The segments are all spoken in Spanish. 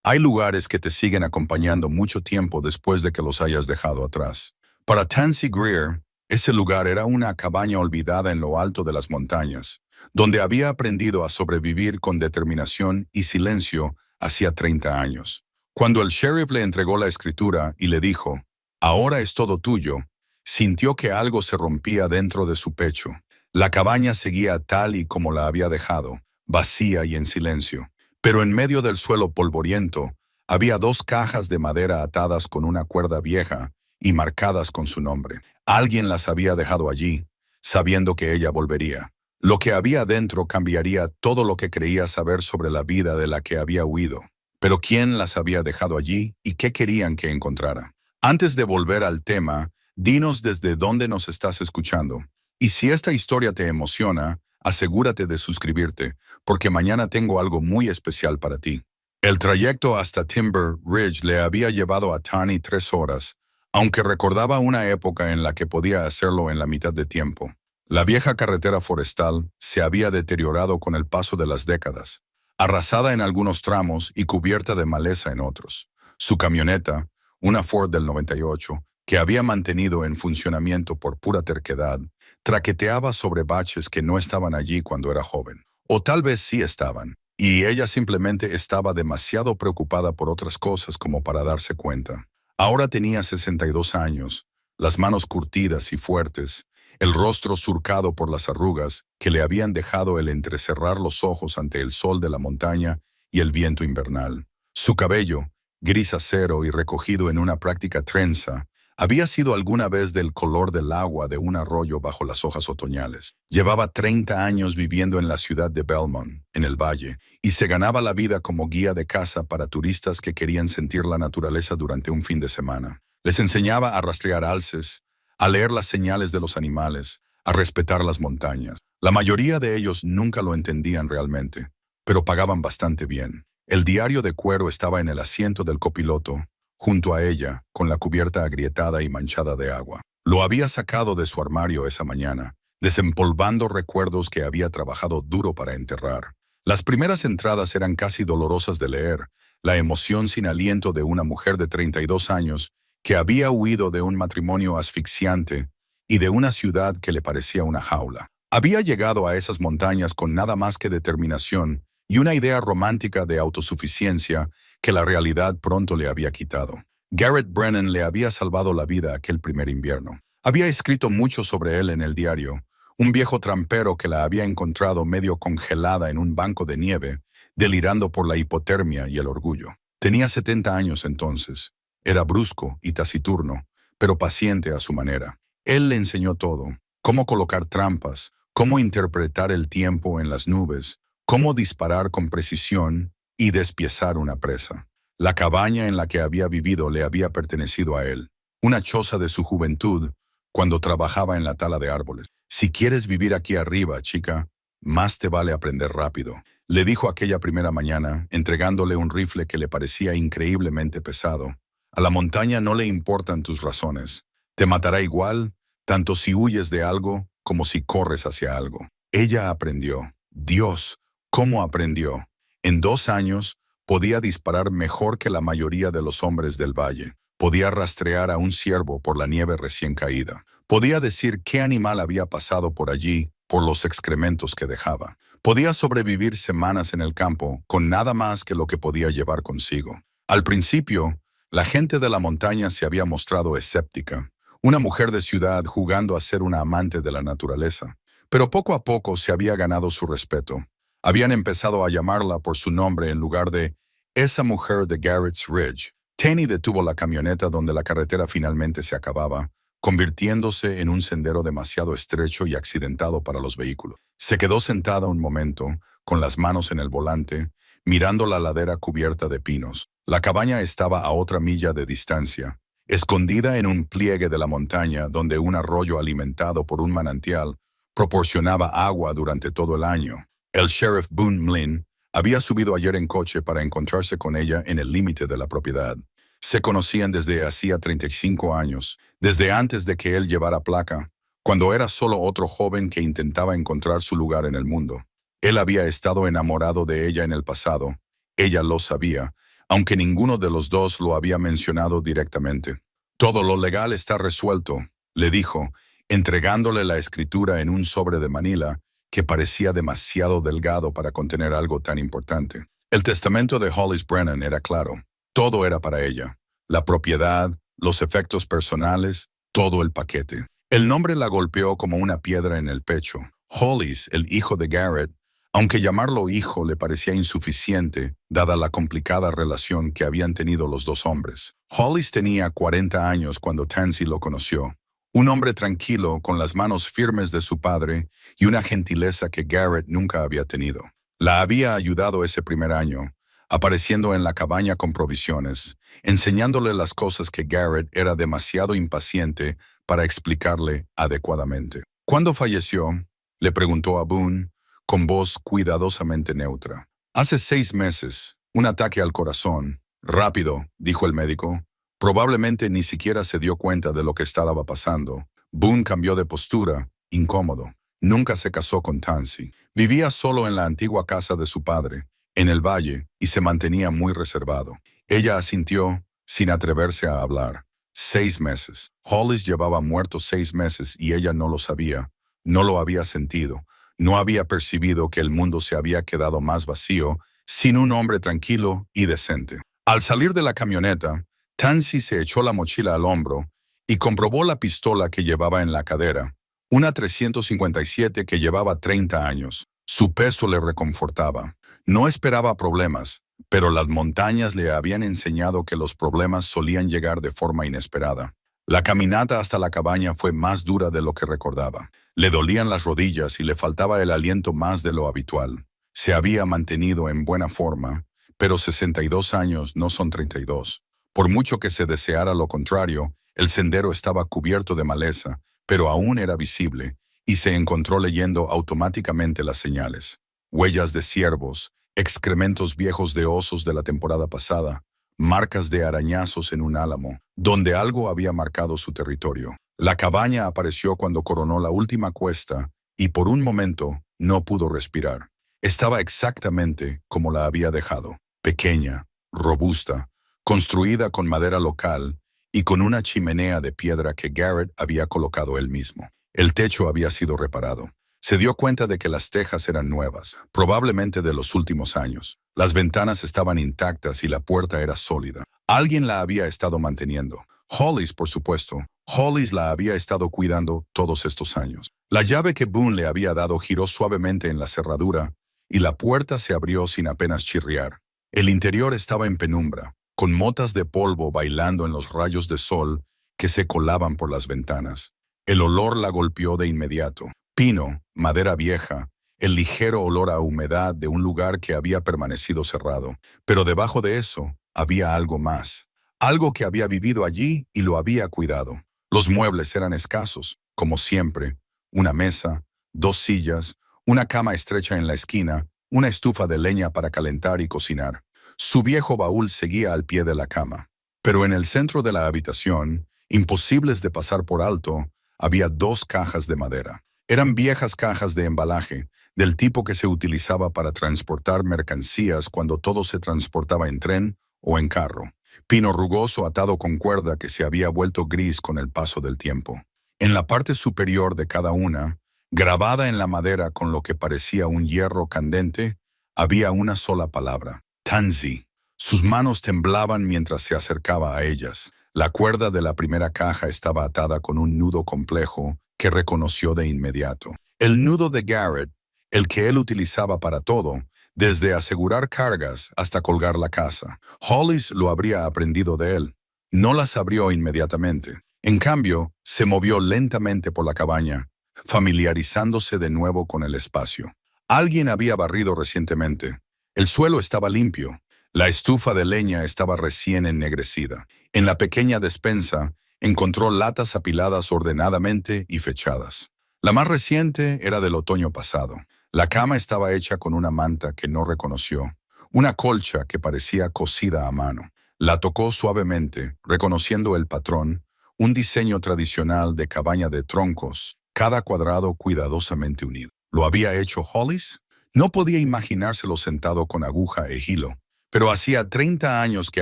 Hay lugares que te siguen acompañando mucho tiempo después de que los hayas dejado atrás. Para Tansy Greer, ese lugar era una cabaña olvidada en lo alto de las montañas, donde había aprendido a sobrevivir con determinación y silencio hacía 30 años. Cuando el sheriff le entregó la escritura y le dijo, «Ahora es todo tuyo», sintió que algo se rompía dentro de su pecho. La cabaña seguía tal y como la había dejado, vacía y en silencio. Pero en medio del suelo polvoriento, había 2 cajas de madera atadas con una cuerda vieja y marcadas con su nombre. Alguien las había dejado allí, sabiendo que ella volvería. Lo que había dentro cambiaría todo lo que creía saber sobre la vida de la que había huido. Pero ¿quién las había dejado allí y qué querían que encontrara? Antes de volver al tema, dinos desde dónde nos estás escuchando. Y si esta historia te emociona, asegúrate de suscribirte, porque mañana tengo algo muy especial para ti. El trayecto hasta Timber Ridge le había llevado a Tani 3 horas, aunque recordaba una época en la que podía hacerlo en la mitad de tiempo. La vieja carretera forestal se había deteriorado con el paso de las décadas, arrasada en algunos tramos y cubierta de maleza en otros. Su camioneta, una Ford del 98, que había mantenido en funcionamiento por pura terquedad, traqueteaba sobre baches que no estaban allí cuando era joven. O tal vez sí estaban, y ella simplemente estaba demasiado preocupada por otras cosas como para darse cuenta. Ahora tenía 62 años, las manos curtidas y fuertes, el rostro surcado por las arrugas que le habían dejado el entrecerrar los ojos ante el sol de la montaña y el viento invernal. Su cabello, gris acero y recogido en una práctica trenza, había sido alguna vez del color del agua de un arroyo bajo las hojas otoñales. Llevaba 30 años viviendo en la ciudad de Belmont, en el valle, y se ganaba la vida como guía de caza para turistas que querían sentir la naturaleza durante un fin de semana. Les enseñaba a rastrear alces, a leer las señales de los animales, a respetar las montañas. La mayoría de ellos nunca lo entendían realmente, pero pagaban bastante bien. El diario de cuero estaba en el asiento del copiloto, junto a ella, con la cubierta agrietada y manchada de agua. Lo había sacado de su armario esa mañana, desempolvando recuerdos que había trabajado duro para enterrar. Las primeras entradas eran casi dolorosas de leer, la emoción sin aliento de una mujer de 32 años que había huido de un matrimonio asfixiante y de una ciudad que le parecía una jaula. Había llegado a esas montañas con nada más que determinación y una idea romántica de autosuficiencia que la realidad pronto le había quitado. Garrett Brennan le había salvado la vida aquel primer invierno. Había escrito mucho sobre él en el diario, un viejo trampero que la había encontrado medio congelada en un banco de nieve, delirando por la hipotermia y el orgullo. Tenía 70 años entonces. Era brusco y taciturno, pero paciente a su manera. Él le enseñó todo: cómo colocar trampas, cómo interpretar el tiempo en las nubes, cómo disparar con precisión y despiezar una presa. La cabaña en la que había vivido le había pertenecido a él, una choza de su juventud, cuando trabajaba en la tala de árboles. «Si quieres vivir aquí arriba, chica, más te vale aprender rápido», le dijo aquella primera mañana, entregándole un rifle que le parecía increíblemente pesado. «A la montaña no le importan tus razones. Te matará igual, tanto si huyes de algo como si corres hacia algo». Ella aprendió. Dios, ¿cómo aprendió? En 2 años, podía disparar mejor que la mayoría de los hombres del valle. Podía rastrear a un ciervo por la nieve recién caída. Podía decir qué animal había pasado por allí, por los excrementos que dejaba. Podía sobrevivir semanas en el campo con nada más que lo que podía llevar consigo. Al principio, la gente de la montaña se había mostrado escéptica. Una mujer de ciudad jugando a ser una amante de la naturaleza. Pero poco a poco se había ganado su respeto. Habían empezado a llamarla por su nombre en lugar de «esa mujer de Garrett's Ridge». Tani detuvo la camioneta donde la carretera finalmente se acababa, convirtiéndose en un sendero demasiado estrecho y accidentado para los vehículos. Se quedó sentada un momento, con las manos en el volante, mirando la ladera cubierta de pinos. La cabaña estaba a otra milla de distancia, escondida en un pliegue de la montaña donde un arroyo alimentado por un manantial proporcionaba agua durante todo el año. El sheriff Boone Mlin había subido ayer en coche para encontrarse con ella en el límite de la propiedad. Se conocían desde hacía 35 años, desde antes de que él llevara placa, cuando era solo otro joven que intentaba encontrar su lugar en el mundo. Él había estado enamorado de ella en el pasado, ella lo sabía, aunque ninguno de los dos lo había mencionado directamente. Todo lo legal está resuelto, le dijo, entregándole la escritura en un sobre de Manila que parecía demasiado delgado para contener algo tan importante. El testamento de Hollis Brennan era claro. Todo era para ella. La propiedad, los efectos personales, todo el paquete. El nombre la golpeó como una piedra en el pecho. Hollis, el hijo de Garrett, aunque llamarlo hijo le parecía insuficiente, dada la complicada relación que habían tenido los dos hombres. Hollis tenía 40 años cuando Tansy lo conoció. Un hombre tranquilo, con las manos firmes de su padre y una gentileza que Garrett nunca había tenido. La había ayudado ese primer año, apareciendo en la cabaña con provisiones, enseñándole las cosas que Garrett era demasiado impaciente para explicarle adecuadamente. ¿Cuándo falleció?, le preguntó a Boone, con voz cuidadosamente neutra. Hace 6 meses, un ataque al corazón. Rápido, dijo el médico. Probablemente ni siquiera se dio cuenta de lo que estaba pasando. Boone cambió de postura, incómodo. Nunca se casó con Tansy. Vivía solo en la antigua casa de su padre, en el valle, y se mantenía muy reservado. Ella asintió, sin atreverse a hablar. 6 meses. Hollis llevaba muerto 6 meses y ella no lo sabía. No lo había sentido. No había percibido que el mundo se había quedado más vacío, sin un hombre tranquilo y decente. Al salir de la camioneta, Tansy se echó la mochila al hombro y comprobó la pistola que llevaba en la cadera, una 357 que llevaba 30 años. Su peso le reconfortaba. No esperaba problemas, pero las montañas le habían enseñado que los problemas solían llegar de forma inesperada. La caminata hasta la cabaña fue más dura de lo que recordaba. Le dolían las rodillas y le faltaba el aliento más de lo habitual. Se había mantenido en buena forma, pero 62 años no son 32. Por mucho que se deseara lo contrario, el sendero estaba cubierto de maleza, pero aún era visible, y se encontró leyendo automáticamente las señales. Huellas de ciervos, excrementos viejos de osos de la temporada pasada, marcas de arañazos en un álamo, donde algo había marcado su territorio. La cabaña apareció cuando coronó la última cuesta y por un momento no pudo respirar. Estaba exactamente como la había dejado, pequeña, robusta, construida con madera local y con una chimenea de piedra que Garrett había colocado él mismo. El techo había sido reparado. Se dio cuenta de que las tejas eran nuevas, probablemente de los últimos años. Las ventanas estaban intactas y la puerta era sólida. Alguien la había estado manteniendo. Hollis, por supuesto. Hollis la había estado cuidando todos estos años. La llave que Boone le había dado giró suavemente en la cerradura y la puerta se abrió sin apenas chirriar. El interior estaba en penumbra, con motas de polvo bailando en los rayos de sol que se colaban por las ventanas. El olor la golpeó de inmediato. Pino, madera vieja, el ligero olor a humedad de un lugar que había permanecido cerrado. Pero debajo de eso había algo más. Algo que había vivido allí y lo había cuidado. Los muebles eran escasos, como siempre. Una mesa, 2 sillas, una cama estrecha en la esquina, una estufa de leña para calentar y cocinar. Su viejo baúl seguía al pie de la cama. Pero en el centro de la habitación, imposibles de pasar por alto, había 2 cajas de madera. Eran viejas cajas de embalaje, del tipo que se utilizaba para transportar mercancías cuando todo se transportaba en tren o en carro. Pino rugoso atado con cuerda que se había vuelto gris con el paso del tiempo. En la parte superior de cada una, grabada en la madera con lo que parecía un hierro candente, había una sola palabra: Tansy. Sus manos temblaban mientras se acercaba a ellas. La cuerda de la primera caja estaba atada con un nudo complejo que reconoció de inmediato. El nudo de Garrett, el que él utilizaba para todo, desde asegurar cargas hasta colgar la casa. Hollis lo habría aprendido de él. No las abrió inmediatamente. En cambio, se movió lentamente por la cabaña, familiarizándose de nuevo con el espacio. Alguien había barrido recientemente. El suelo estaba limpio. La estufa de leña estaba recién ennegrecida. En la pequeña despensa, encontró latas apiladas ordenadamente y fechadas. La más reciente era del otoño pasado. La cama estaba hecha con una manta que no reconoció, una colcha que parecía cosida a mano. La tocó suavemente, reconociendo el patrón, un diseño tradicional de cabaña de troncos, cada cuadrado cuidadosamente unido. ¿Lo había hecho Hollis? No podía imaginárselo sentado con aguja e hilo, Pero hacía 30 años que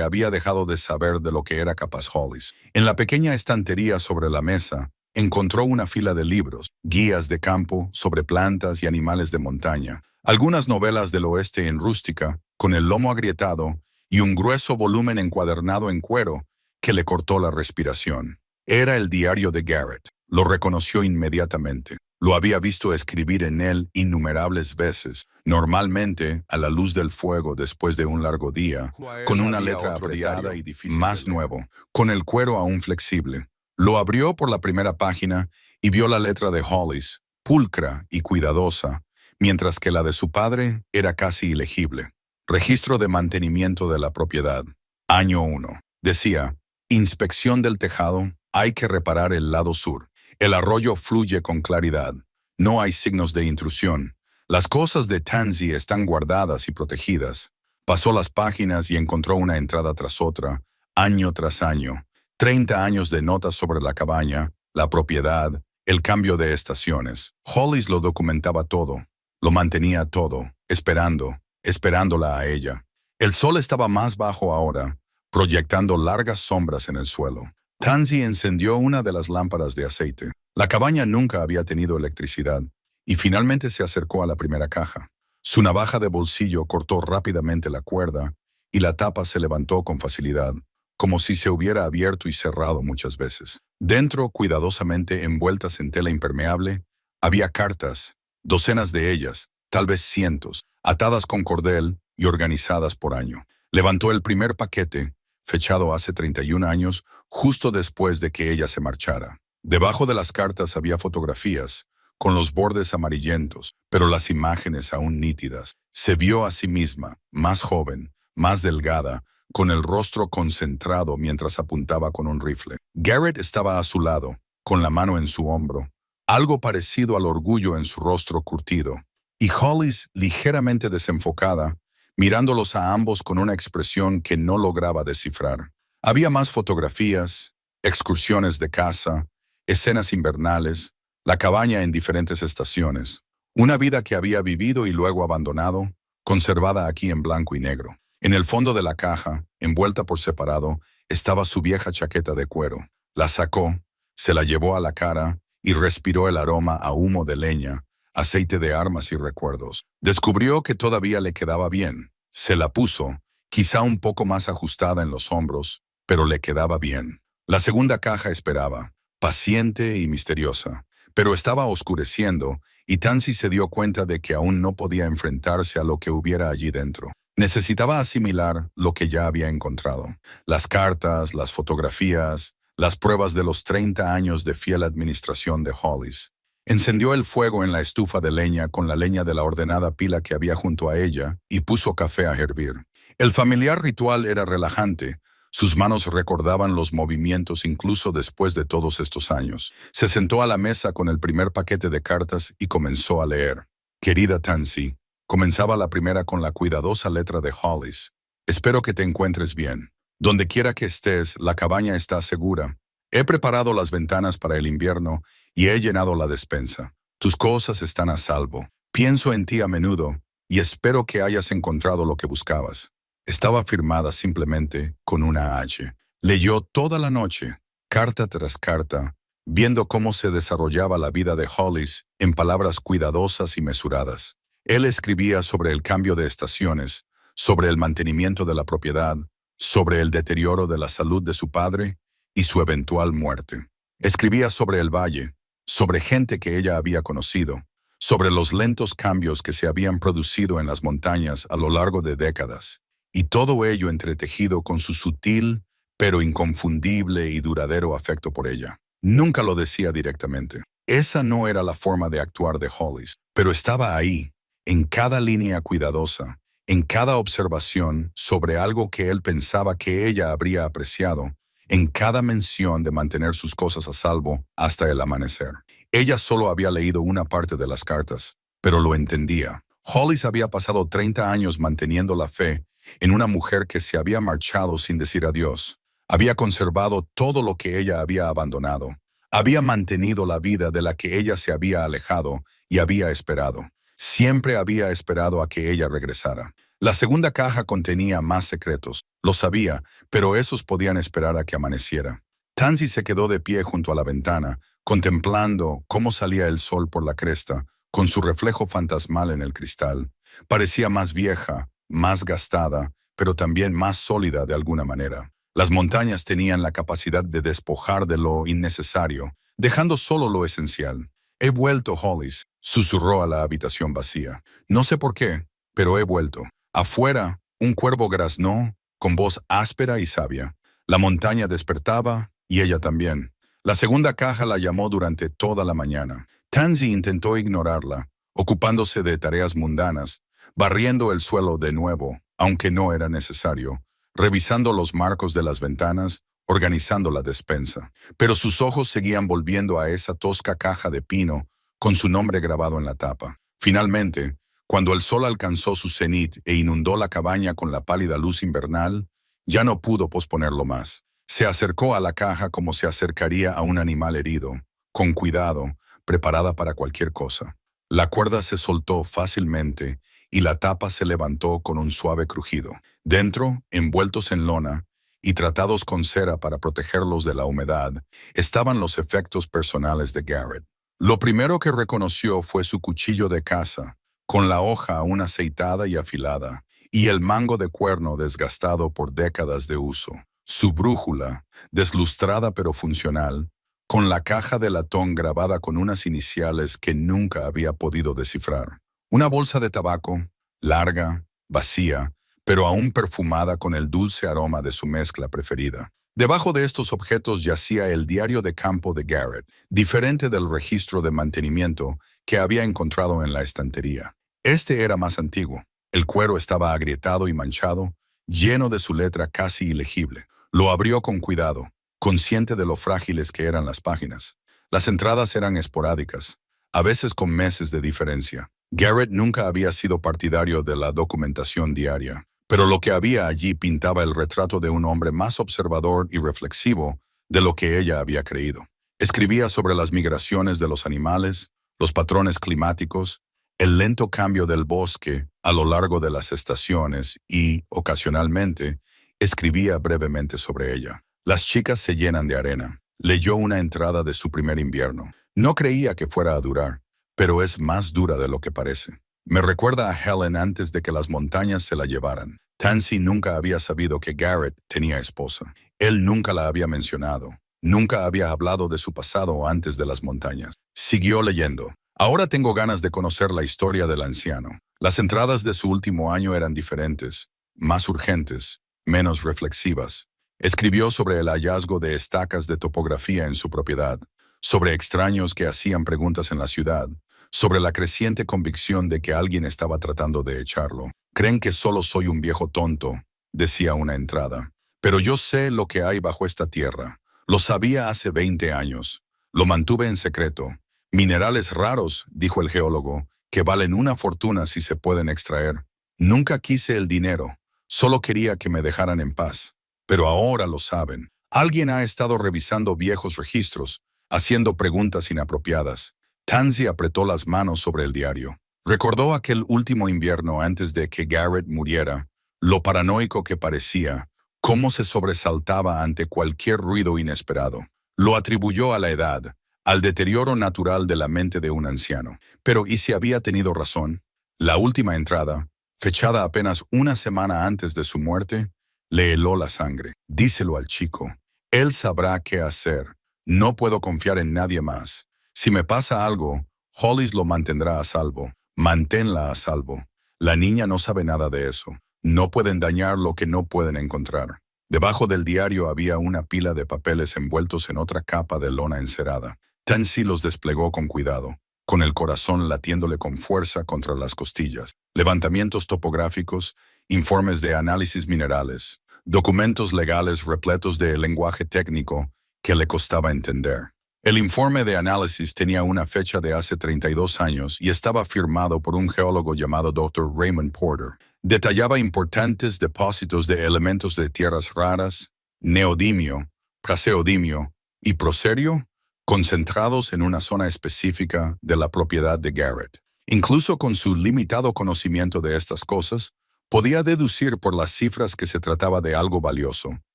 había dejado de saber de lo que era capaz Hollis. En la pequeña estantería sobre la mesa, encontró una fila de libros, guías de campo sobre plantas y animales de montaña, algunas novelas del oeste en rústica, con el lomo agrietado, y un grueso volumen encuadernado en cuero que le cortó la respiración. Era el diario de Garrett. Lo reconoció inmediatamente. Lo había visto escribir en él innumerables veces, normalmente a la luz del fuego después de un largo día, con una letra apretada y difícil, más nuevo, con el cuero aún flexible. Lo abrió por la primera página y vio la letra de Hollis, pulcra y cuidadosa, mientras que la de su padre era casi ilegible. Registro de mantenimiento de la propiedad. Año 1. Decía, inspección del tejado, hay que reparar el lado sur. El arroyo fluye con claridad. No hay signos de intrusión. Las cosas de Tansey están guardadas y protegidas. Pasó las páginas y encontró una entrada tras otra, año tras año. 30 años de notas sobre la cabaña, la propiedad, el cambio de estaciones. Hollis lo documentaba todo. Lo mantenía todo, esperándola a ella. El sol estaba más bajo ahora, proyectando largas sombras en el suelo. Tansey encendió una de las lámparas de aceite. La cabaña nunca había tenido electricidad, y finalmente se acercó a la primera caja. Su navaja de bolsillo cortó rápidamente la cuerda, y la tapa se levantó con facilidad, como si se hubiera abierto y cerrado muchas veces. Dentro, cuidadosamente envueltas en tela impermeable, había cartas, docenas de ellas, tal vez cientos, atadas con cordel y organizadas por año. Levantó el primer paquete, fechado hace 31 años, justo después de que ella se marchara. Debajo de las cartas había fotografías, con los bordes amarillentos, pero las imágenes aún nítidas. Se vio a sí misma, más joven, más delgada, con el rostro concentrado mientras apuntaba con un rifle. Garrett estaba a su lado, con la mano en su hombro, algo parecido al orgullo en su rostro curtido, y Hollis ligeramente desenfocada, mirándolos a ambos con una expresión que no lograba descifrar. Había más fotografías, excursiones de caza, escenas invernales, la cabaña en diferentes estaciones, una vida que había vivido y luego abandonado, conservada aquí en blanco y negro. En el fondo de la caja, envuelta por separado, estaba su vieja chaqueta de cuero. La sacó, se la llevó a la cara y respiró el aroma a humo de leña, aceite de armas y recuerdos. Descubrió que todavía le quedaba bien. Se la puso, quizá un poco más ajustada en los hombros, pero le quedaba bien. La segunda caja esperaba, paciente y misteriosa, pero estaba oscureciendo y Tansey se dio cuenta de que aún no podía enfrentarse a lo que hubiera allí dentro. Necesitaba asimilar lo que ya había encontrado. Las cartas, las fotografías, las pruebas de los 30 años de fiel administración de Hollis. Encendió el fuego en la estufa de leña con la leña de la ordenada pila que había junto a ella y puso café a hervir. El familiar ritual era relajante. Sus manos recordaban los movimientos incluso después de todos estos años. Se sentó a la mesa con el primer paquete de cartas y comenzó a leer. Querida Tansey, comenzaba la primera con la cuidadosa letra de Hollis. Espero que te encuentres bien. Donde quiera que estés, la cabaña está segura. He preparado las ventanas para el invierno y he llenado la despensa. Tus cosas están a salvo. Pienso en ti a menudo y espero que hayas encontrado lo que buscabas. Estaba firmada simplemente con una H. Leyó toda la noche, carta tras carta, viendo cómo se desarrollaba la vida de Hollis en palabras cuidadosas y mesuradas. Él escribía sobre el cambio de estaciones, sobre el mantenimiento de la propiedad, sobre el deterioro de la salud de su padre y su eventual muerte. Escribía sobre el valle, sobre gente que ella había conocido, sobre los lentos cambios que se habían producido en las montañas a lo largo de décadas, y todo ello entretejido con su sutil, pero inconfundible y duradero afecto por ella. Nunca lo decía directamente. Esa no era la forma de actuar de Hollis, pero estaba ahí, en cada línea cuidadosa, en cada observación sobre algo que él pensaba que ella habría apreciado, en cada mención de mantener sus cosas a salvo hasta el amanecer. Ella solo había leído una parte de las cartas, pero lo entendía. Hollis había pasado 30 años manteniendo la fe en una mujer que se había marchado sin decir adiós. Había conservado todo lo que ella había abandonado. Había mantenido la vida de la que ella se había alejado y había esperado. Siempre había esperado a que ella regresara. La segunda caja contenía más secretos. Lo sabía, pero esos podían esperar a que amaneciera. Tansy se quedó de pie junto a la ventana, contemplando cómo salía el sol por la cresta, con su reflejo fantasmal en el cristal. Parecía más vieja, más gastada, pero también más sólida de alguna manera. Las montañas tenían la capacidad de despojar de lo innecesario, dejando solo lo esencial. He vuelto, Hollis, susurró a la habitación vacía. No sé por qué, pero he vuelto. Afuera, un cuervo graznó, con voz áspera y sabia. La montaña despertaba, y ella también. La segunda caja la llamó durante toda la mañana. Tansy intentó ignorarla, ocupándose de tareas mundanas, barriendo el suelo de nuevo, aunque no era necesario, revisando los marcos de las ventanas, organizando la despensa. Pero sus ojos seguían volviendo a esa tosca caja de pino con su nombre grabado en la tapa. Finalmente, cuando el sol alcanzó su cenit e inundó la cabaña con la pálida luz invernal, ya no pudo posponerlo más. Se acercó a la caja como se acercaría a un animal herido, con cuidado, preparada para cualquier cosa. La cuerda se soltó fácilmente y la tapa se levantó con un suave crujido. Dentro, envueltos en lona y tratados con cera para protegerlos de la humedad, estaban los efectos personales de Garrett. Lo primero que reconoció fue su cuchillo de caza, con la hoja aún aceitada y afilada, y el mango de cuerno desgastado por décadas de uso. Su brújula, deslustrada pero funcional, con la caja de latón grabada con unas iniciales que nunca había podido descifrar. Una bolsa de tabaco, larga, vacía, pero aún perfumada con el dulce aroma de su mezcla preferida. Debajo de estos objetos yacía el diario de campo de Garrett, diferente del registro de mantenimiento que había encontrado en la estantería. Este era más antiguo. El cuero estaba agrietado y manchado, lleno de su letra casi ilegible. Lo abrió con cuidado, consciente de lo frágiles que eran las páginas. Las entradas eran esporádicas, a veces con meses de diferencia. Garrett nunca había sido partidario de la documentación diaria, pero lo que había allí pintaba el retrato de un hombre más observador y reflexivo de lo que ella había creído. Escribía sobre las migraciones de los animales, los patrones climáticos, el lento cambio del bosque a lo largo de las estaciones y, ocasionalmente, escribía brevemente sobre ella. Las chicas se llenan de arena. Leyó una entrada de su primer invierno. No creía que fuera a durar, pero es más dura de lo que parece. Me recuerda a Helen antes de que las montañas se la llevaran. Tansy nunca había sabido que Garrett tenía esposa. Él nunca la había mencionado. Nunca había hablado de su pasado antes de las montañas. Siguió leyendo. Ahora tengo ganas de conocer la historia del anciano. Las entradas de su último año eran diferentes, más urgentes, menos reflexivas. Escribió sobre el hallazgo de estacas de topografía en su propiedad, sobre extraños que hacían preguntas en la ciudad, sobre la creciente convicción de que alguien estaba tratando de echarlo. Creen que solo soy un viejo tonto, decía una entrada. Pero yo sé lo que hay bajo esta tierra. Lo sabía hace 20 años. Lo mantuve en secreto. Minerales raros, dijo el geólogo, que valen una fortuna si se pueden extraer. Nunca quise el dinero, solo quería que me dejaran en paz. Pero ahora lo saben. Alguien ha estado revisando viejos registros, haciendo preguntas inapropiadas. Tansy apretó las manos sobre el diario. Recordó aquel último invierno antes de que Garrett muriera, lo paranoico que parecía, cómo se sobresaltaba ante cualquier ruido inesperado. Lo atribuyó a la edad, al deterioro natural de la mente de un anciano. Pero ¿y si había tenido razón? La última entrada, fechada apenas una semana antes de su muerte, le heló la sangre. Díselo al chico. Él sabrá qué hacer. No puedo confiar en nadie más. Si me pasa algo, Hollis lo mantendrá a salvo. Manténla a salvo. La niña no sabe nada de eso. No pueden dañar lo que no pueden encontrar. Debajo del diario había una pila de papeles envueltos en otra capa de lona encerada. Tansy los desplegó con cuidado, con el corazón latiéndole con fuerza contra las costillas. Levantamientos topográficos, informes de análisis minerales, documentos legales repletos de lenguaje técnico que le costaba entender. El informe de análisis tenía una fecha de hace 32 años y estaba firmado por un geólogo llamado Dr. Raymond Porter. Detallaba importantes depósitos de elementos de tierras raras, neodimio, praseodimio y procerio, concentrados en una zona específica de la propiedad de Garrett. Incluso con su limitado conocimiento de estas cosas, Podía deducir por las cifras que se trataba de algo valioso,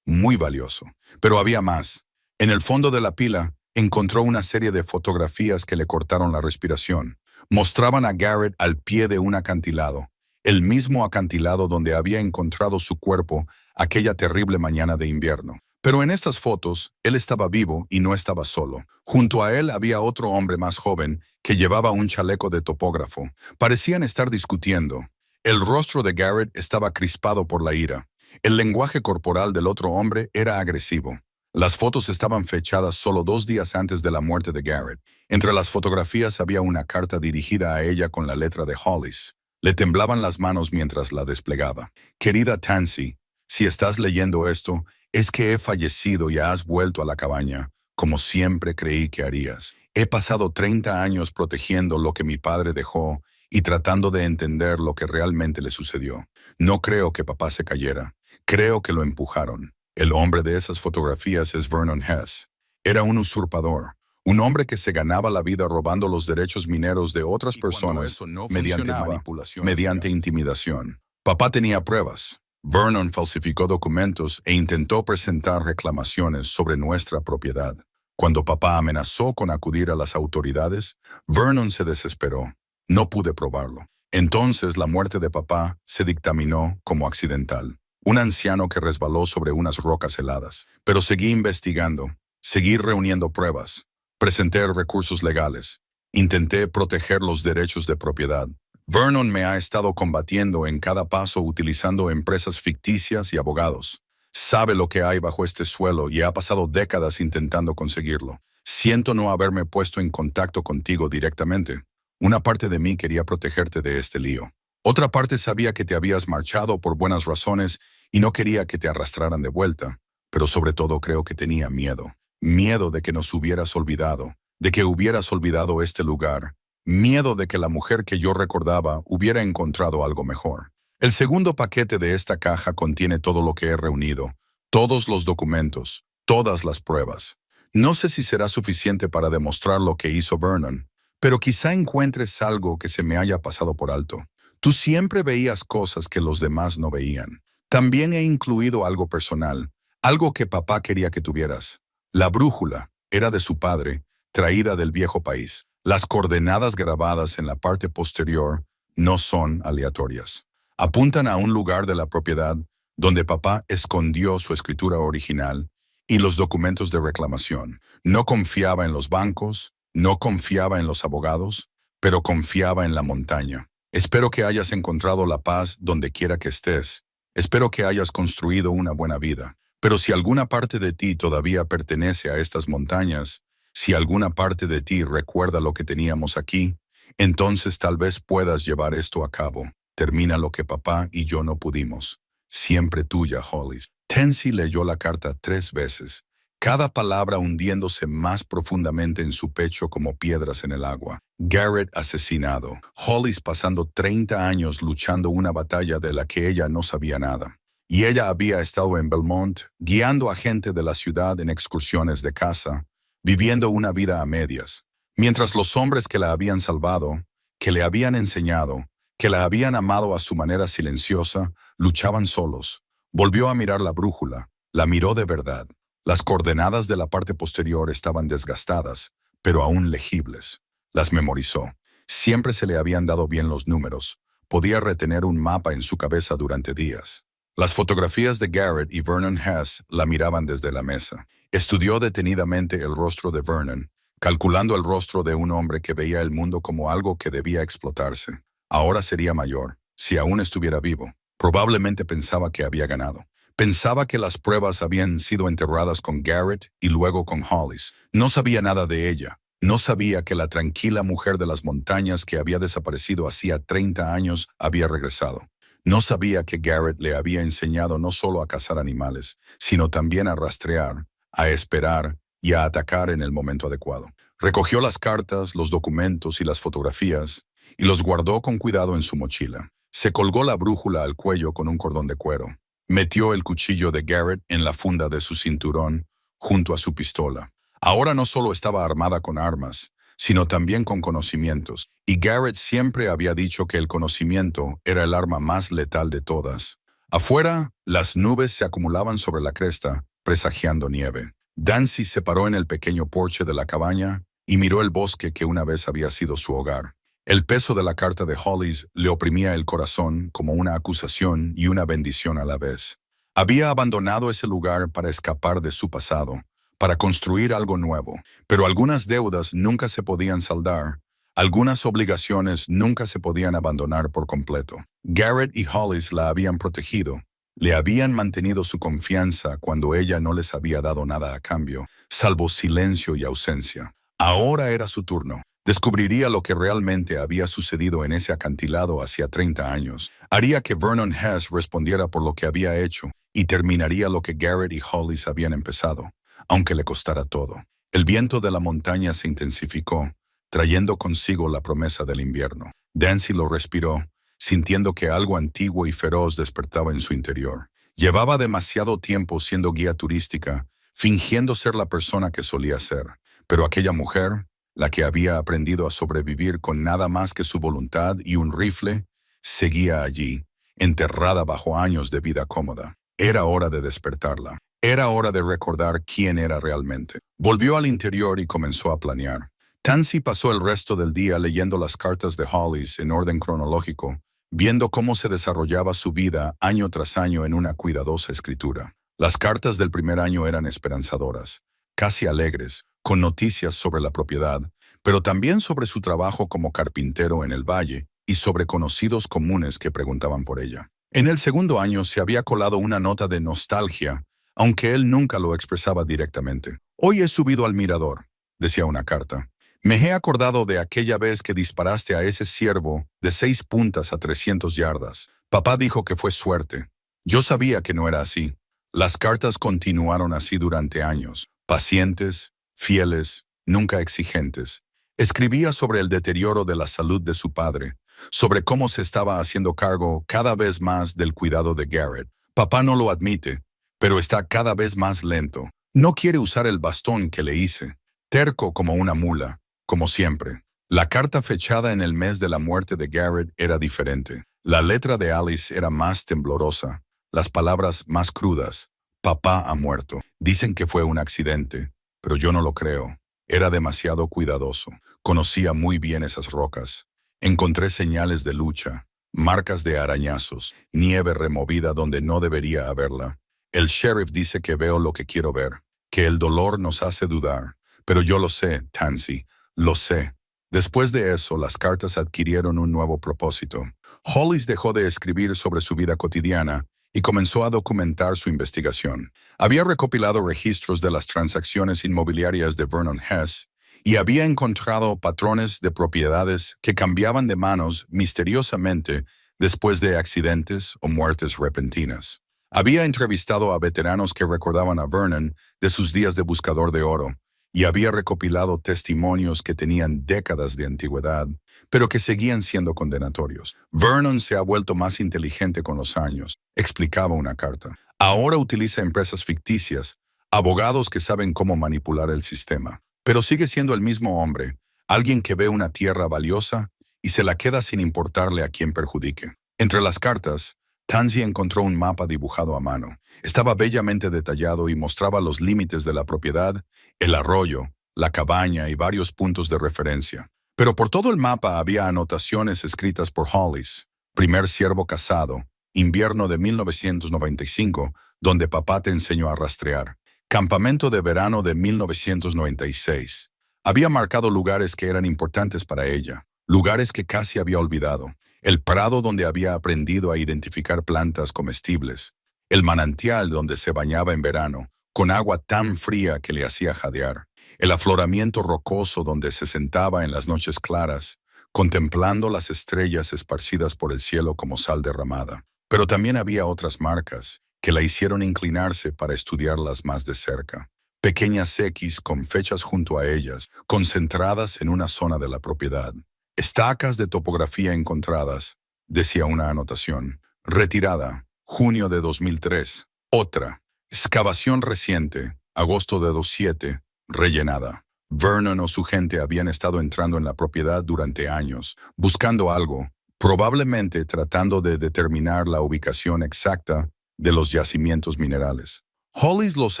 muy valioso. Pero había más. En el fondo de la pila, encontró una serie de fotografías que le cortaron la respiración. Mostraban a Garrett al pie de un acantilado, el mismo acantilado donde había encontrado su cuerpo aquella terrible mañana de invierno. Pero en estas fotos, él estaba vivo y no estaba solo. Junto a él había otro hombre más joven que llevaba un chaleco de topógrafo. Parecían estar discutiendo. El rostro de Garrett estaba crispado por la ira. El lenguaje corporal del otro hombre era agresivo. Las fotos estaban fechadas solo 2 días antes de la muerte de Garrett. Entre las fotografías había una carta dirigida a ella con la letra de Hollis. Le temblaban las manos mientras la desplegaba. Querida Tansy, si estás leyendo esto, es que he fallecido y has vuelto a la cabaña, como siempre creí que harías. He pasado 30 años protegiendo lo que mi padre dejó y tratando de entender lo que realmente le sucedió. No creo que papá se cayera. Creo que lo empujaron. El hombre de esas fotografías es Vernon Hess. Era un usurpador, un hombre que se ganaba la vida robando los derechos mineros de otras personas mediante manipulación, mediante intimidación. Papá tenía pruebas. Vernon falsificó documentos e intentó presentar reclamaciones sobre nuestra propiedad. Cuando papá amenazó con acudir a las autoridades, Vernon se desesperó. No pude probarlo. Entonces la muerte de papá se dictaminó como accidental. Un anciano que resbaló sobre unas rocas heladas. Pero seguí investigando, seguí reuniendo pruebas, presenté recursos legales, intenté proteger los derechos de propiedad. Vernon me ha estado combatiendo en cada paso utilizando empresas ficticias y abogados. Sabe lo que hay bajo este suelo y ha pasado décadas intentando conseguirlo. Siento no haberme puesto en contacto contigo directamente. Una parte de mí quería protegerte de este lío. Otra parte sabía que te habías marchado por buenas razones y no quería que te arrastraran de vuelta. Pero sobre todo creo que tenía miedo. Miedo de que nos hubieras olvidado, de que hubieras olvidado este lugar. Miedo de que la mujer que yo recordaba hubiera encontrado algo mejor. El segundo paquete de esta caja contiene todo lo que he reunido, todos los documentos, todas las pruebas. No sé si será suficiente para demostrar lo que hizo Vernon, pero quizá encuentres algo que se me haya pasado por alto. Tú siempre veías cosas que los demás no veían. También he incluido algo personal, algo que papá quería que tuvieras. La brújula era de su padre, traída del viejo país. Las coordenadas grabadas en la parte posterior no son aleatorias. Apuntan a un lugar de la propiedad donde papá escondió su escritura original y los documentos de reclamación. No confiaba en los bancos, no confiaba en los abogados, pero confiaba en la montaña. Espero que hayas encontrado la paz donde quiera que estés. Espero que hayas construido una buena vida. Pero si alguna parte de ti todavía pertenece a estas montañas, si alguna parte de ti recuerda lo que teníamos aquí, entonces tal vez puedas llevar esto a cabo. Termina lo que papá y yo no pudimos. Siempre tuya, Hollis. Tansy leyó la carta 3 veces, cada palabra hundiéndose más profundamente en su pecho como piedras en el agua. Garrett asesinado. Hollis pasando 30 años luchando una batalla de la que ella no sabía nada. Y ella había estado en Belmont, guiando a gente de la ciudad en excursiones de caza, viviendo una vida a medias, mientras los hombres que la habían salvado, que le habían enseñado, que la habían amado a su manera silenciosa, luchaban solos. Volvió a mirar la brújula, la miró de verdad. Las coordenadas de la parte posterior estaban desgastadas, pero aún legibles. Las memorizó. Siempre se le habían dado bien los números. Podía retener un mapa en su cabeza durante días. Las fotografías de Garrett y Vernon Hess la miraban desde la mesa. Estudió detenidamente el rostro de Vernon, calculando el rostro de un hombre que veía el mundo como algo que debía explotarse. Ahora sería mayor, si aún estuviera vivo. Probablemente pensaba que había ganado. Pensaba que las pruebas habían sido enterradas con Garrett y luego con Hollis. No sabía nada de ella. No sabía que la tranquila mujer de las montañas que había desaparecido hacía 30 años había regresado. No sabía que Garrett le había enseñado no solo a cazar animales, sino también a rastrear, a esperar y a atacar en el momento adecuado. Recogió las cartas, los documentos y las fotografías y los guardó con cuidado en su mochila. Se colgó la brújula al cuello con un cordón de cuero. Metió el cuchillo de Garrett en la funda de su cinturón, junto a su pistola. Ahora no solo estaba armada con armas, sino también con conocimientos. Y Garrett siempre había dicho que el conocimiento era el arma más letal de todas. Afuera, las nubes se acumulaban sobre la cresta, presagiando nieve. Dancy se paró en el pequeño porche de la cabaña y miró el bosque que una vez había sido su hogar. El peso de la carta de Hollis le oprimía el corazón como una acusación y una bendición a la vez. Había abandonado ese lugar para escapar de su pasado, para construir algo nuevo, pero algunas deudas nunca se podían saldar, algunas obligaciones nunca se podían abandonar por completo. Garrett y Hollis la habían protegido, le habían mantenido su confianza cuando ella no les había dado nada a cambio, salvo silencio y ausencia. Ahora era su turno. Descubriría lo que realmente había sucedido en ese acantilado hacía 30 años. Haría que Vernon Hess respondiera por lo que había hecho y terminaría lo que Garrett y Hollis habían empezado, aunque le costara todo. El viento de la montaña se intensificó, trayendo consigo la promesa del invierno. Dancy lo respiró, sintiendo que algo antiguo y feroz despertaba en su interior. Llevaba demasiado tiempo siendo guía turística, fingiendo ser la persona que solía ser. Pero aquella mujer, la que había aprendido a sobrevivir con nada más que su voluntad y un rifle, seguía allí, enterrada bajo años de vida cómoda. Era hora de despertarla. Era hora de recordar quién era realmente. Volvió al interior y comenzó a planear. Tansy pasó el resto del día leyendo las cartas de Hollis en orden cronológico, viendo cómo se desarrollaba su vida año tras año en una cuidadosa escritura. Las cartas del primer año eran esperanzadoras, casi alegres, con noticias sobre la propiedad, pero también sobre su trabajo como carpintero en el valle y sobre conocidos comunes que preguntaban por ella. En el segundo año se había colado una nota de nostalgia, aunque él nunca lo expresaba directamente. «Hoy he subido al mirador», decía una carta. «Me he acordado de aquella vez que disparaste a ese ciervo de 6 puntas a 300 yardas. Papá dijo que fue suerte. Yo sabía que no era así». Las cartas continuaron así durante años, pacientes, fieles, nunca exigentes. Escribía sobre el deterioro de la salud de su padre, sobre cómo se estaba haciendo cargo cada vez más del cuidado de Garrett. «Papá no lo admite, pero está cada vez más lento. No quiere usar el bastón que le hice. Terco como una mula, como siempre». La carta fechada en el mes de la muerte de Garrett era diferente. La letra de Alice era más temblorosa, las palabras más crudas. «Papá ha muerto. Dicen que fue un accidente, pero yo no lo creo. Era demasiado cuidadoso. Conocía muy bien esas rocas. Encontré señales de lucha, marcas de arañazos, nieve removida donde no debería haberla. El sheriff dice que veo lo que quiero ver, que el dolor nos hace dudar. Pero yo lo sé, Tansy, lo sé». Después de eso, las cartas adquirieron un nuevo propósito. Hollis dejó de escribir sobre su vida cotidiana y comenzó a documentar su investigación. Había recopilado registros de las transacciones inmobiliarias de Vernon Hess y había encontrado patrones de propiedades que cambiaban de manos misteriosamente después de accidentes o muertes repentinas. Había entrevistado a veteranos que recordaban a Vernon de sus días de buscador de oro y había recopilado testimonios que tenían décadas de antigüedad, pero que seguían siendo condenatorios. «Vernon se ha vuelto más inteligente con los años», explicaba una carta. «Ahora utiliza empresas ficticias, abogados que saben cómo manipular el sistema. Pero sigue siendo el mismo hombre, alguien que ve una tierra valiosa y se la queda sin importarle a quien perjudique». Entre las cartas, Tansy encontró un mapa dibujado a mano. Estaba bellamente detallado y mostraba los límites de la propiedad, el arroyo, la cabaña y varios puntos de referencia. Pero por todo el mapa había anotaciones escritas por Hollis. «Primer ciervo cazado, invierno de 1995, donde papá te enseñó a rastrear. Campamento de verano de 1996. Había marcado lugares que eran importantes para ella, lugares que casi había olvidado. El prado donde había aprendido a identificar plantas comestibles. El manantial donde se bañaba en verano, con agua tan fría que le hacía jadear. El afloramiento rocoso donde se sentaba en las noches claras, contemplando las estrellas esparcidas por el cielo como sal derramada. Pero también había otras marcas que la hicieron inclinarse para estudiarlas más de cerca. Pequeñas X con fechas junto a ellas, concentradas en una zona de la propiedad. «Estacas de topografía encontradas», decía una anotación. «Retirada, junio de 2003. Otra. Excavación reciente, agosto de 2007, rellenada. Vernon o su gente habían estado entrando en la propiedad durante años, buscando algo, probablemente tratando de determinar la ubicación exacta de los yacimientos minerales. Hollis los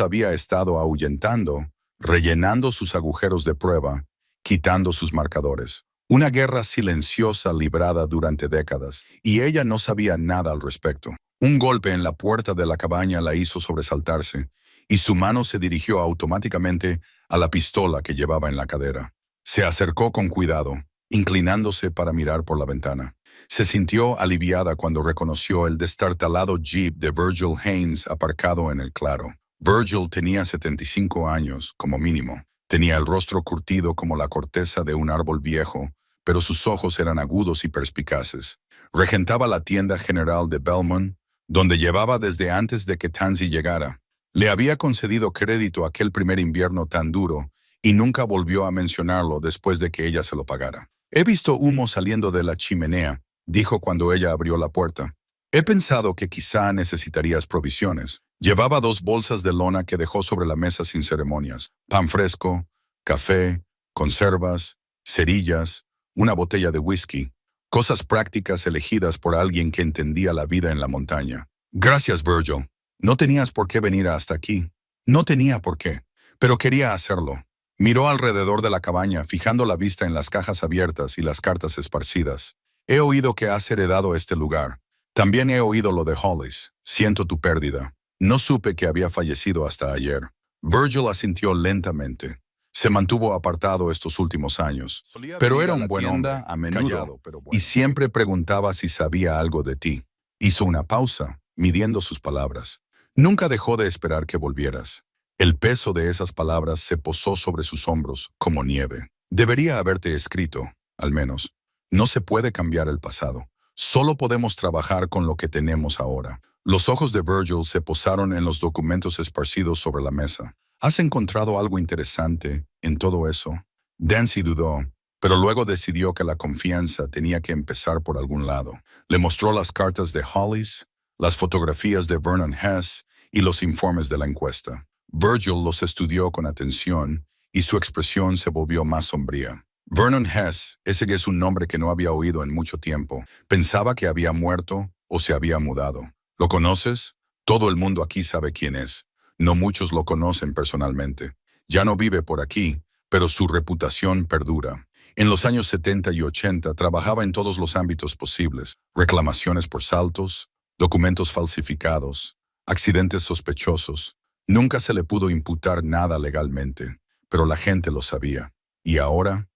había estado ahuyentando, rellenando sus agujeros de prueba, quitando sus marcadores. Una guerra silenciosa librada durante décadas, y ella no sabía nada al respecto. Un golpe en la puerta de la cabaña la hizo sobresaltarse, y su mano se dirigió automáticamente a la pistola que llevaba en la cadera. Se acercó con cuidado, inclinándose para mirar por la ventana. Se sintió aliviada cuando reconoció el destartalado jeep de Virgil Haynes aparcado en el claro. Virgil tenía 75 años, como mínimo. Tenía el rostro curtido como la corteza de un árbol viejo, pero sus ojos eran agudos y perspicaces. Regentaba la tienda general de Belmont, donde llevaba desde antes de que Tansey llegara. Le había concedido crédito aquel primer invierno tan duro, y nunca volvió a mencionarlo después de que ella se lo pagara. «He visto humo saliendo de la chimenea», dijo cuando ella abrió la puerta. «He pensado que quizá necesitarías provisiones». Llevaba 2 bolsas de lona que dejó sobre la mesa sin ceremonias. Pan fresco, café, conservas, cerillas, una botella de whisky. Cosas prácticas elegidas por alguien que entendía la vida en la montaña. «Gracias, Virgil. No tenías por qué venir hasta aquí». No tenía por qué, pero quería hacerlo. Miró alrededor de la cabaña, fijando la vista en las cajas abiertas y las cartas esparcidas. «He oído que has heredado este lugar. También he oído lo de Hollis. Siento tu pérdida. No supe que había fallecido hasta ayer». Virgil asintió lentamente. Se mantuvo apartado estos últimos años, pero era un buen hombre, a menudo, y siempre preguntaba si sabía algo de ti. Hizo una pausa, midiendo sus palabras. «Nunca dejó de esperar que volvieras». El peso de esas palabras se posó sobre sus hombros como nieve. «Debería haberte escrito, al menos. No se puede cambiar el pasado. Solo podemos trabajar con lo que tenemos ahora». Los ojos de Virgil se posaron en los documentos esparcidos sobre la mesa. «¿Has encontrado algo interesante en todo eso?» Tansey dudó, pero luego decidió que la confianza tenía que empezar por algún lado. Le mostró las cartas de Hollis, las fotografías de Vernon Hess y los informes de la encuesta. Virgil los estudió con atención y su expresión se volvió más sombría. Vernon Hess, ese que es un nombre que no había oído en mucho tiempo, pensaba que había muerto o se había mudado. ¿Lo conoces? Todo el mundo aquí sabe quién es. No muchos lo conocen personalmente. Ya no vive por aquí, pero su reputación perdura. En los años 70 y 80 trabajaba en todos los ámbitos posibles. Reclamaciones por saltos, documentos falsificados, accidentes sospechosos. Nunca se le pudo imputar nada legalmente, pero la gente lo sabía. Y ahora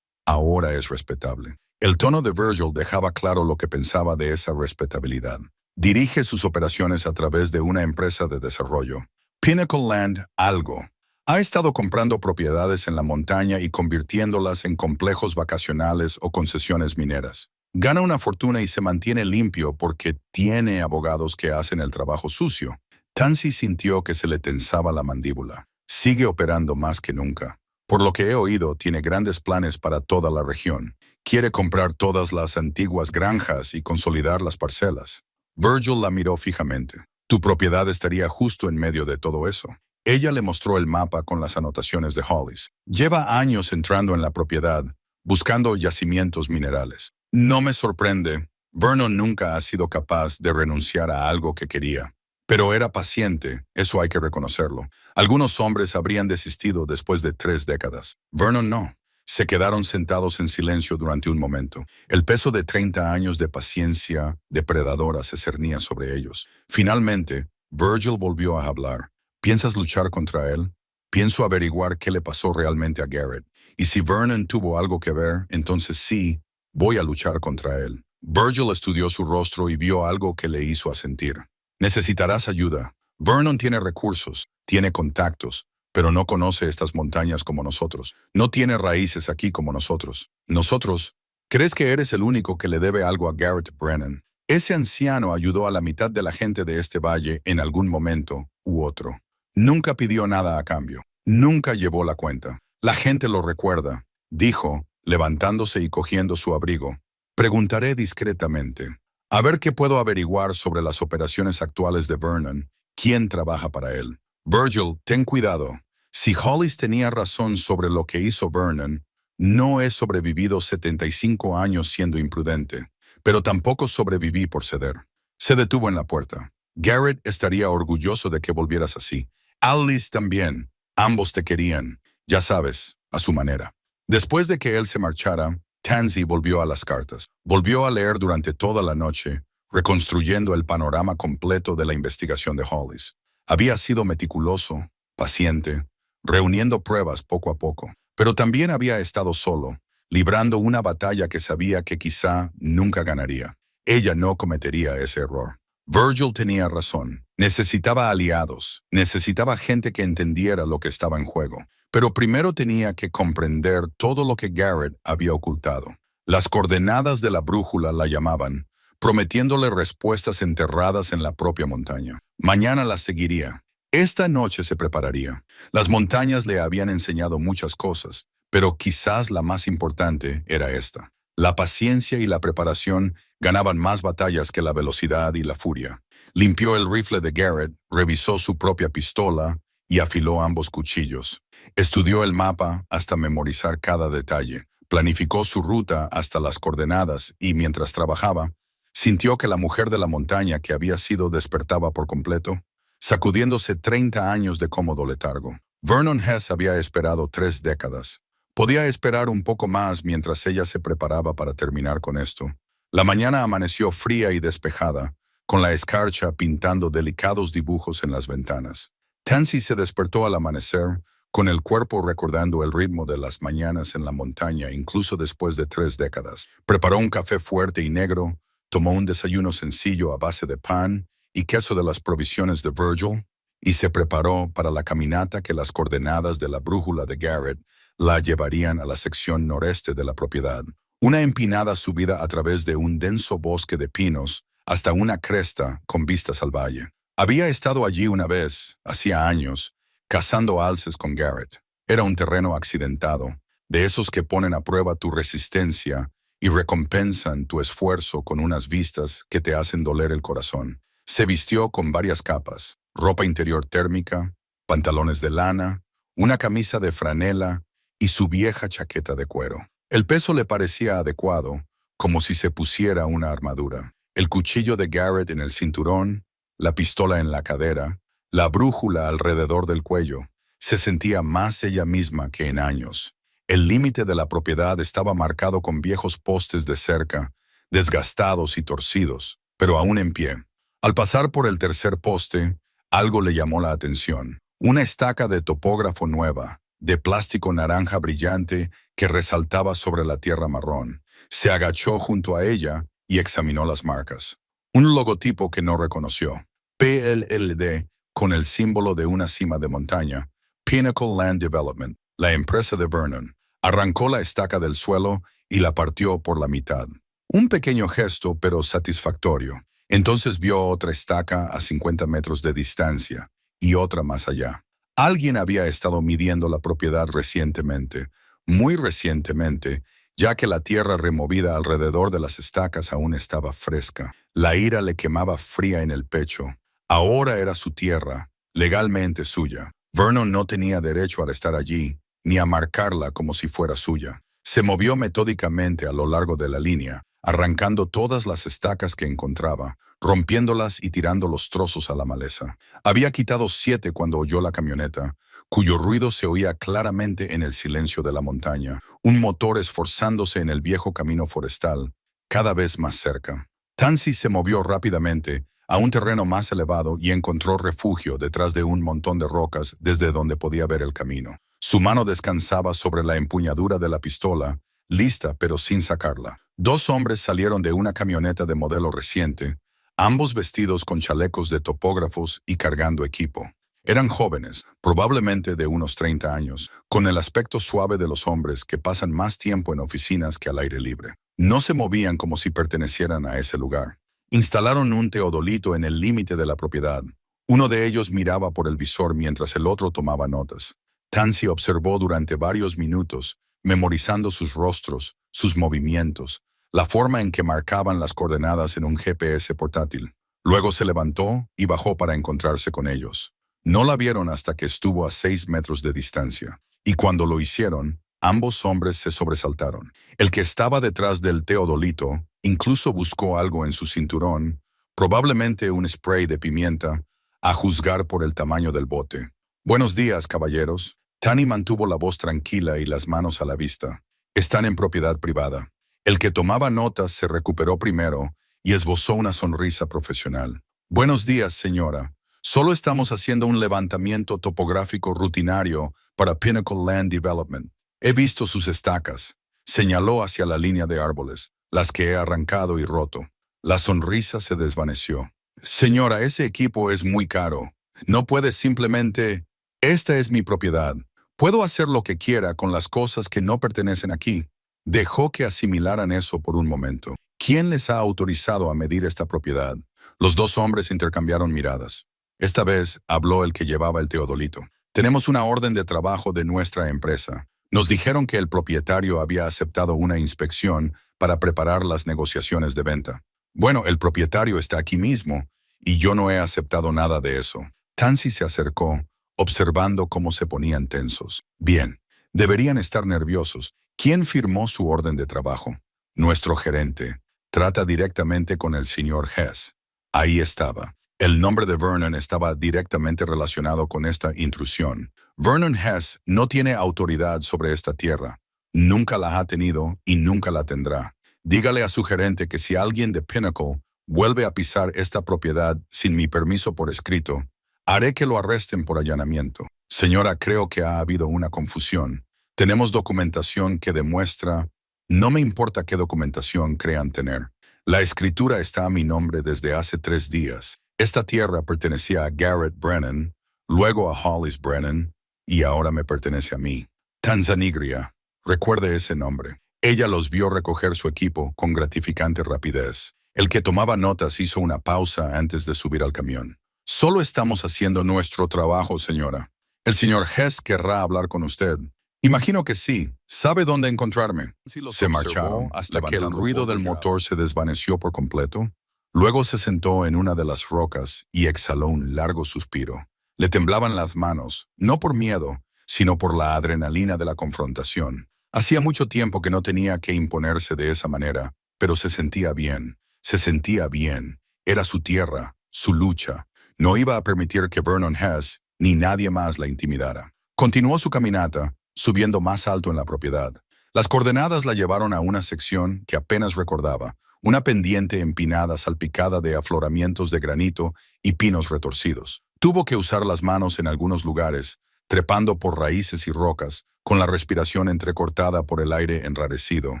es respetable. El tono de Virgil dejaba claro lo que pensaba de esa respetabilidad. Dirige sus operaciones a través de una empresa de desarrollo. Pinnacle Land algo. Ha estado comprando propiedades en la montaña y convirtiéndolas en complejos vacacionales o concesiones mineras. Gana una fortuna y se mantiene limpio porque tiene abogados que hacen el trabajo sucio. Tansey sintió que se le tensaba la mandíbula. Sigue operando más que nunca. Por lo que he oído, tiene grandes planes para toda la región. Quiere comprar todas las antiguas granjas y consolidar las parcelas. Virgil la miró fijamente. Tu propiedad estaría justo en medio de todo eso. Ella le mostró el mapa con las anotaciones de Hollis. Lleva años entrando en la propiedad, buscando yacimientos minerales. No me sorprende. Vernon nunca ha sido capaz de renunciar a algo que quería. Pero era paciente, eso hay que reconocerlo. Algunos hombres habrían desistido después de 3 décadas. Vernon no. Se quedaron sentados en silencio durante un momento. El peso de 30 años de paciencia depredadora se cernía sobre ellos. Finalmente, Virgil volvió a hablar. ¿Piensas luchar contra él? Pienso averiguar qué le pasó realmente a Garrett. Y si Vernon tuvo algo que ver, entonces sí, voy a luchar contra él. Virgil estudió su rostro y vio algo que le hizo asentir. Necesitarás ayuda. Vernon tiene recursos, tiene contactos, pero no conoce estas montañas como nosotros. No tiene raíces aquí como nosotros. Nosotros, ¿crees que eres el único que le debe algo a Garrett Brennan? Ese anciano ayudó a la mitad de la gente de este valle en algún momento u otro. Nunca pidió nada a cambio. Nunca llevó la cuenta. La gente lo recuerda, dijo, levantándose y cogiendo su abrigo. Preguntaré discretamente. A ver qué puedo averiguar sobre las operaciones actuales de Vernon. ¿Quién trabaja para él? Virgil, ten cuidado. Si Hollis tenía razón sobre lo que hizo Vernon, no he sobrevivido 75 años siendo imprudente, pero tampoco sobreviví por ceder. Se detuvo en la puerta. Garrett estaría orgulloso de que volvieras así. Alice también. Ambos te querían, ya sabes, a su manera. Después de que él se marchara, Tansy volvió a las cartas. Volvió a leer durante toda la noche, reconstruyendo el panorama completo de la investigación de Hollis. Había sido meticuloso, paciente, reuniendo pruebas poco a poco. Pero también había estado solo, librando una batalla que sabía que quizá nunca ganaría. Ella no cometería ese error. Virgil tenía razón. Necesitaba aliados, necesitaba gente que entendiera lo que estaba en juego. Pero primero tenía que comprender todo lo que Garrett había ocultado. Las coordenadas de la brújula la llamaban, prometiéndole respuestas enterradas en la propia montaña. Mañana las seguiría. Esta noche se prepararía. Las montañas le habían enseñado muchas cosas, pero quizás la más importante era esta. La paciencia y la preparación ganaban más batallas que la velocidad y la furia. Limpió el rifle de Garrett, revisó su propia pistola y afiló ambos cuchillos. Estudió el mapa hasta memorizar cada detalle. Planificó su ruta hasta las coordenadas y, mientras trabajaba, sintió que la mujer de la montaña que había sido despertaba por completo, sacudiéndose 30 años de cómodo letargo. Vernon Hess había esperado 3 décadas. Podía esperar un poco más mientras ella se preparaba para terminar con esto. La mañana amaneció fría y despejada, con la escarcha pintando delicados dibujos en las ventanas. Tansy se despertó al amanecer, con el cuerpo recordando el ritmo de las mañanas en la montaña, incluso después de 3 décadas. Preparó un café fuerte y negro, tomó un desayuno sencillo a base de pan y queso de las provisiones de Virgil, y se preparó para la caminata que las coordenadas de la brújula de Garrett la llevarían a la sección noreste de la propiedad. Una empinada subida a través de un denso bosque de pinos hasta una cresta con vistas al valle. Había estado allí una vez, hacía años, cazando alces con Garrett. Era un terreno accidentado, de esos que ponen a prueba tu resistencia y recompensan tu esfuerzo con unas vistas que te hacen doler el corazón. Se vistió con varias capas, ropa interior térmica, pantalones de lana, una camisa de franela y su vieja chaqueta de cuero. El peso le parecía adecuado, como si se pusiera una armadura. El cuchillo de Garrett en el cinturón, la pistola en la cadera, la brújula alrededor del cuello. Se sentía más ella misma que en años. El límite de la propiedad estaba marcado con viejos postes de cerca, desgastados y torcidos, pero aún en pie. Al pasar por el tercer poste, algo le llamó la atención. Una estaca de topógrafo nueva, de plástico naranja brillante que resaltaba sobre la tierra marrón. Se agachó junto a ella y examinó las marcas. Un logotipo que no reconoció. PLLD, con el símbolo de una cima de montaña. Pinnacle Land Development, la empresa de Vernon. Arrancó la estaca del suelo y la partió por la mitad. Un pequeño gesto, pero satisfactorio. Entonces vio otra estaca a 50 metros de distancia y otra más allá. Alguien había estado midiendo la propiedad recientemente, muy recientemente, ya que la tierra removida alrededor de las estacas aún estaba fresca. La ira le quemaba fría en el pecho. Ahora era su tierra, legalmente suya. Vernon no tenía derecho a estar allí, ni a marcarla como si fuera suya. Se movió metódicamente a lo largo de la línea, arrancando todas las estacas que encontraba, rompiéndolas y tirando los trozos a la maleza. Había quitado 7 cuando oyó la camioneta, cuyo ruido se oía claramente en el silencio de la montaña, un motor esforzándose en el viejo camino forestal, cada vez más cerca. Tansy se movió rápidamente a un terreno más elevado y encontró refugio detrás de un montón de rocas desde donde podía ver el camino. Su mano descansaba sobre la empuñadura de la pistola, lista pero sin sacarla. 2 hombres salieron de una camioneta de modelo reciente, ambos vestidos con chalecos de topógrafos y cargando equipo. Eran jóvenes, probablemente de unos 30 años, con el aspecto suave de los hombres que pasan más tiempo en oficinas que al aire libre. No se movían como si pertenecieran a ese lugar. Instalaron un teodolito en el límite de la propiedad. Uno de ellos miraba por el visor mientras el otro tomaba notas. Tansy observó durante varios minutos, memorizando sus rostros, sus movimientos, la forma en que marcaban las coordenadas en un GPS portátil. Luego se levantó y bajó para encontrarse con ellos. No la vieron hasta que estuvo a 6 metros de distancia. Y cuando lo hicieron, ambos hombres se sobresaltaron. El que estaba detrás del teodolito incluso buscó algo en su cinturón, probablemente un spray de pimienta, a juzgar por el tamaño del bote. Buenos días, caballeros. Tani mantuvo la voz tranquila y las manos a la vista. Están en propiedad privada. El que tomaba notas se recuperó primero y esbozó una sonrisa profesional. Buenos días, señora. Solo estamos haciendo un levantamiento topográfico rutinario para Pinnacle Land Development. He visto sus estacas. Señaló hacia la línea de árboles, las que he arrancado y roto. La sonrisa se desvaneció. Señora, ese equipo es muy caro. No puede simplemente... Esta es mi propiedad. Puedo hacer lo que quiera con las cosas que no pertenecen aquí. Dejó que asimilaran eso por un momento. ¿Quién les ha autorizado a medir esta propiedad? Los dos hombres intercambiaron miradas. Esta vez habló el que llevaba el teodolito. Tenemos una orden de trabajo de nuestra empresa. Nos dijeron que el propietario había aceptado una inspección para preparar las negociaciones de venta. Bueno, el propietario está aquí mismo, y yo no he aceptado nada de eso. Tansy se acercó, observando cómo se ponían tensos. Bien, deberían estar nerviosos. ¿Quién firmó su orden de trabajo? Nuestro gerente. Trata directamente con el señor Hess. Ahí estaba. El nombre de Vernon estaba directamente relacionado con esta intrusión. Vernon Hess no tiene autoridad sobre esta tierra. Nunca la ha tenido y nunca la tendrá. Dígale a su gerente que si alguien de Pinnacle vuelve a pisar esta propiedad sin mi permiso por escrito, haré que lo arresten por allanamiento. Señora, creo que ha habido una confusión. Tenemos documentación que demuestra... No me importa qué documentación crean tener. La escritura está a mi nombre desde hace 3 días. Esta tierra pertenecía a Garrett Brennan, luego a Hollis Brennan, y ahora me pertenece a mí. Tanzanigria. Recuerde ese nombre. Ella los vio recoger su equipo con gratificante rapidez. El que tomaba notas hizo una pausa antes de subir al camión. Solo estamos haciendo nuestro trabajo, señora. El señor Hess querrá hablar con usted. Imagino que sí. ¿Sabe dónde encontrarme? Se marcharon hasta que el ruido del motor se desvaneció por completo. Luego se sentó en una de las rocas y exhaló un largo suspiro. Le temblaban las manos, no por miedo, sino por la adrenalina de la confrontación. Hacía mucho tiempo que no tenía que imponerse de esa manera, pero se sentía bien. Se sentía bien. Era su tierra, su lucha. No iba a permitir que Vernon Hess ni nadie más la intimidara. Continuó su caminata, subiendo más alto en la propiedad. Las coordenadas la llevaron a una sección que apenas recordaba, una pendiente empinada salpicada de afloramientos de granito y pinos retorcidos. Tuvo que usar las manos en algunos lugares, trepando por raíces y rocas, con la respiración entrecortada por el aire enrarecido.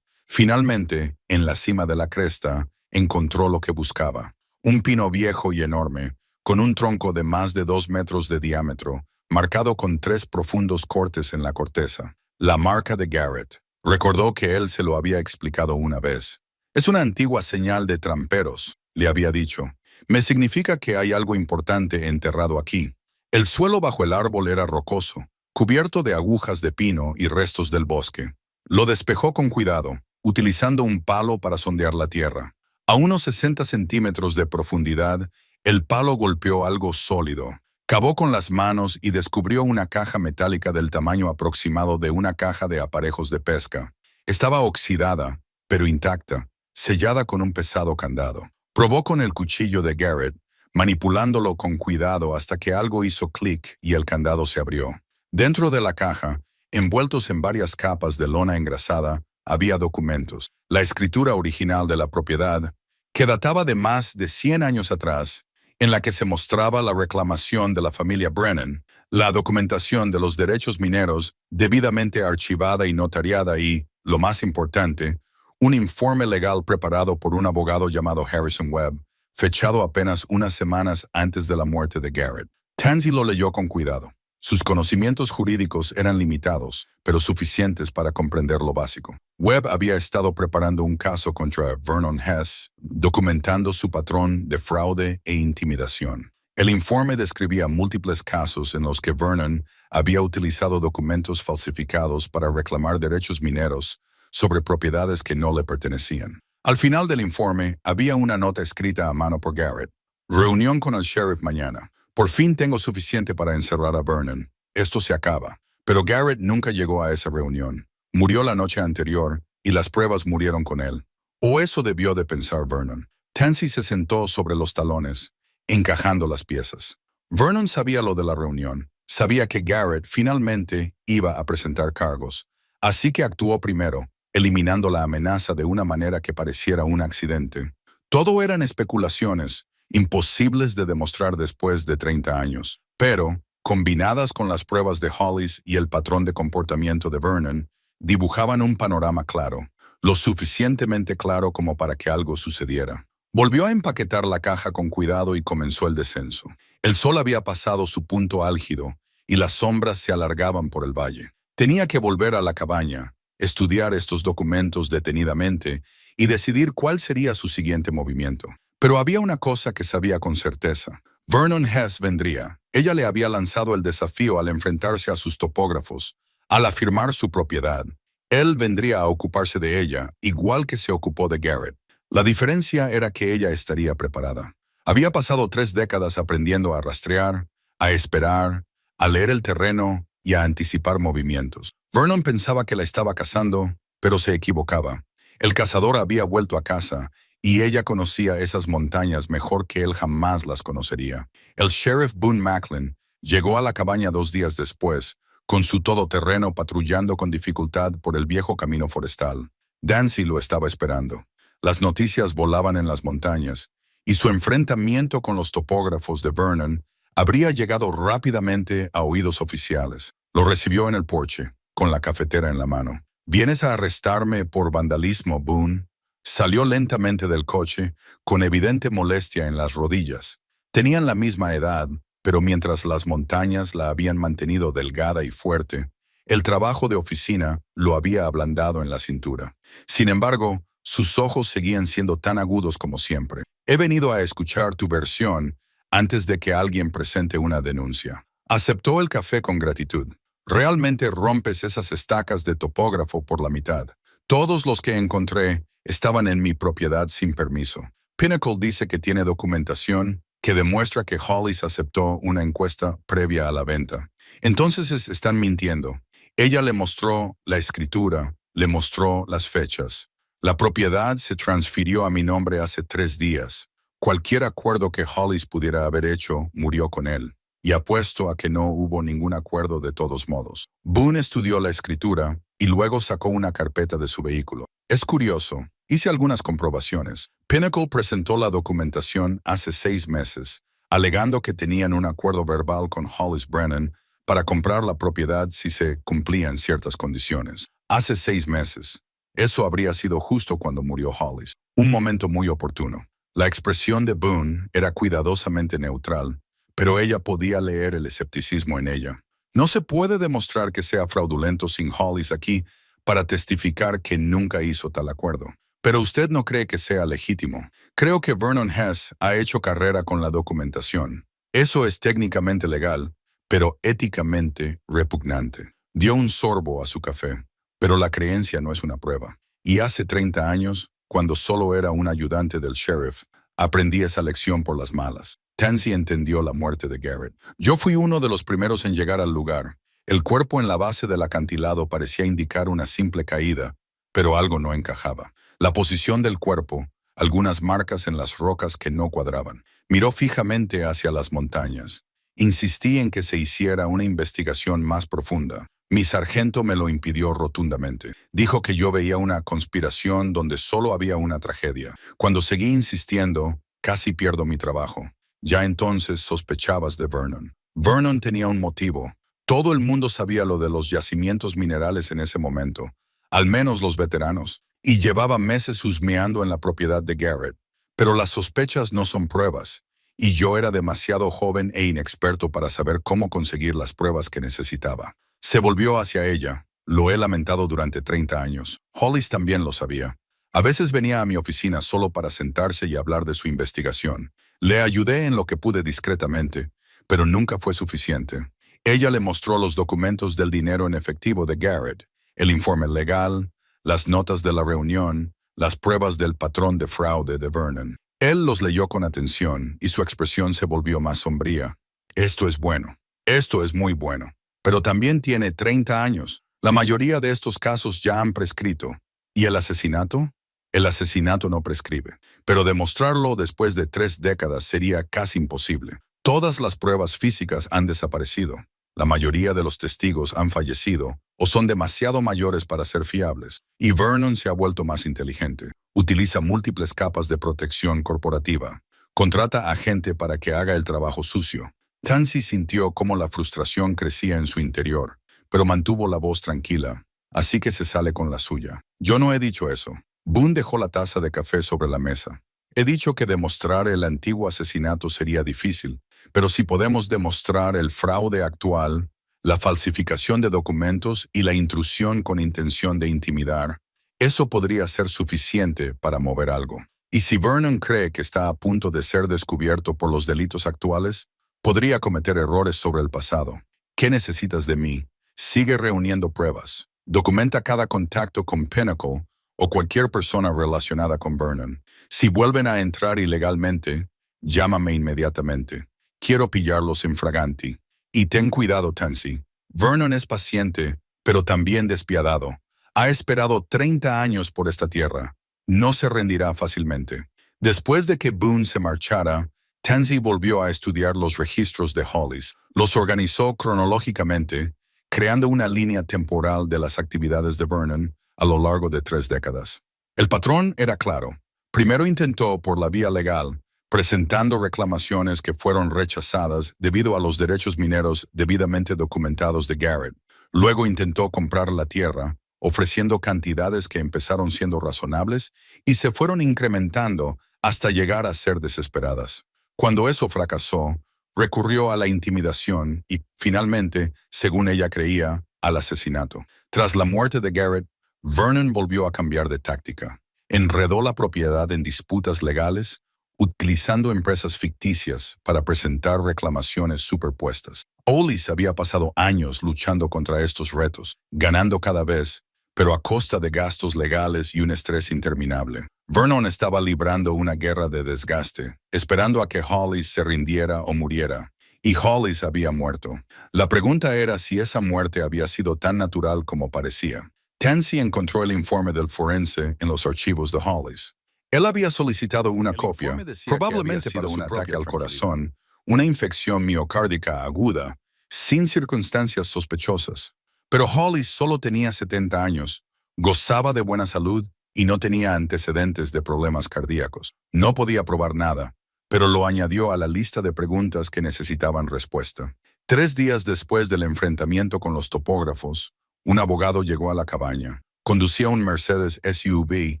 Finalmente, en la cima de la cresta, encontró lo que buscaba. Un pino viejo y enorme, con un tronco de más de 2 metros de diámetro, marcado con 3 profundos cortes en la corteza. La marca de Garrett. Recordó que él se lo había explicado una vez. Es una antigua señal de tramperos, le había dicho. Me significa que hay algo importante enterrado aquí. El suelo bajo el árbol era rocoso, cubierto de agujas de pino y restos del bosque. Lo despejó con cuidado, utilizando un palo para sondear la tierra. A unos 60 centímetros de profundidad, el palo golpeó algo sólido. Cavó con las manos y descubrió una caja metálica del tamaño aproximado de una caja de aparejos de pesca. Estaba oxidada, pero intacta, sellada con un pesado candado. Probó con el cuchillo de Garrett, manipulándolo con cuidado hasta que algo hizo clic y el candado se abrió. Dentro de la caja, envueltos en varias capas de lona engrasada, había documentos. La escritura original de la propiedad, que databa de más de 100 años atrás, en la que se mostraba la reclamación de la familia Brennan, la documentación de los derechos mineros debidamente archivada y notariada y, lo más importante, un informe legal preparado por un abogado llamado Harrison Webb, fechado apenas unas semanas antes de la muerte de Garrett. Tansy lo leyó con cuidado. Sus conocimientos jurídicos eran limitados, pero suficientes para comprender lo básico. Webb había estado preparando un caso contra Vernon Hess, documentando su patrón de fraude e intimidación. El informe describía múltiples casos en los que Vernon había utilizado documentos falsificados para reclamar derechos mineros sobre propiedades que no le pertenecían. Al final del informe, había una nota escrita a mano por Garrett. Reunión con el sheriff mañana. Por fin tengo suficiente para encerrar a Vernon. Esto se acaba. Pero Garrett nunca llegó a esa reunión. Murió la noche anterior y las pruebas murieron con él. O eso debió de pensar Vernon. Tansy se sentó sobre los talones, encajando las piezas. Vernon sabía lo de la reunión. Sabía que Garrett finalmente iba a presentar cargos. Así que actuó primero, eliminando la amenaza de una manera que pareciera un accidente. Todo eran especulaciones, imposibles de demostrar después de 30 años. Pero, combinadas con las pruebas de Hollis y el patrón de comportamiento de Vernon, dibujaban un panorama claro, lo suficientemente claro como para que algo sucediera. Volvió a empaquetar la caja con cuidado y comenzó el descenso. El sol había pasado su punto álgido y las sombras se alargaban por el valle. Tenía que volver a la cabaña, estudiar estos documentos detenidamente y decidir cuál sería su siguiente movimiento. Pero había una cosa que sabía con certeza. Vernon Hess vendría. Ella le había lanzado el desafío al enfrentarse a sus topógrafos, al afirmar su propiedad. Él vendría a ocuparse de ella, igual que se ocupó de Garrett. La diferencia era que ella estaría preparada. Había pasado 3 décadas aprendiendo a rastrear, a esperar, a leer el terreno y a anticipar movimientos. Vernon pensaba que la estaba cazando, pero se equivocaba. El cazador había vuelto a casa y ella conocía esas montañas mejor que él jamás las conocería. El sheriff Boone Macklin llegó a la cabaña 2 días después, con su todoterreno patrullando con dificultad por el viejo camino forestal. Dancy lo estaba esperando. Las noticias volaban en las montañas, y su enfrentamiento con los topógrafos de Vernon habría llegado rápidamente a oídos oficiales. Lo recibió en el porche, con la cafetera en la mano. «¿Vienes a arrestarme por vandalismo, Boone?» Salió lentamente del coche, con evidente molestia en las rodillas. Tenían la misma edad, pero mientras las montañas la habían mantenido delgada y fuerte, el trabajo de oficina lo había ablandado en la cintura. Sin embargo, sus ojos seguían siendo tan agudos como siempre. «He venido a escuchar tu versión antes de que alguien presente una denuncia». Aceptó el café con gratitud. «Realmente rompes esas estacas de topógrafo por la mitad. Todos los que encontré estaban en mi propiedad sin permiso. Pinnacle dice que tiene documentación que demuestra que Hollis aceptó una encuesta previa a la venta. Entonces están mintiendo. Ella le mostró la escritura, le mostró las fechas. La propiedad se transfirió a mi nombre hace 3 días. Cualquier acuerdo que Hollis pudiera haber hecho murió con él. Y apuesto a que no hubo ningún acuerdo de todos modos». Boone estudió la escritura y luego sacó una carpeta de su vehículo. «Es curioso. Hice algunas comprobaciones. Pinnacle presentó la documentación hace 6 meses, alegando que tenían un acuerdo verbal con Hollis Brennan para comprar la propiedad si se cumplían ciertas condiciones. Hace 6 meses. Eso habría sido justo cuando murió Hollis. Un momento muy oportuno». La expresión de Boone era cuidadosamente neutral, pero ella podía leer el escepticismo en ella. «No se puede demostrar que sea fraudulento sin Hollis aquí para testificar que nunca hizo tal acuerdo. Pero usted no cree que sea legítimo. Creo que Vernon Hess ha hecho carrera con la documentación. Eso es técnicamente legal, pero éticamente repugnante». Dio un sorbo a su café, pero la creencia no es una prueba. Y hace 30 años, cuando solo era un ayudante del sheriff, aprendí esa lección por las malas. Tansy entendió la muerte de Garrett. «Yo fui uno de los primeros en llegar al lugar. El cuerpo en la base del acantilado parecía indicar una simple caída, pero algo no encajaba. La posición del cuerpo, algunas marcas en las rocas que no cuadraban. Miró fijamente hacia las montañas. Insistí en que se hiciera una investigación más profunda. Mi sargento me lo impidió rotundamente. Dijo que yo veía una conspiración donde solo había una tragedia. Cuando seguí insistiendo, casi pierdo mi trabajo. Ya entonces sospechabas de Vernon. Vernon tenía un motivo. Todo el mundo sabía lo de los yacimientos minerales en ese momento, al menos los veteranos, y llevaba meses husmeando en la propiedad de Garrett. Pero las sospechas no son pruebas, y yo era demasiado joven e inexperto para saber cómo conseguir las pruebas que necesitaba. Se volvió hacia ella. «Lo he lamentado durante 30 años. Hollis también lo sabía. A veces venía a mi oficina solo para sentarse y hablar de su investigación. Le ayudé en lo que pude discretamente, pero nunca fue suficiente. Ella le mostró los documentos del dinero en efectivo de Garrett, el informe legal, las notas de la reunión, las pruebas del patrón de fraude de Vernon. Él los leyó con atención y su expresión se volvió más sombría. Esto es bueno. Esto es muy bueno. Pero también tiene 30 años. La mayoría de estos casos ya han prescrito. ¿Y el asesinato? El asesinato no prescribe. Pero demostrarlo después de 3 décadas sería casi imposible. Todas las pruebas físicas han desaparecido. La mayoría de los testigos han fallecido o son demasiado mayores para ser fiables. Y Vernon se ha vuelto más inteligente. Utiliza múltiples capas de protección corporativa. Contrata a gente para que haga el trabajo sucio. Tansy sintió cómo la frustración crecía en su interior, pero mantuvo la voz tranquila, así que se sale con la suya. Yo no he dicho eso. Boone dejó la taza de café sobre la mesa. He dicho que demostrar el antiguo asesinato sería difícil, pero si podemos demostrar el fraude actual, la falsificación de documentos y la intrusión con intención de intimidar, eso podría ser suficiente para mover algo. Y si Vernon cree que está a punto de ser descubierto por los delitos actuales, podría cometer errores sobre el pasado. ¿Qué necesitas de mí? Sigue reuniendo pruebas. Documenta cada contacto con Pinnacle o cualquier persona relacionada con Vernon. Si vuelven a entrar ilegalmente, llámame inmediatamente. Quiero pillarlos in fraganti. Y ten cuidado, Tansy. Vernon es paciente, pero también despiadado. Ha esperado 30 años por esta tierra. No se rendirá fácilmente. Después de que Boone se marchara, Tansy volvió a estudiar los registros de Hollis. Los organizó cronológicamente, creando una línea temporal de las actividades de Vernon a lo largo de 3 décadas. El patrón era claro. Primero intentó por la vía legal, presentando reclamaciones que fueron rechazadas debido a los derechos mineros debidamente documentados de Garrett. Luego intentó comprar la tierra, ofreciendo cantidades que empezaron siendo razonables y se fueron incrementando hasta llegar a ser desesperadas. Cuando eso fracasó, recurrió a la intimidación y, finalmente, según ella creía, al asesinato. Tras la muerte de Garrett, Vernon volvió a cambiar de táctica. Enredó la propiedad en disputas legales, utilizando empresas ficticias para presentar reclamaciones superpuestas. Hollis había pasado años luchando contra estos retos, ganando cada vez, pero a costa de gastos legales y un estrés interminable. Vernon estaba librando una guerra de desgaste, esperando a que Hollis se rindiera o muriera. Y Hollis había muerto. La pregunta era si esa muerte había sido tan natural como parecía. Tansy encontró el informe del forense en los archivos de Hollis. Él había solicitado una copia, probablemente para un ataque al corazón, una infección miocárdica aguda, sin circunstancias sospechosas. Pero Hollis solo tenía 70 años, gozaba de buena salud y no tenía antecedentes de problemas cardíacos. No podía probar nada, pero lo añadió a la lista de preguntas que necesitaban respuesta. 3 días después del enfrentamiento con los topógrafos, un abogado llegó a la cabaña. Conducía un Mercedes SUV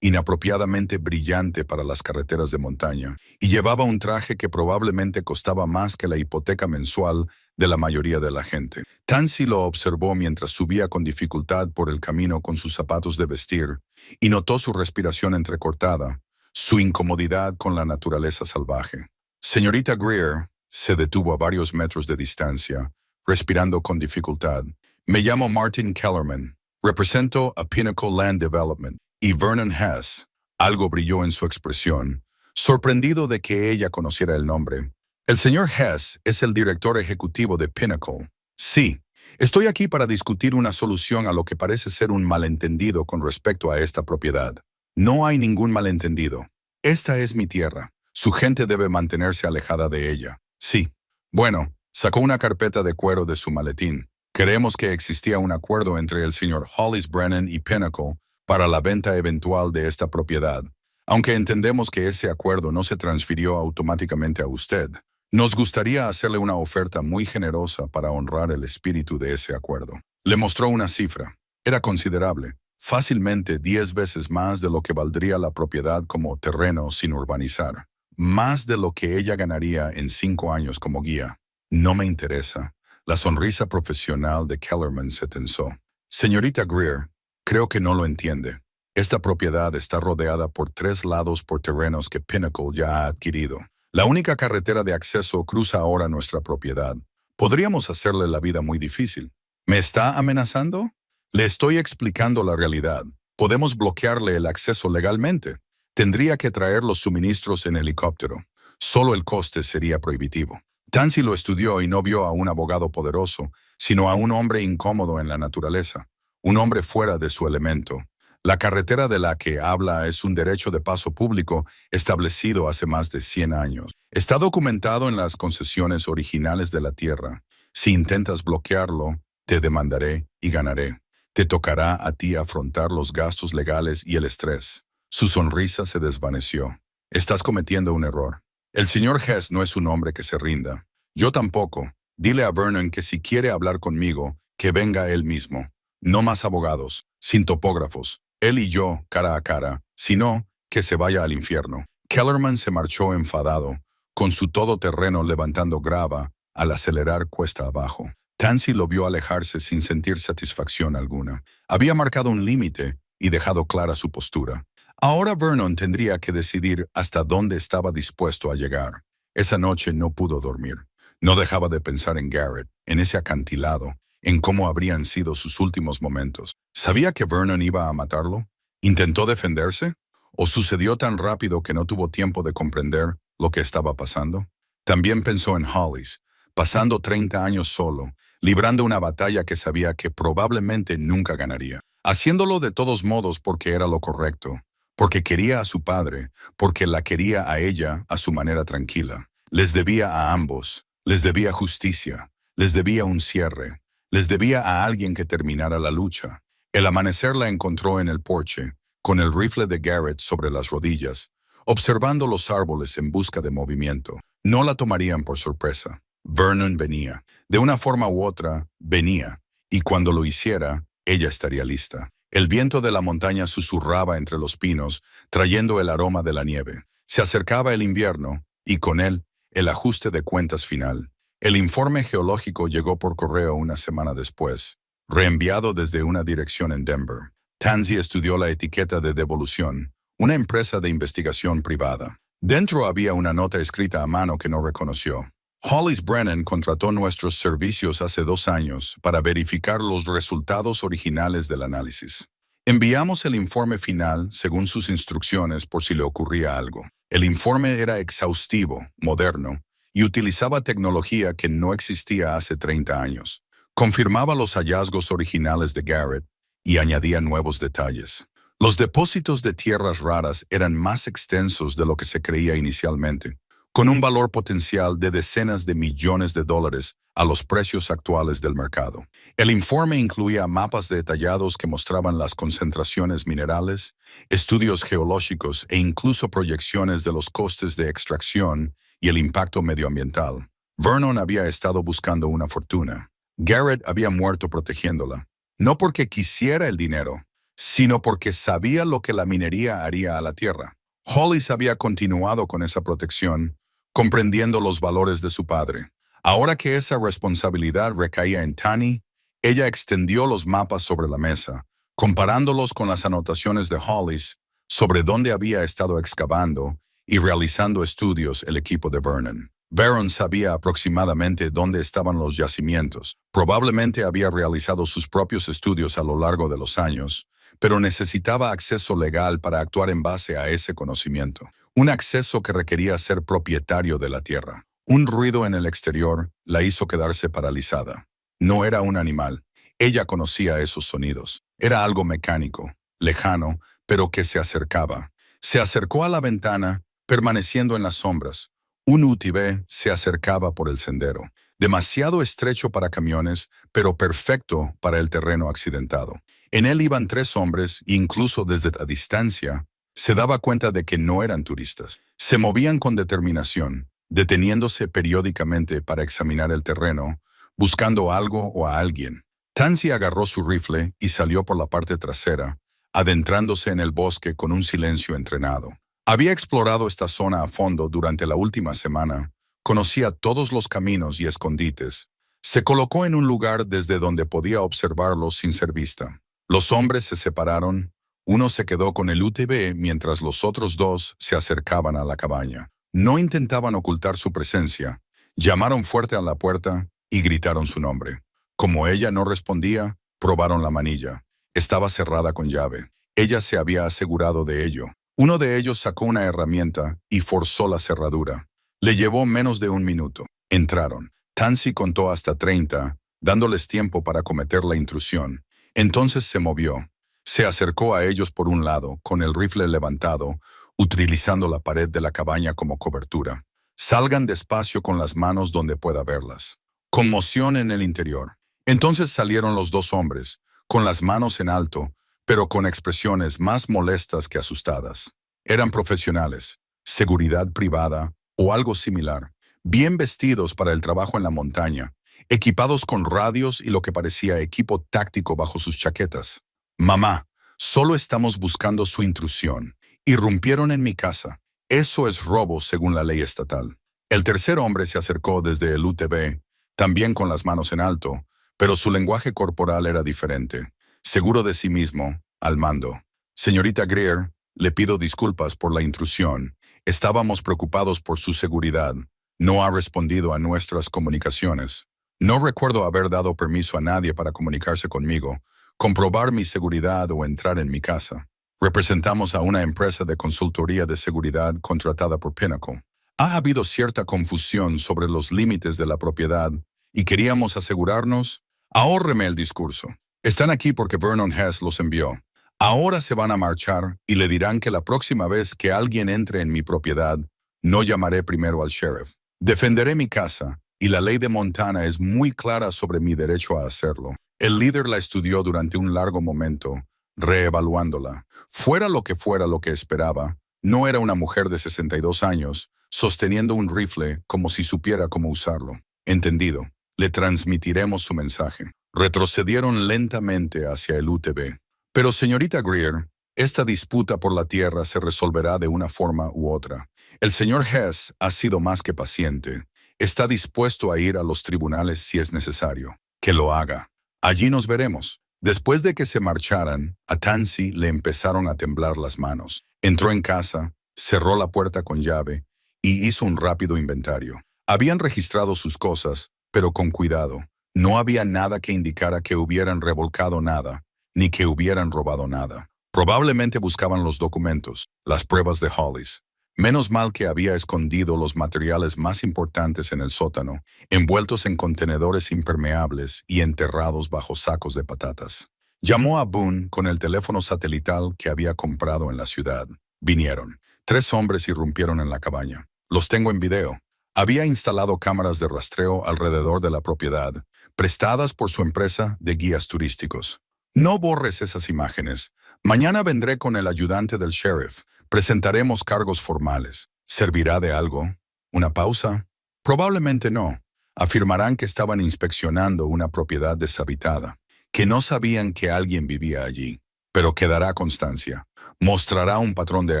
inapropiadamente brillante para las carreteras de montaña y llevaba un traje que probablemente costaba más que la hipoteca mensual de la mayoría de la gente. Tansy lo observó mientras subía con dificultad por el camino con sus zapatos de vestir y notó su respiración entrecortada, su incomodidad con la naturaleza salvaje. Señorita Greer se detuvo a varios metros de distancia, respirando con dificultad. Me llamo Martin Kellerman. Represento a Pinnacle Land Development. Y Vernon Hess, algo brilló en su expresión, sorprendido de que ella conociera el nombre. El señor Hess es el director ejecutivo de Pinnacle. Sí, estoy aquí para discutir una solución a lo que parece ser un malentendido con respecto a esta propiedad. No hay ningún malentendido. Esta es mi tierra. Su gente debe mantenerse alejada de ella. Sí. Bueno, sacó una carpeta de cuero de su maletín. Creemos que existía un acuerdo entre el señor Hollis Brennan y Pinnacle para la venta eventual de esta propiedad, aunque entendemos que ese acuerdo no se transfirió automáticamente a usted. Nos gustaría hacerle una oferta muy generosa para honrar el espíritu de ese acuerdo. Le mostró una cifra. Era considerable, fácilmente 10 veces más de lo que valdría la propiedad como terreno sin urbanizar. Más de lo que ella ganaría en 5 años como guía. No me interesa. La sonrisa profesional de Kellerman se tensó. Señorita Greer, creo que no lo entiende. Esta propiedad está rodeada por 3 lados por terrenos que Pinnacle ya ha adquirido. La única carretera de acceso cruza ahora nuestra propiedad. Podríamos hacerle la vida muy difícil. ¿Me está amenazando? Le estoy explicando la realidad. Podemos bloquearle el acceso legalmente. Tendría que traer los suministros en helicóptero. Solo el coste sería prohibitivo. Tansy lo estudió y no vio a un abogado poderoso, sino a un hombre incómodo en la naturaleza, un hombre fuera de su elemento. La carretera de la que habla es un derecho de paso público establecido hace más de 100 años. Está documentado en las concesiones originales de la tierra. Si intentas bloquearlo, te demandaré y ganaré. Te tocará a ti afrontar los gastos legales y el estrés. Su sonrisa se desvaneció. Estás cometiendo un error. El señor Hess no es un hombre que se rinda. Yo tampoco. Dile a Vernon que si quiere hablar conmigo, que venga él mismo. No más abogados, sin topógrafos, él y yo cara a cara, sino que se vaya al infierno. Kellerman se marchó enfadado, con su todoterreno levantando grava al acelerar cuesta abajo. Tansy lo vio alejarse sin sentir satisfacción alguna. Había marcado un límite y dejado clara su postura. Ahora Vernon tendría que decidir hasta dónde estaba dispuesto a llegar. Esa noche no pudo dormir. No dejaba de pensar en Garrett, en ese acantilado, en cómo habrían sido sus últimos momentos. ¿Sabía que Vernon iba a matarlo? ¿Intentó defenderse? ¿O sucedió tan rápido que no tuvo tiempo de comprender lo que estaba pasando? También pensó en Hollis, pasando 30 años solo, librando una batalla que sabía que probablemente nunca ganaría, haciéndolo de todos modos porque era lo correcto, porque quería a su padre, porque la quería a ella a su manera tranquila. Les debía a ambos, les debía justicia, les debía un cierre, les debía a alguien que terminara la lucha. El amanecer la encontró en el porche, con el rifle de Garrett sobre las rodillas, observando los árboles en busca de movimiento. No la tomarían por sorpresa. Vernon venía. De una forma u otra, venía, y cuando lo hiciera, ella estaría lista. El viento de la montaña susurraba entre los pinos, trayendo el aroma de la nieve. Se acercaba el invierno, y con él, el ajuste de cuentas final. El informe geológico llegó por correo una semana después, reenviado desde una dirección en Denver. Tansy estudió la etiqueta de devolución, una empresa de investigación privada. Dentro había una nota escrita a mano que no reconoció. Hollis Brennan contrató nuestros servicios hace 2 años para verificar los resultados originales del análisis. Enviamos el informe final según sus instrucciones por si le ocurría algo. El informe era exhaustivo, moderno, y utilizaba tecnología que no existía hace 30 años. Confirmaba los hallazgos originales de Garrett y añadía nuevos detalles. Los depósitos de tierras raras eran más extensos de lo que se creía inicialmente, con un valor potencial de decenas de millones de dólares a los precios actuales del mercado. El informe incluía mapas detallados que mostraban las concentraciones minerales, estudios geológicos e incluso proyecciones de los costes de extracción y el impacto medioambiental. Vernon había estado buscando una fortuna. Garrett había muerto protegiéndola, no porque quisiera el dinero, sino porque sabía lo que la minería haría a la tierra. Hollis había continuado con esa protección, comprendiendo los valores de su padre. Ahora que esa responsabilidad recaía en Tani, ella extendió los mapas sobre la mesa, comparándolos con las anotaciones de Hollis sobre dónde había estado excavando y realizando estudios el equipo de Vernon. Vernon sabía aproximadamente dónde estaban los yacimientos. Probablemente había realizado sus propios estudios a lo largo de los años, pero necesitaba acceso legal para actuar en base a ese conocimiento. Un acceso que requería ser propietario de la tierra. Un ruido en el exterior la hizo quedarse paralizada. No era un animal. Ella conocía esos sonidos. Era algo mecánico, lejano, pero que se acercaba. Se acercó a la ventana, permaneciendo en las sombras. Un UTV se acercaba por el sendero. Demasiado estrecho para camiones, pero perfecto para el terreno accidentado. En él iban 3 hombres e incluso desde la distancia se daba cuenta de que no eran turistas. Se movían con determinación, deteniéndose periódicamente para examinar el terreno, buscando algo o a alguien. Tansy agarró su rifle y salió por la parte trasera, adentrándose en el bosque con un silencio entrenado. Había explorado esta zona a fondo durante la última semana, conocía todos los caminos y escondites. Se colocó en un lugar desde donde podía observarlos sin ser vista. Los hombres se separaron. Uno se quedó con el UTV mientras los otros 2 se acercaban a la cabaña. No intentaban ocultar su presencia. Llamaron fuerte a la puerta y gritaron su nombre. Como ella no respondía, probaron la manilla. Estaba cerrada con llave. Ella se había asegurado de ello. Uno de ellos sacó una herramienta y forzó la cerradura. Le llevó menos de 1 minuto. Entraron. Tansy contó hasta 30, dándoles tiempo para cometer la intrusión. Entonces se movió. Se acercó a ellos por un lado, con el rifle levantado, utilizando la pared de la cabaña como cobertura. Salgan despacio con las manos donde pueda verlas. Conmoción en el interior. Entonces salieron los dos hombres, con las manos en alto, pero con expresiones más molestas que asustadas. Eran profesionales, seguridad privada o algo similar, bien vestidos para el trabajo en la montaña, equipados con radios y lo que parecía equipo táctico bajo sus chaquetas. Mamá, solo estamos buscando su intrusión. Irrumpieron en mi casa. Eso es robo según la ley estatal. El tercer hombre se acercó desde el UTV, también con las manos en alto, pero su lenguaje corporal era diferente. Seguro de sí mismo, al mando. Señorita Greer, le pido disculpas por la intrusión. Estábamos preocupados por su seguridad. No ha respondido a nuestras comunicaciones. No recuerdo haber dado permiso a nadie para comunicarse conmigo, comprobar mi seguridad o entrar en mi casa. Representamos a una empresa de consultoría de seguridad contratada por Pinnacle. Ha habido cierta confusión sobre los límites de la propiedad y queríamos asegurarnos. Ahórreme el discurso. Están aquí porque Vernon Hess los envió. Ahora se van a marchar y le dirán que la próxima vez que alguien entre en mi propiedad, no llamaré primero al sheriff. Defenderé mi casa y la ley de Montana es muy clara sobre mi derecho a hacerlo. El líder la estudió durante un largo momento, reevaluándola. Fuera lo que esperaba, no era una mujer de 62 años, sosteniendo un rifle como si supiera cómo usarlo. Entendido. Le transmitiremos su mensaje. Retrocedieron lentamente hacia el UTV. Pero señorita Greer, esta disputa por la tierra se resolverá de una forma u otra. El señor Hess ha sido más que paciente. Está dispuesto a ir a los tribunales si es necesario. Que lo haga. Allí nos veremos. Después de que se marcharan, a Tansy le empezaron a temblar las manos. Entró en casa, cerró la puerta con llave y hizo un rápido inventario. Habían registrado sus cosas, pero con cuidado. No había nada que indicara que hubieran revolcado nada, ni que hubieran robado nada. Probablemente buscaban los documentos, las pruebas de Hollis. Menos mal que había escondido los materiales más importantes en el sótano, envueltos en contenedores impermeables y enterrados bajo sacos de patatas. Llamó a Boone con el teléfono satelital que había comprado en la ciudad. Vinieron. 3 hombres irrumpieron en la cabaña. Los tengo en video. Había instalado cámaras de rastreo alrededor de la propiedad, prestadas por su empresa de guías turísticos. No borres esas imágenes. Mañana vendré con el ayudante del sheriff. Presentaremos cargos formales. ¿Servirá de algo? ¿Una pausa? Probablemente no. Afirmarán que estaban inspeccionando una propiedad deshabitada, que no sabían que alguien vivía allí. Pero quedará constancia. Mostrará un patrón de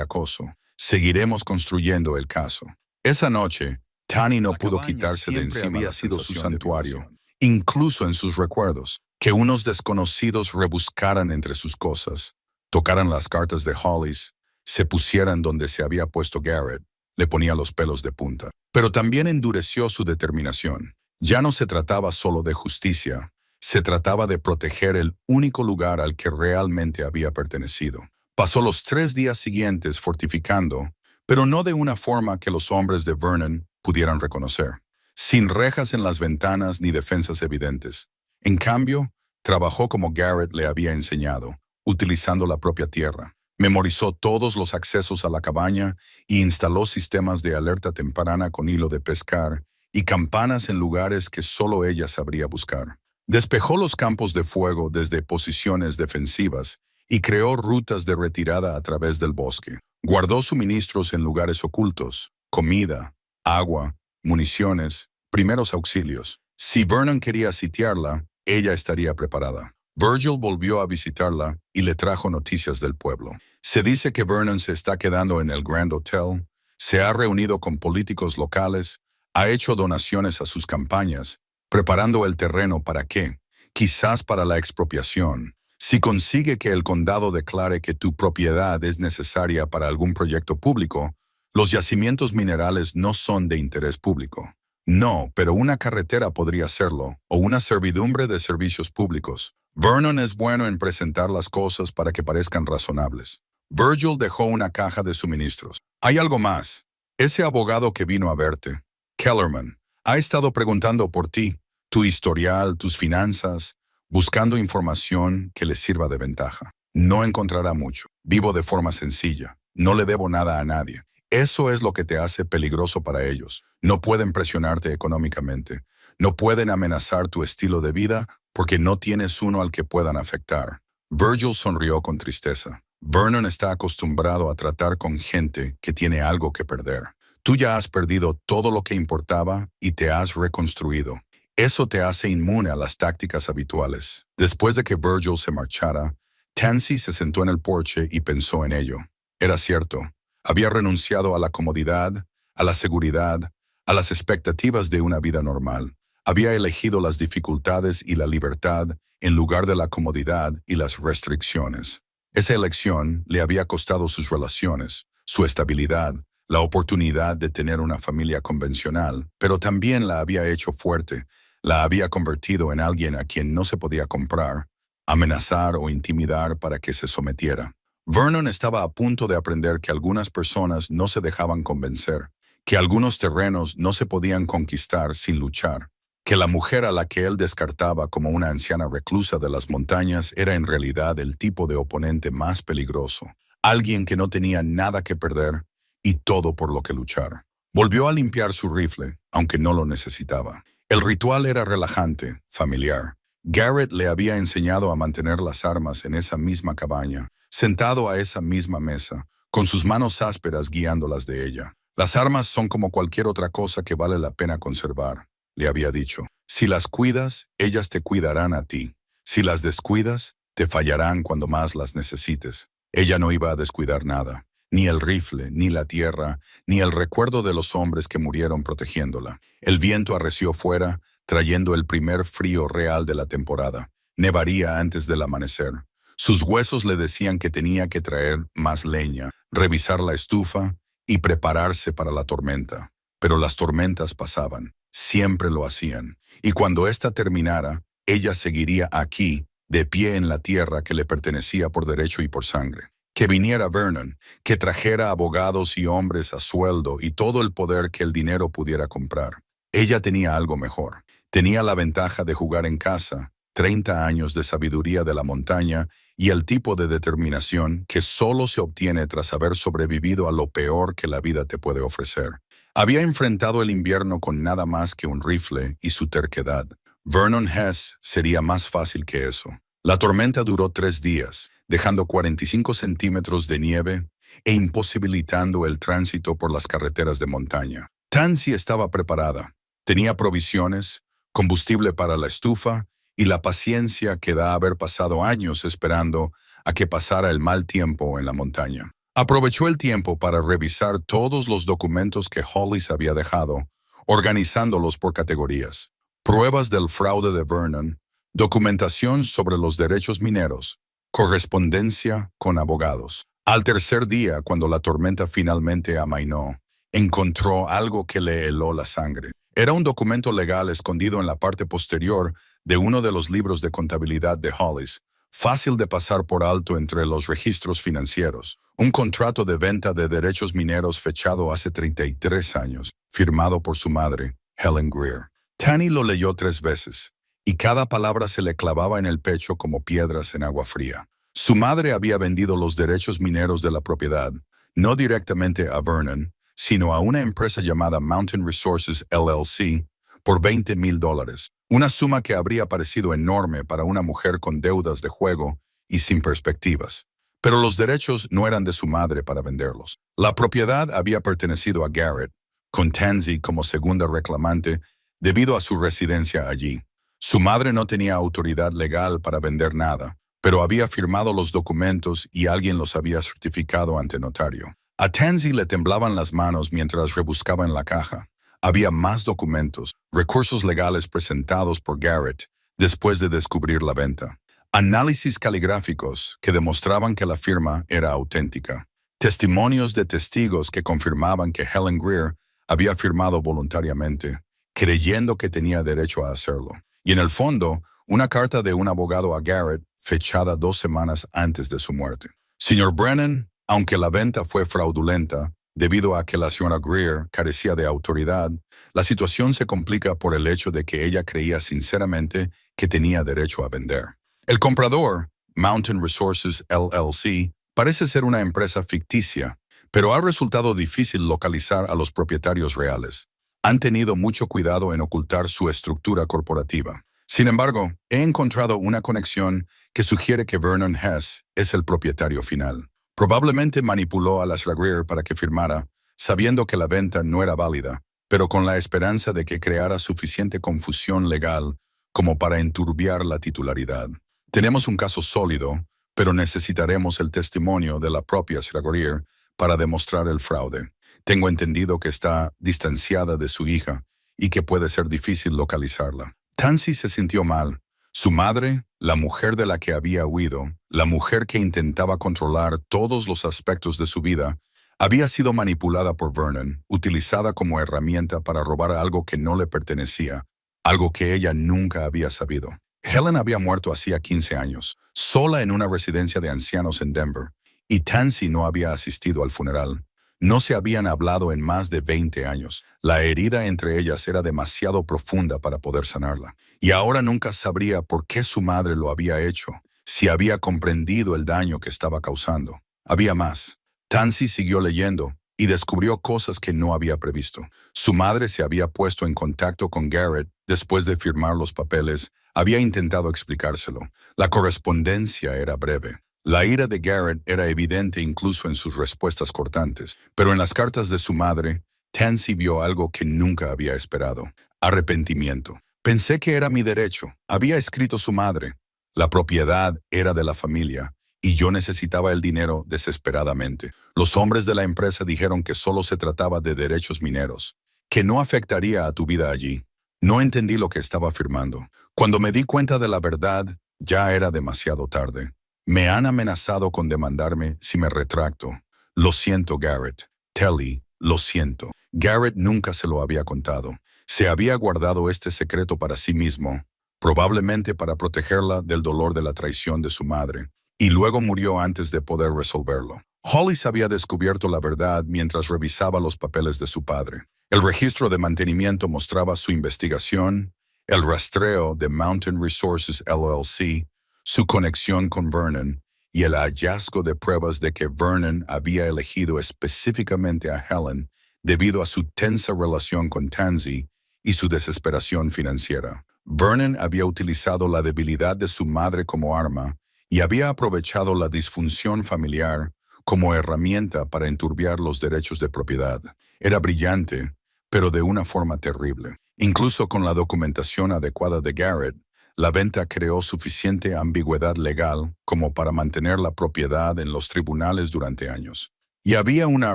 acoso. Seguiremos construyendo el caso. Esa noche, Tani no pudo quitarse de encima había sido su santuario, incluso en sus recuerdos. Que unos desconocidos rebuscaran entre sus cosas, tocaran las cartas de Hollis, se pusieran donde se había puesto Garrett, le ponía los pelos de punta. Pero también endureció su determinación. Ya no se trataba solo de justicia, se trataba de proteger el único lugar al que realmente había pertenecido. Pasó los 3 días siguientes fortificando, pero no de una forma que los hombres de Vernon pudieran reconocer, sin rejas en las ventanas ni defensas evidentes. En cambio, trabajó como Garrett le había enseñado, utilizando la propia tierra. Memorizó todos los accesos a la cabaña y instaló sistemas de alerta temprana con hilo de pescar y campanas en lugares que solo ella sabría buscar. Despejó los campos de fuego desde posiciones defensivas y creó rutas de retirada a través del bosque. Guardó suministros en lugares ocultos, comida, agua, municiones, primeros auxilios. Si Vernon quería sitiarla, ella estaría preparada. Virgil volvió a visitarla y le trajo noticias del pueblo. Se dice que Vernon se está quedando en el Grand Hotel, se ha reunido con políticos locales, ha hecho donaciones a sus campañas, preparando el terreno ¿para qué? Quizás para la expropiación. Si consigue que el condado declare que tu propiedad es necesaria para algún proyecto público, los yacimientos minerales no son de interés público. No, pero una carretera podría serlo, o una servidumbre de servicios públicos. Vernon es bueno en presentar las cosas para que parezcan razonables. Virgil dejó una caja de suministros. Hay algo más. Ese abogado que vino a verte, Kellerman, Ha estado preguntando por ti, tu historial, tus finanzas, buscando información que le sirva de ventaja. No encontrará mucho. Vivo de forma sencilla. No le debo nada a nadie. Eso es lo que te hace peligroso para ellos. No pueden presionarte económicamente. No pueden amenazar tu estilo de vida porque no tienes uno al que puedan afectar. Virgil sonrió con tristeza. Vernon está acostumbrado a tratar con gente que tiene algo que perder. Tú ya has perdido todo lo que importaba y te has reconstruido. Eso te hace inmune a las tácticas habituales. Después de que Virgil se marchara, Tansy se sentó en el porche y pensó en ello. Era cierto. Había renunciado a la comodidad, a la seguridad, a las expectativas de una vida normal. Había elegido las dificultades y la libertad en lugar de la comodidad y las restricciones. Esa elección le había costado sus relaciones, su estabilidad, la oportunidad de tener una familia convencional, pero también la había hecho fuerte, la había convertido en alguien a quien no se podía comprar, amenazar o intimidar para que se sometiera. Vernon estaba a punto de aprender que algunas personas no se dejaban convencer, que algunos terrenos no se podían conquistar sin luchar, que la mujer a la que él descartaba como una anciana reclusa de las montañas era en realidad el tipo de oponente más peligroso, alguien que no tenía nada que perder y todo por lo que luchar. Volvió a limpiar su rifle, aunque no lo necesitaba. El ritual era relajante, familiar. Garrett le había enseñado a mantener las armas en esa misma cabaña, sentado a esa misma mesa, con sus manos ásperas guiándolas de ella. Las armas son como cualquier otra cosa que vale la pena conservar, le había dicho. Si las cuidas, ellas te cuidarán a ti. Si las descuidas, te fallarán cuando más las necesites. Ella no iba a descuidar nada, ni el rifle, ni la tierra, ni el recuerdo de los hombres que murieron protegiéndola. El viento arreció fuera, trayendo el primer frío real de la temporada. Nevaría antes del amanecer. Sus huesos le decían que tenía que traer más leña, revisar la estufa y prepararse para la tormenta. Pero las tormentas pasaban, siempre lo hacían. Y cuando ésta terminara, ella seguiría aquí, de pie en la tierra que le pertenecía por derecho y por sangre. Que viniera Vernon, que trajera abogados y hombres a sueldo y todo el poder que el dinero pudiera comprar. Ella tenía algo mejor. Tenía la ventaja de jugar en casa, 30 años de sabiduría de la montaña y el tipo de determinación que solo se obtiene tras haber sobrevivido a lo peor que la vida te puede ofrecer. Había enfrentado el invierno con nada más que un rifle y su terquedad. Vernon Hess sería más fácil que eso. La tormenta duró 3 días, dejando 45 centímetros de nieve e imposibilitando el tránsito por las carreteras de montaña. Tansy estaba preparada. Tenía provisiones, combustible para la estufa y la paciencia que da haber pasado años esperando a que pasara el mal tiempo en la montaña. Aprovechó el tiempo para revisar todos los documentos que Hollis había dejado, organizándolos por categorías. Pruebas del fraude de Vernon, documentación sobre los derechos mineros, correspondencia con abogados. Al tercer día, cuando la tormenta finalmente amainó, encontró algo que le heló la sangre. Era un documento legal escondido en la parte posterior de uno de los libros de contabilidad de Hollis, fácil de pasar por alto entre los registros financieros. Un contrato de venta de derechos mineros fechado hace 33 años, firmado por su madre, Helen Greer. Tanny lo leyó 3 veces, y cada palabra se le clavaba en el pecho como piedras en agua fría. Su madre había vendido los derechos mineros de la propiedad, no directamente a Vernon, sino a una empresa llamada Mountain Resources LLC por $20,000, una suma que habría parecido enorme para una mujer con deudas de juego y sin perspectivas. Pero los derechos no eran de su madre para venderlos. La propiedad había pertenecido a Garrett, con Tansy como segunda reclamante debido a su residencia allí. Su madre no tenía autoridad legal para vender nada, pero había firmado los documentos y alguien los había certificado ante notario. A Tansy le temblaban las manos mientras rebuscaba en la caja. Había más documentos, recursos legales presentados por Garrett después de descubrir la venta. Análisis caligráficos que demostraban que la firma era auténtica. Testimonios de testigos que confirmaban que Helen Greer había firmado voluntariamente, creyendo que tenía derecho a hacerlo. Y en el fondo, una carta de un abogado a Garrett fechada 2 semanas antes de su muerte. Señor Brennan, aunque la venta fue fraudulenta, Debido a que la señora Greer carecía de autoridad, la situación se complica por el hecho de que ella creía sinceramente que tenía derecho a vender. El comprador, Mountain Resources LLC, parece ser una empresa ficticia, pero ha resultado difícil localizar a los propietarios reales. Han tenido mucho cuidado en ocultar su estructura corporativa. Sin embargo, he encontrado una conexión que sugiere que Vernon Hess es el propietario final. Probablemente manipuló a la señora Greer para que firmara, sabiendo que la venta no era válida, pero con la esperanza de que creara suficiente confusión legal como para enturbiar la titularidad. Tenemos un caso sólido, pero necesitaremos el testimonio de la propia señora Greer para demostrar el fraude. Tengo entendido que está distanciada de su hija y que puede ser difícil localizarla. Tansey se sintió mal. Su madre, la mujer de la que había huido, la mujer que intentaba controlar todos los aspectos de su vida, había sido manipulada por Vernon, utilizada como herramienta para robar algo que no le pertenecía, algo que ella nunca había sabido. Helen había muerto hacía 15 años, sola en una residencia de ancianos en Denver, y Tansey no había asistido al funeral. No se habían hablado en más de 20 años. La herida entre ellas era demasiado profunda para poder sanarla. Y ahora nunca sabría por qué su madre lo había hecho, si había comprendido el daño que estaba causando. Había más. Tansey siguió leyendo y descubrió cosas que no había previsto. Su madre se había puesto en contacto con Garrett después de firmar los papeles. Había intentado explicárselo. La correspondencia era breve. La ira de Garrett era evidente incluso en sus respuestas cortantes, pero en las cartas de su madre, Tansey vio algo que nunca había esperado: arrepentimiento. Pensé que era mi derecho, había escrito su madre. La propiedad era de la familia, y yo necesitaba el dinero desesperadamente. Los hombres de la empresa dijeron que solo se trataba de derechos mineros, que no afectaría a tu vida allí. No entendí lo que estaba firmando. Cuando me di cuenta de la verdad, ya era demasiado tarde. Me han amenazado con demandarme si me retracto. Lo siento, Garrett. Telly, lo siento. Garrett nunca se lo había contado. Se había guardado este secreto para sí mismo, probablemente para protegerla del dolor de la traición de su madre, y luego murió antes de poder resolverlo. Hollis había descubierto la verdad mientras revisaba los papeles de su padre. El registro de mantenimiento mostraba su investigación, el rastreo de Mountain Resources LLC, su conexión con Vernon y el hallazgo de pruebas de que Vernon había elegido específicamente a Helen debido a su tensa relación con Tansey y su desesperación financiera. Vernon había utilizado la debilidad de su madre como arma y había aprovechado la disfunción familiar como herramienta para enturbiar los derechos de propiedad. Era brillante, pero de una forma terrible. Incluso con la documentación adecuada de Garrett, la venta creó suficiente ambigüedad legal como para mantener la propiedad en los tribunales durante años. Y había una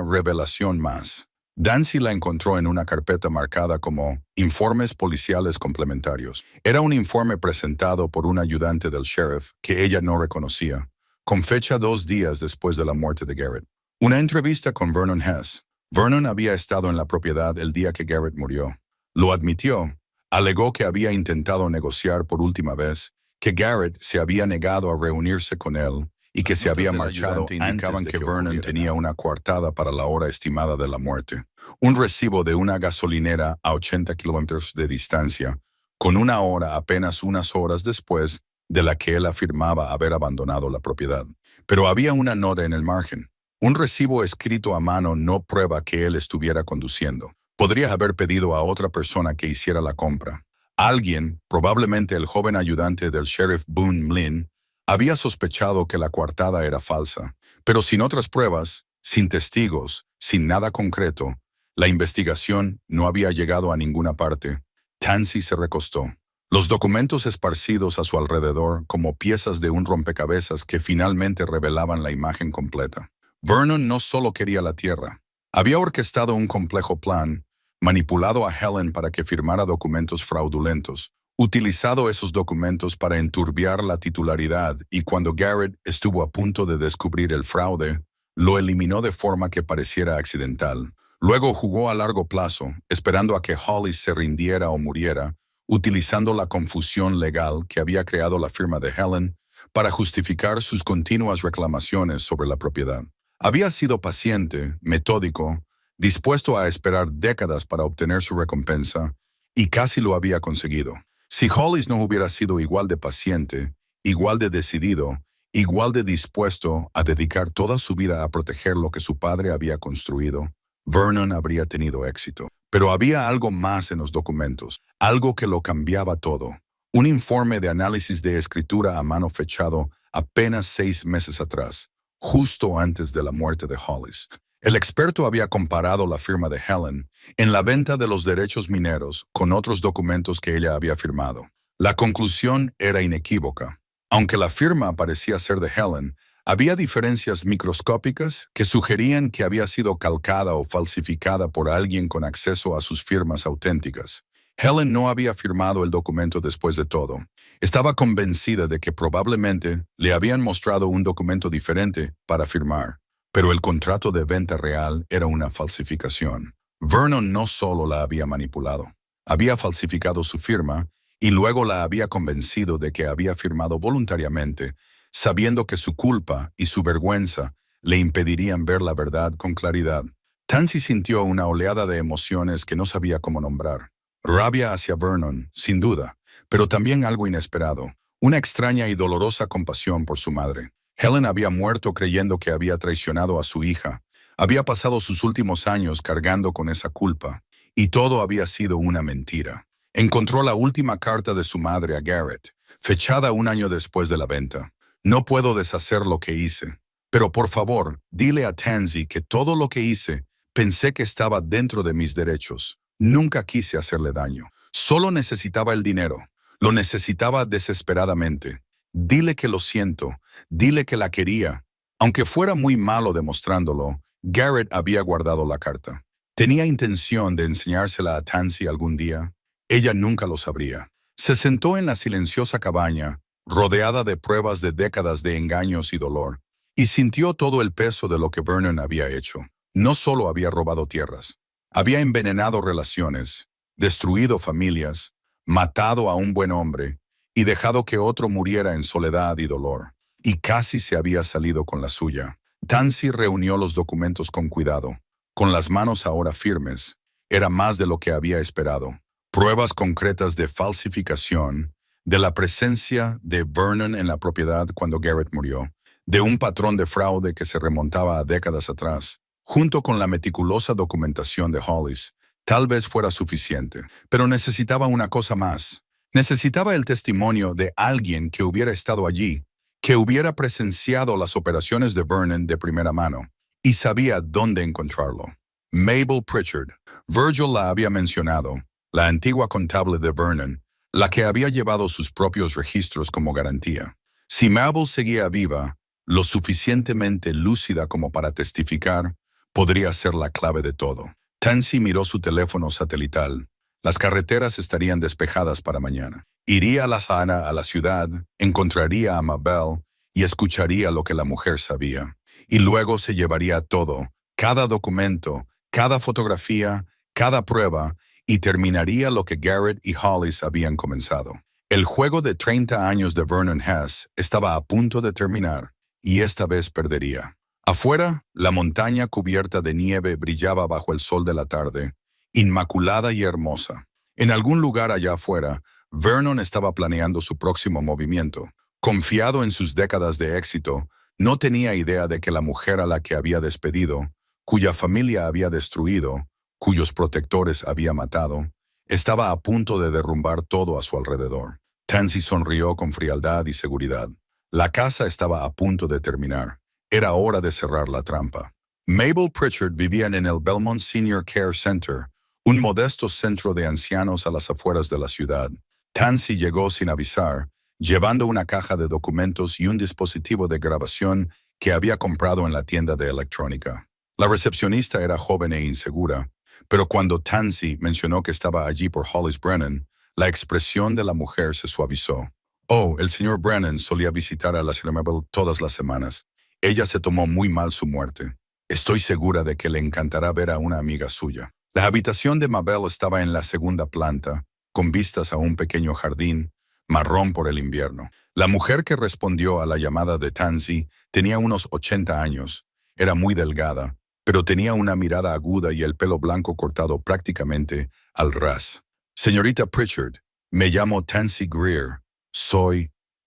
revelación más. Tansey la encontró en una carpeta marcada como Informes Policiales Complementarios. Era un informe presentado por un ayudante del sheriff que ella no reconocía, con fecha 2 días después de la muerte de Garrett. Una entrevista con Vernon Hess. Vernon había estado en la propiedad el día que Garrett murió. Lo admitió. Alegó que había intentado negociar por última vez, que Garrett se había negado a reunirse con él y que se había marchado. Indicaban que Vernon tenía una coartada para la hora estimada de la muerte. Un recibo de una gasolinera a 80 kilómetros de distancia, con una hora apenas unas horas después de la que él afirmaba haber abandonado la propiedad. Pero había una nota en el margen. Un recibo escrito a mano no prueba que él estuviera conduciendo. Podría haber pedido a otra persona que hiciera la compra. Alguien, probablemente el joven ayudante del sheriff Boone Mlin, había sospechado que la coartada era falsa, pero sin otras pruebas, sin testigos, sin nada concreto, la investigación no había llegado a ninguna parte. Tansey se recostó. Los documentos esparcidos a su alrededor como piezas de un rompecabezas que finalmente revelaban la imagen completa. Vernon no solo quería la tierra. Había orquestado un complejo plan, manipulado a Helen para que firmara documentos fraudulentos, utilizado esos documentos para enturbiar la titularidad y cuando Garrett estuvo a punto de descubrir el fraude, lo eliminó de forma que pareciera accidental. Luego jugó a largo plazo, esperando a que Hollis se rindiera o muriera, utilizando la confusión legal que había creado la firma de Helen para justificar sus continuas reclamaciones sobre la propiedad. Había sido paciente, metódico, dispuesto a esperar décadas para obtener su recompensa, y casi lo había conseguido. Si Hollis no hubiera sido igual de paciente, igual de decidido, igual de dispuesto a dedicar toda su vida a proteger lo que su padre había construido, Vernon habría tenido éxito. Pero había algo más en los documentos, algo que lo cambiaba todo. Un informe de análisis de escritura a mano fechado apenas 6 meses atrás, justo antes de la muerte de Hollis. El experto había comparado la firma de Helen en la venta de los derechos mineros con otros documentos que ella había firmado. La conclusión era inequívoca. Aunque la firma parecía ser de Helen, había diferencias microscópicas que sugerían que había sido calcada o falsificada por alguien con acceso a sus firmas auténticas. Helen no había firmado el documento después de todo. Estaba convencida de que probablemente le habían mostrado un documento diferente para firmar, pero el contrato de venta real era una falsificación. Vernon no solo la había manipulado, había falsificado su firma y luego la había convencido de que había firmado voluntariamente, sabiendo que su culpa y su vergüenza le impedirían ver la verdad con claridad. Tansy sintió una oleada de emociones que no sabía cómo nombrar. Rabia hacia Vernon, sin duda, pero también algo inesperado, una extraña y dolorosa compasión por su madre. Helen había muerto creyendo que había traicionado a su hija, había pasado sus últimos años cargando con esa culpa, y todo había sido una mentira. Encontró la última carta de su madre a Garrett, fechada 1 año después de la venta. No puedo deshacer lo que hice, pero por favor, dile a Tansy que todo lo que hice, pensé que estaba dentro de mis derechos. Nunca quise hacerle daño. Solo necesitaba el dinero. Lo necesitaba desesperadamente. Dile que lo siento. Dile que la quería. Aunque fuera muy malo demostrándolo, Garrett había guardado la carta. ¿Tenía intención de enseñársela a Tansy algún día? Ella nunca lo sabría. Se sentó en la silenciosa cabaña, rodeada de pruebas de décadas de engaños y dolor, y sintió todo el peso de lo que Vernon había hecho. No solo había robado tierras, había envenenado relaciones, destruido familias, matado a un buen hombre y dejado que otro muriera en soledad y dolor. Y casi se había salido con la suya. Tansy reunió los documentos con cuidado, con las manos ahora firmes. Era más de lo que había esperado. Pruebas concretas de falsificación, de la presencia de Vernon en la propiedad cuando Garrett murió, de un patrón de fraude que se remontaba a décadas atrás, junto con la meticulosa documentación de Hollis. Tal vez fuera suficiente, pero necesitaba una cosa más. Necesitaba el testimonio de alguien que hubiera estado allí, que hubiera presenciado las operaciones de Vernon de primera mano, y sabía dónde encontrarlo. Mabel Pritchard. Virgil la había mencionado, la antigua contable de Vernon, la que había llevado sus propios registros como garantía. Si Mabel seguía viva, lo suficientemente lúcida como para testificar, podría ser la clave de todo. Tansy miró su teléfono satelital. Las carreteras estarían despejadas para mañana. Iría a la Sana, a la ciudad, encontraría a Mabel y escucharía lo que la mujer sabía. Y luego se llevaría todo, cada documento, cada fotografía, cada prueba, y terminaría lo que Garrett y Hollis habían comenzado. El juego de 30 años de Vernon Hess estaba a punto de terminar, y esta vez perdería. Afuera, la montaña cubierta de nieve brillaba bajo el sol de la tarde, inmaculada y hermosa. En algún lugar allá afuera, Vernon estaba planeando su próximo movimiento. Confiado en sus décadas de éxito, no tenía idea de que la mujer a la que había despedido, cuya familia había destruido, cuyos protectores había matado, estaba a punto de derrumbar todo a su alrededor. Tansy sonrió con frialdad y seguridad. La casa estaba a punto de terminar. Era hora de cerrar la trampa. Mabel Pritchard vivía en el Belmont Senior Care Center, un modesto centro de ancianos a las afueras de la ciudad. Tansy llegó sin avisar, llevando una caja de documentos y un dispositivo de grabación que había comprado en la tienda de electrónica. La recepcionista era joven e insegura, pero cuando Tansy mencionó que estaba allí por Hollis Brennan, la expresión de la mujer se suavizó. Oh, el señor Brennan solía visitar a la señora Mabel todas las semanas. Ella se tomó muy mal su muerte. Estoy segura de que le encantará ver a una amiga suya. La habitación de Mabel estaba en la segunda planta, con vistas a un pequeño jardín, marrón por el invierno. La mujer que respondió a la llamada de Tansy tenía unos 80 años. Era muy delgada, pero tenía una mirada aguda y el pelo blanco cortado prácticamente al ras. Señorita Pritchard, me llamo Tansy Greer.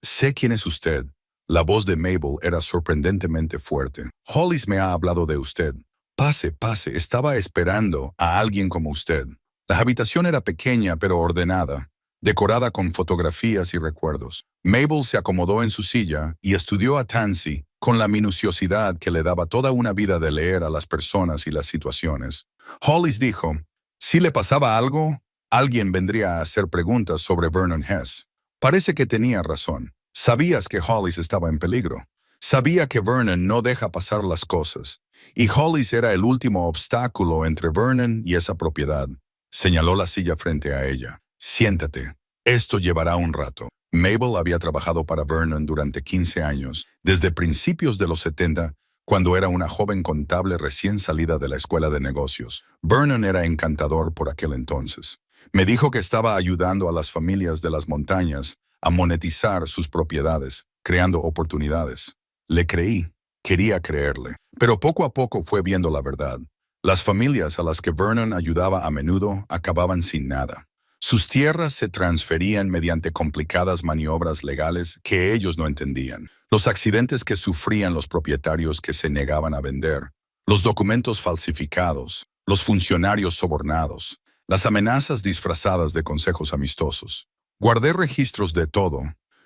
Sé quién es usted. La voz de Mabel era sorprendentemente fuerte. Hollis me ha hablado de usted. Pase, pase, estaba esperando a alguien como usted. La habitación era pequeña pero ordenada, decorada con fotografías y recuerdos. Mabel se acomodó en su silla y estudió a Tansy con la minuciosidad que le daba toda una vida de leer a las personas y las situaciones. Hollis dijo, si le pasaba algo, alguien vendría a hacer preguntas sobre Vernon Hess. Parece que tenía razón. Sabías que Hollis estaba en peligro. Sabía que Vernon no deja pasar las cosas. Y Hollis era el último obstáculo entre Vernon y esa propiedad. Señaló la silla frente a ella. Siéntate. Esto llevará un rato. Mabel había trabajado para Vernon durante 15 años, desde principios de los 70, cuando era una joven contable recién salida de la escuela de negocios. Vernon era encantador por aquel entonces. Me dijo que estaba ayudando a las familias de las montañas a monetizar sus propiedades, creando oportunidades. Le creí, quería creerle, pero poco a poco fue viendo la verdad. Las familias a las que Vernon ayudaba a menudo acababan sin nada. Sus tierras se transferían mediante complicadas maniobras legales que ellos no entendían. Los accidentes que sufrían los propietarios que se negaban a vender, los documentos falsificados, los funcionarios sobornados, las amenazas disfrazadas de consejos amistosos. Guardé registros de todo,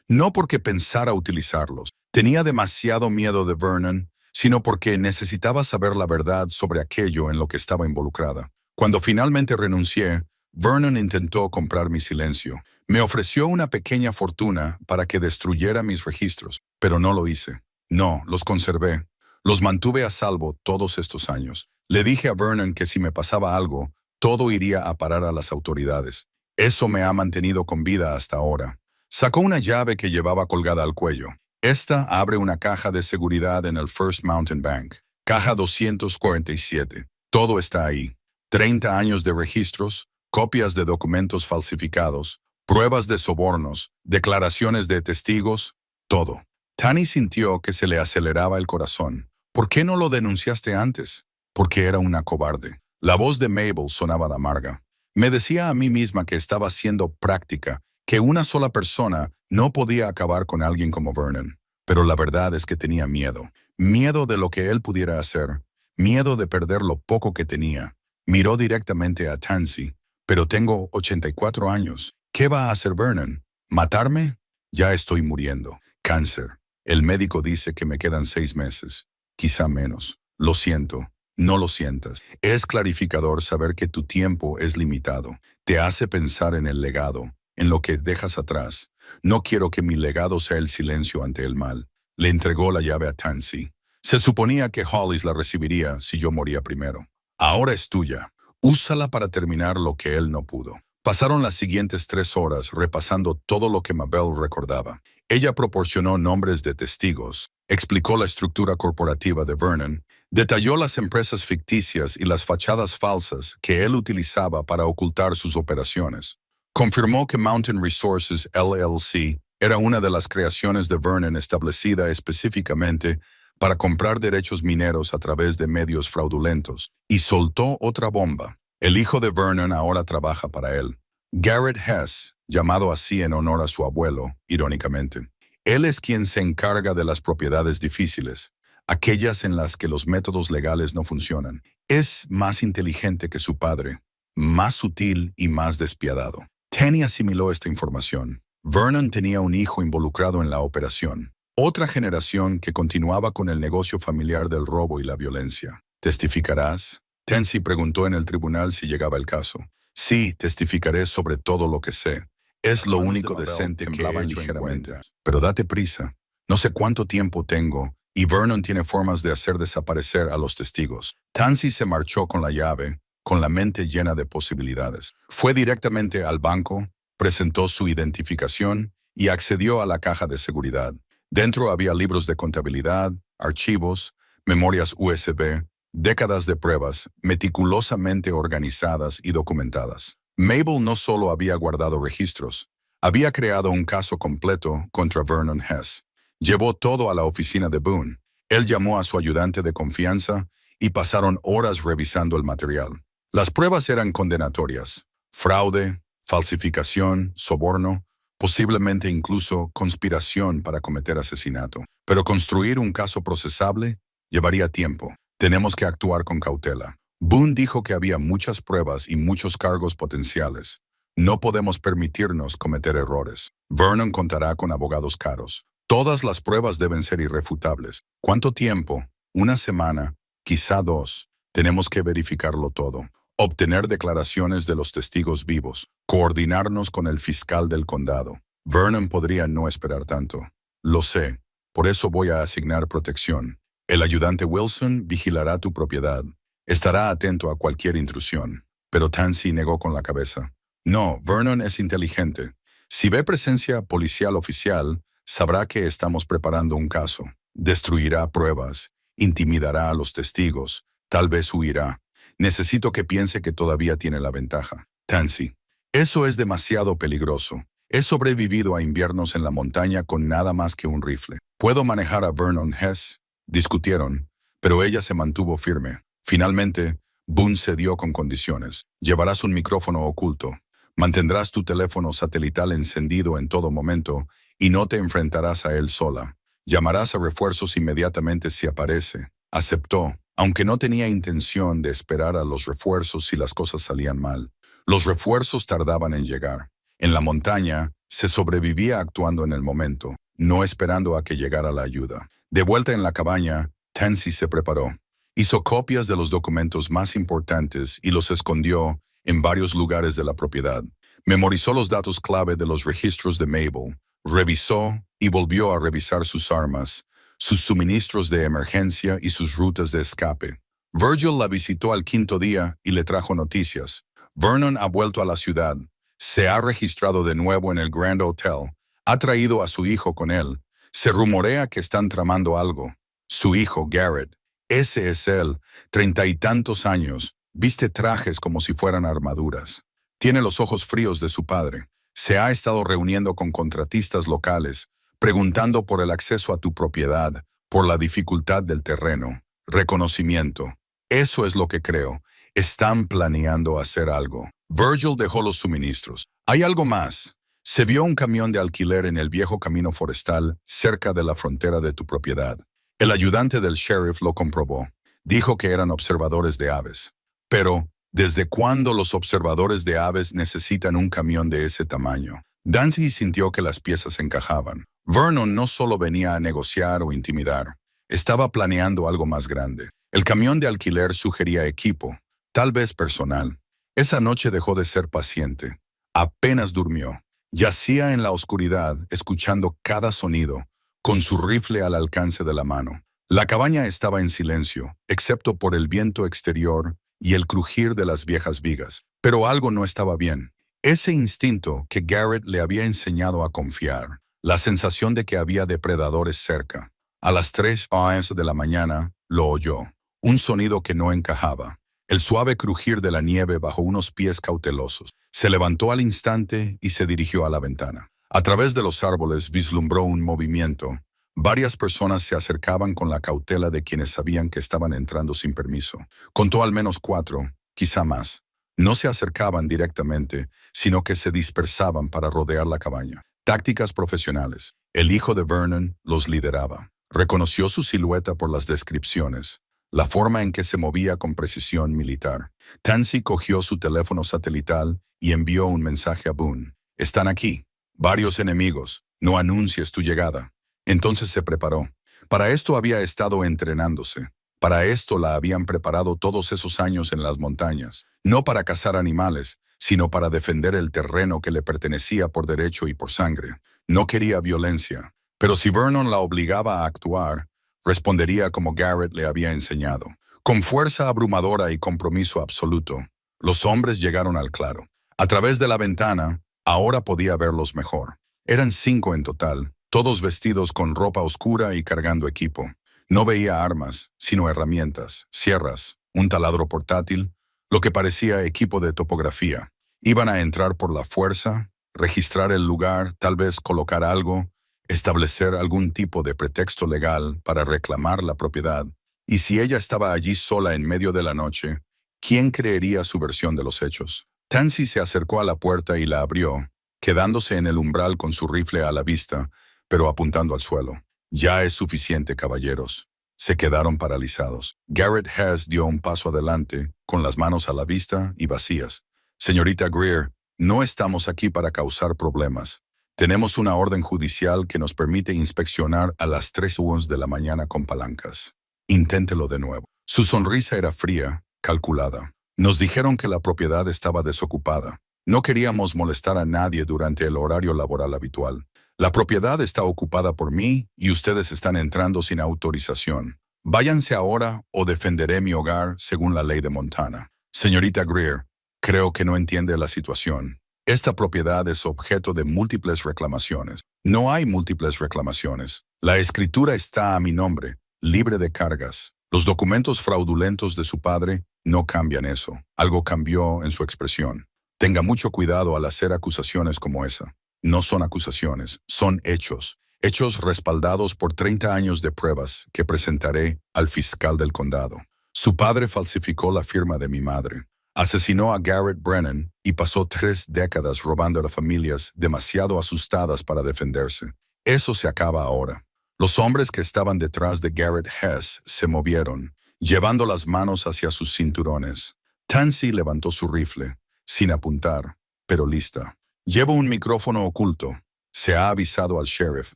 no porque pensara utilizarlos. Tenía demasiado miedo de Vernon, sino porque necesitaba saber la verdad sobre aquello en lo que estaba involucrada. Cuando finalmente renuncié, Vernon intentó comprar mi silencio. Me ofreció una pequeña fortuna para que destruyera mis registros, pero no lo hice. No, los conservé. Los mantuve a salvo todos estos años. Le dije a Vernon que si me pasaba algo, todo iría a parar a las autoridades. Eso me ha mantenido con vida hasta ahora. Sacó una llave que llevaba colgada al cuello. Esta abre una caja de seguridad en el First Mountain Bank. Caja 247. Todo está ahí. 30 años de registros, copias de documentos falsificados, pruebas de sobornos, declaraciones de testigos, todo. Tani sintió que se le aceleraba el corazón. ¿Por qué no lo denunciaste antes? Porque era una cobarde. La voz de Mabel sonaba amarga. Me decía a mí misma que estaba siendo práctica, que una sola persona no podía acabar con alguien como Vernon. Pero la verdad es que tenía miedo. Miedo de lo que él pudiera hacer. Miedo de perder lo poco que tenía. Miró directamente a Tansy. Pero tengo 84 años. ¿Qué va a hacer Vernon? ¿Matarme? Ya estoy muriendo. Cáncer. El médico dice que me quedan 6 meses. Quizá menos. Lo siento. No lo sientas. Es clarificador saber que tu tiempo es limitado. Te hace pensar en el legado, en lo que dejas atrás. No quiero que mi legado sea el silencio ante el mal. Le entregó la llave a Tansy. Se suponía que Hollis la recibiría si yo moría primero. Ahora es tuya. Úsala para terminar lo que él no pudo. Pasaron las siguientes 3 horas repasando todo lo que Mabel recordaba. Ella proporcionó nombres de testigos, explicó la estructura corporativa de Vernon, detalló las empresas ficticias y las fachadas falsas que él utilizaba para ocultar sus operaciones. Confirmó que Mountain Resources LLC era una de las creaciones de Vernon establecida específicamente para comprar derechos mineros a través de medios fraudulentos, y soltó otra bomba. El hijo de Vernon ahora trabaja para él. Garrett Hess, llamado así en honor a su abuelo, irónicamente. Él es quien se encarga de las propiedades difíciles, aquellas en las que los métodos legales no funcionan. Es más inteligente que su padre, más sutil y más despiadado. Tani asimiló esta información. Vernon tenía un hijo involucrado en la operación. Otra generación que continuaba con el negocio familiar del robo y la violencia. ¿Testificarás? Tansy preguntó en el tribunal si llegaba el caso. Sí, testificaré sobre todo lo que sé. Es lo único decente que he hecho ligeramente. Pero date prisa. No sé cuánto tiempo tengo, y Vernon tiene formas de hacer desaparecer a los testigos. Tansy se marchó con la llave, con la mente llena de posibilidades. Fue directamente al banco, presentó su identificación y accedió a la caja de seguridad. Dentro había libros de contabilidad, archivos, memorias USB, décadas de pruebas, meticulosamente organizadas y documentadas. Mabel no solo había guardado registros, había creado un caso completo contra Vernon Hess. Llevó todo a la oficina de Boone. Él llamó a su ayudante de confianza y pasaron horas revisando el material. Las pruebas eran condenatorias: fraude, falsificación, soborno, posiblemente incluso conspiración para cometer asesinato. Pero construir un caso procesable llevaría tiempo. Tenemos que actuar con cautela. Boone dijo que había muchas pruebas y muchos cargos potenciales. No podemos permitirnos cometer errores. Vernon contará con abogados caros. Todas las pruebas deben ser irrefutables. ¿Cuánto tiempo? Una semana, quizá 2. Tenemos que verificarlo todo. Obtener declaraciones de los testigos vivos. Coordinarnos con el fiscal del condado. Vernon podría no esperar tanto. Lo sé. Por eso voy a asignar protección. El ayudante Wilson vigilará tu propiedad. Estará atento a cualquier intrusión. Pero Tansey negó con la cabeza. No, Vernon es inteligente. Si ve presencia policial oficial, sabrá que estamos preparando un caso. Destruirá pruebas, intimidará a los testigos, tal vez huirá. Necesito que piense que todavía tiene la ventaja. Tansey, eso es demasiado peligroso. He sobrevivido a inviernos en la montaña con nada más que un rifle. ¿Puedo manejar a Vernon Hess? Discutieron, pero ella se mantuvo firme. Finalmente, Boone cedió con condiciones. Llevarás un micrófono oculto. Mantendrás tu teléfono satelital encendido en todo momento y no te enfrentarás a él sola. Llamarás a refuerzos inmediatamente si aparece. Aceptó, aunque no tenía intención de esperar a los refuerzos si las cosas salían mal. Los refuerzos tardaban en llegar. En la montaña, se sobrevivía actuando en el momento, no esperando a que llegara la ayuda. De vuelta en la cabaña, Tansey se preparó. Hizo copias de los documentos más importantes y los escondió en varios lugares de la propiedad. Memorizó los datos clave de los registros de Mabel. Revisó y volvió a revisar sus armas, sus suministros de emergencia y sus rutas de escape. Virgil la visitó al 5.º día y le trajo noticias. Vernon ha vuelto a la ciudad. Se ha registrado de nuevo en el Grand Hotel. Ha traído a su hijo con él. Se rumorea que están tramando algo. Su hijo, Garrett. Ese es él, 30 y tantos años. Viste trajes como si fueran armaduras. Tiene los ojos fríos de su padre. Se ha estado reuniendo con contratistas locales, preguntando por el acceso a tu propiedad, por la dificultad del terreno. Reconocimiento. Eso es lo que creo. Están planeando hacer algo. Virgil dejó los suministros. Hay algo más. Se vio un camión de alquiler en el viejo camino forestal cerca de la frontera de tu propiedad. El ayudante del sheriff lo comprobó. Dijo que eran observadores de aves. Pero, ¿desde cuándo los observadores de aves necesitan un camión de ese tamaño? Tansey sintió que las piezas encajaban. Vernon no solo venía a negociar o intimidar. Estaba planeando algo más grande. El camión de alquiler sugería equipo, tal vez personal. Esa noche dejó de ser paciente. Apenas durmió. Yacía en la oscuridad, escuchando cada sonido, con su rifle al alcance de la mano. La cabaña estaba en silencio, excepto por el viento exterior y el crujir de las viejas vigas. Pero algo no estaba bien. Ese instinto que Garrett le había enseñado a confiar. La sensación de que había depredadores cerca. A las 3 a.m. de la mañana, lo oyó. Un sonido que no encajaba. El suave crujir de la nieve bajo unos pies cautelosos. Se levantó al instante y se dirigió a la ventana. A través de los árboles vislumbró un movimiento. Varias personas se acercaban con la cautela de quienes sabían que estaban entrando sin permiso. Contó al menos 4, quizá más. No se acercaban directamente, sino que se dispersaban para rodear la cabaña. Tácticas profesionales. El hijo de Vernon los lideraba. Reconoció su silueta por las descripciones, la forma en que se movía con precisión militar. Tansey cogió su teléfono satelital y envió un mensaje a Boone. Están aquí. Varios enemigos. No anuncies tu llegada. Entonces se preparó. Para esto había estado entrenándose. Para esto la habían preparado todos esos años en las montañas. No para cazar animales, sino para defender el terreno que le pertenecía por derecho y por sangre. No quería violencia. Pero si Vernon la obligaba a actuar, respondería como Garrett le había enseñado. Con fuerza abrumadora y compromiso absoluto. Los hombres llegaron al claro. A través de la ventana, ahora podía verlos mejor. Eran 5 en total, todos vestidos con ropa oscura y cargando equipo. No veía armas, sino herramientas, sierras, un taladro portátil, lo que parecía equipo de topografía. Iban a entrar por la fuerza, registrar el lugar, tal vez colocar algo, establecer algún tipo de pretexto legal para reclamar la propiedad. Y si ella estaba allí sola en medio de la noche, ¿quién creería su versión de los hechos? Tansy se acercó a la puerta y la abrió, quedándose en el umbral con su rifle a la vista, pero apuntando al suelo. Ya es suficiente, caballeros. Se quedaron paralizados. Garrett Hess dio un paso adelante, con las manos a la vista y vacías. Señorita Greer, no estamos aquí para causar problemas. Tenemos una orden judicial que nos permite inspeccionar a las 3:00 de la mañana con palancas. Inténtelo de nuevo. Su sonrisa era fría, calculada. Nos dijeron que la propiedad estaba desocupada. No queríamos molestar a nadie durante el horario laboral habitual. La propiedad está ocupada por mí y ustedes están entrando sin autorización. Váyanse ahora o defenderé mi hogar según la ley de Montana. Señorita Greer, creo que no entiende la situación. Esta propiedad es objeto de múltiples reclamaciones. No hay múltiples reclamaciones. La escritura está a mi nombre, libre de cargas. Los documentos fraudulentos de su padre no cambian eso. Algo cambió en su expresión. Tenga mucho cuidado al hacer acusaciones como esa. No son acusaciones, son hechos. Hechos respaldados por 30 años de pruebas que presentaré al fiscal del condado. Su padre falsificó la firma de mi madre. Asesinó a Garrett Brennan y pasó 3 décadas robando a las familias demasiado asustadas para defenderse. Eso se acaba ahora. Los hombres que estaban detrás de Garrett Hess se movieron, llevando las manos hacia sus cinturones. Tansy levantó su rifle, sin apuntar, pero lista. Llevo un micrófono oculto. Se ha avisado al sheriff.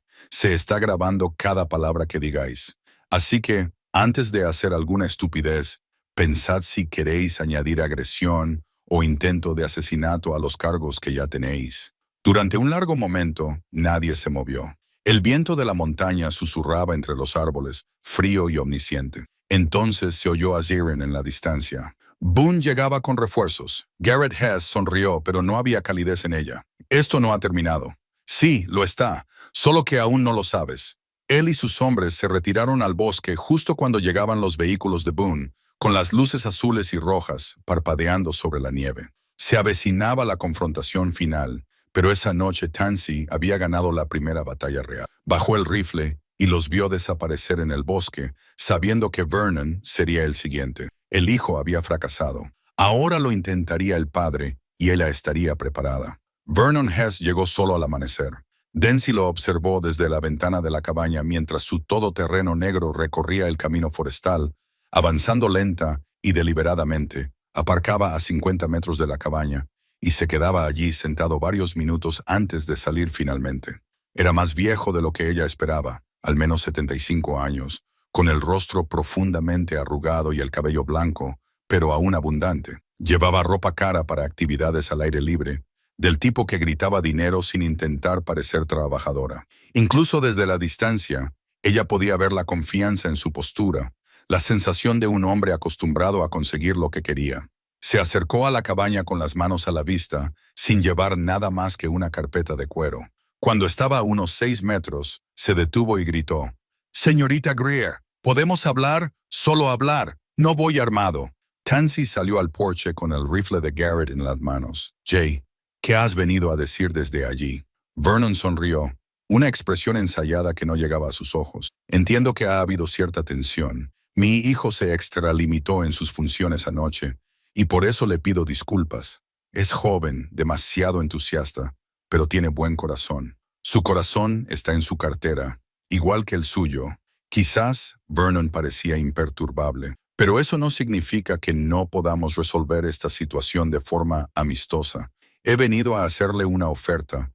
Se está grabando cada palabra que digáis. Así que, antes de hacer alguna estupidez, pensad si queréis añadir agresión o intento de asesinato a los cargos que ya tenéis. Durante un largo momento, nadie se movió. El viento de la montaña susurraba entre los árboles, frío y omnisciente. Entonces se oyó a Zirin en la distancia. Boone llegaba con refuerzos. Garrett Hess sonrió, pero no había calidez en ella. Esto no ha terminado. Sí, lo está, solo que aún no lo sabes. Él y sus hombres se retiraron al bosque justo cuando llegaban los vehículos de Boone, con las luces azules y rojas parpadeando sobre la nieve. Se avecinaba la confrontación final, pero esa noche Tansy había ganado la primera batalla real. Bajó el rifle y los vio desaparecer en el bosque, sabiendo que Vernon sería el siguiente. El hijo había fracasado. Ahora lo intentaría el padre y ella estaría preparada. Vernon Hess llegó solo al amanecer. Dency lo observó desde la ventana de la cabaña mientras su todoterreno negro recorría el camino forestal, avanzando lenta y deliberadamente. Aparcaba a 50 metros de la cabaña y se quedaba allí sentado varios minutos antes de salir finalmente. Era más viejo de lo que ella esperaba, al menos 75 años, con el rostro profundamente arrugado y el cabello blanco, pero aún abundante. Llevaba ropa cara para actividades al aire libre, del tipo que gritaba dinero sin intentar parecer trabajadora. Incluso desde la distancia, ella podía ver la confianza en su postura, la sensación de un hombre acostumbrado a conseguir lo que quería. Se acercó a la cabaña con las manos a la vista, sin llevar nada más que una carpeta de cuero. Cuando estaba a unos 6 metros, se detuvo y gritó: «Señorita Greer, ¿podemos hablar? Solo hablar. No voy armado». Tansy salió al porche con el rifle de Garrett en las manos. «Jay, ¿qué has venido a decir desde allí?» Vernon sonrió, una expresión ensayada que no llegaba a sus ojos. «Entiendo que ha habido cierta tensión. Mi hijo se extralimitó en sus funciones anoche, y por eso le pido disculpas. Es joven, demasiado entusiasta, pero tiene buen corazón. Su corazón está en su cartera, igual que el suyo». Quizás Vernon parecía imperturbable, pero eso no significa que no podamos resolver esta situación de forma amistosa. He venido a hacerle una oferta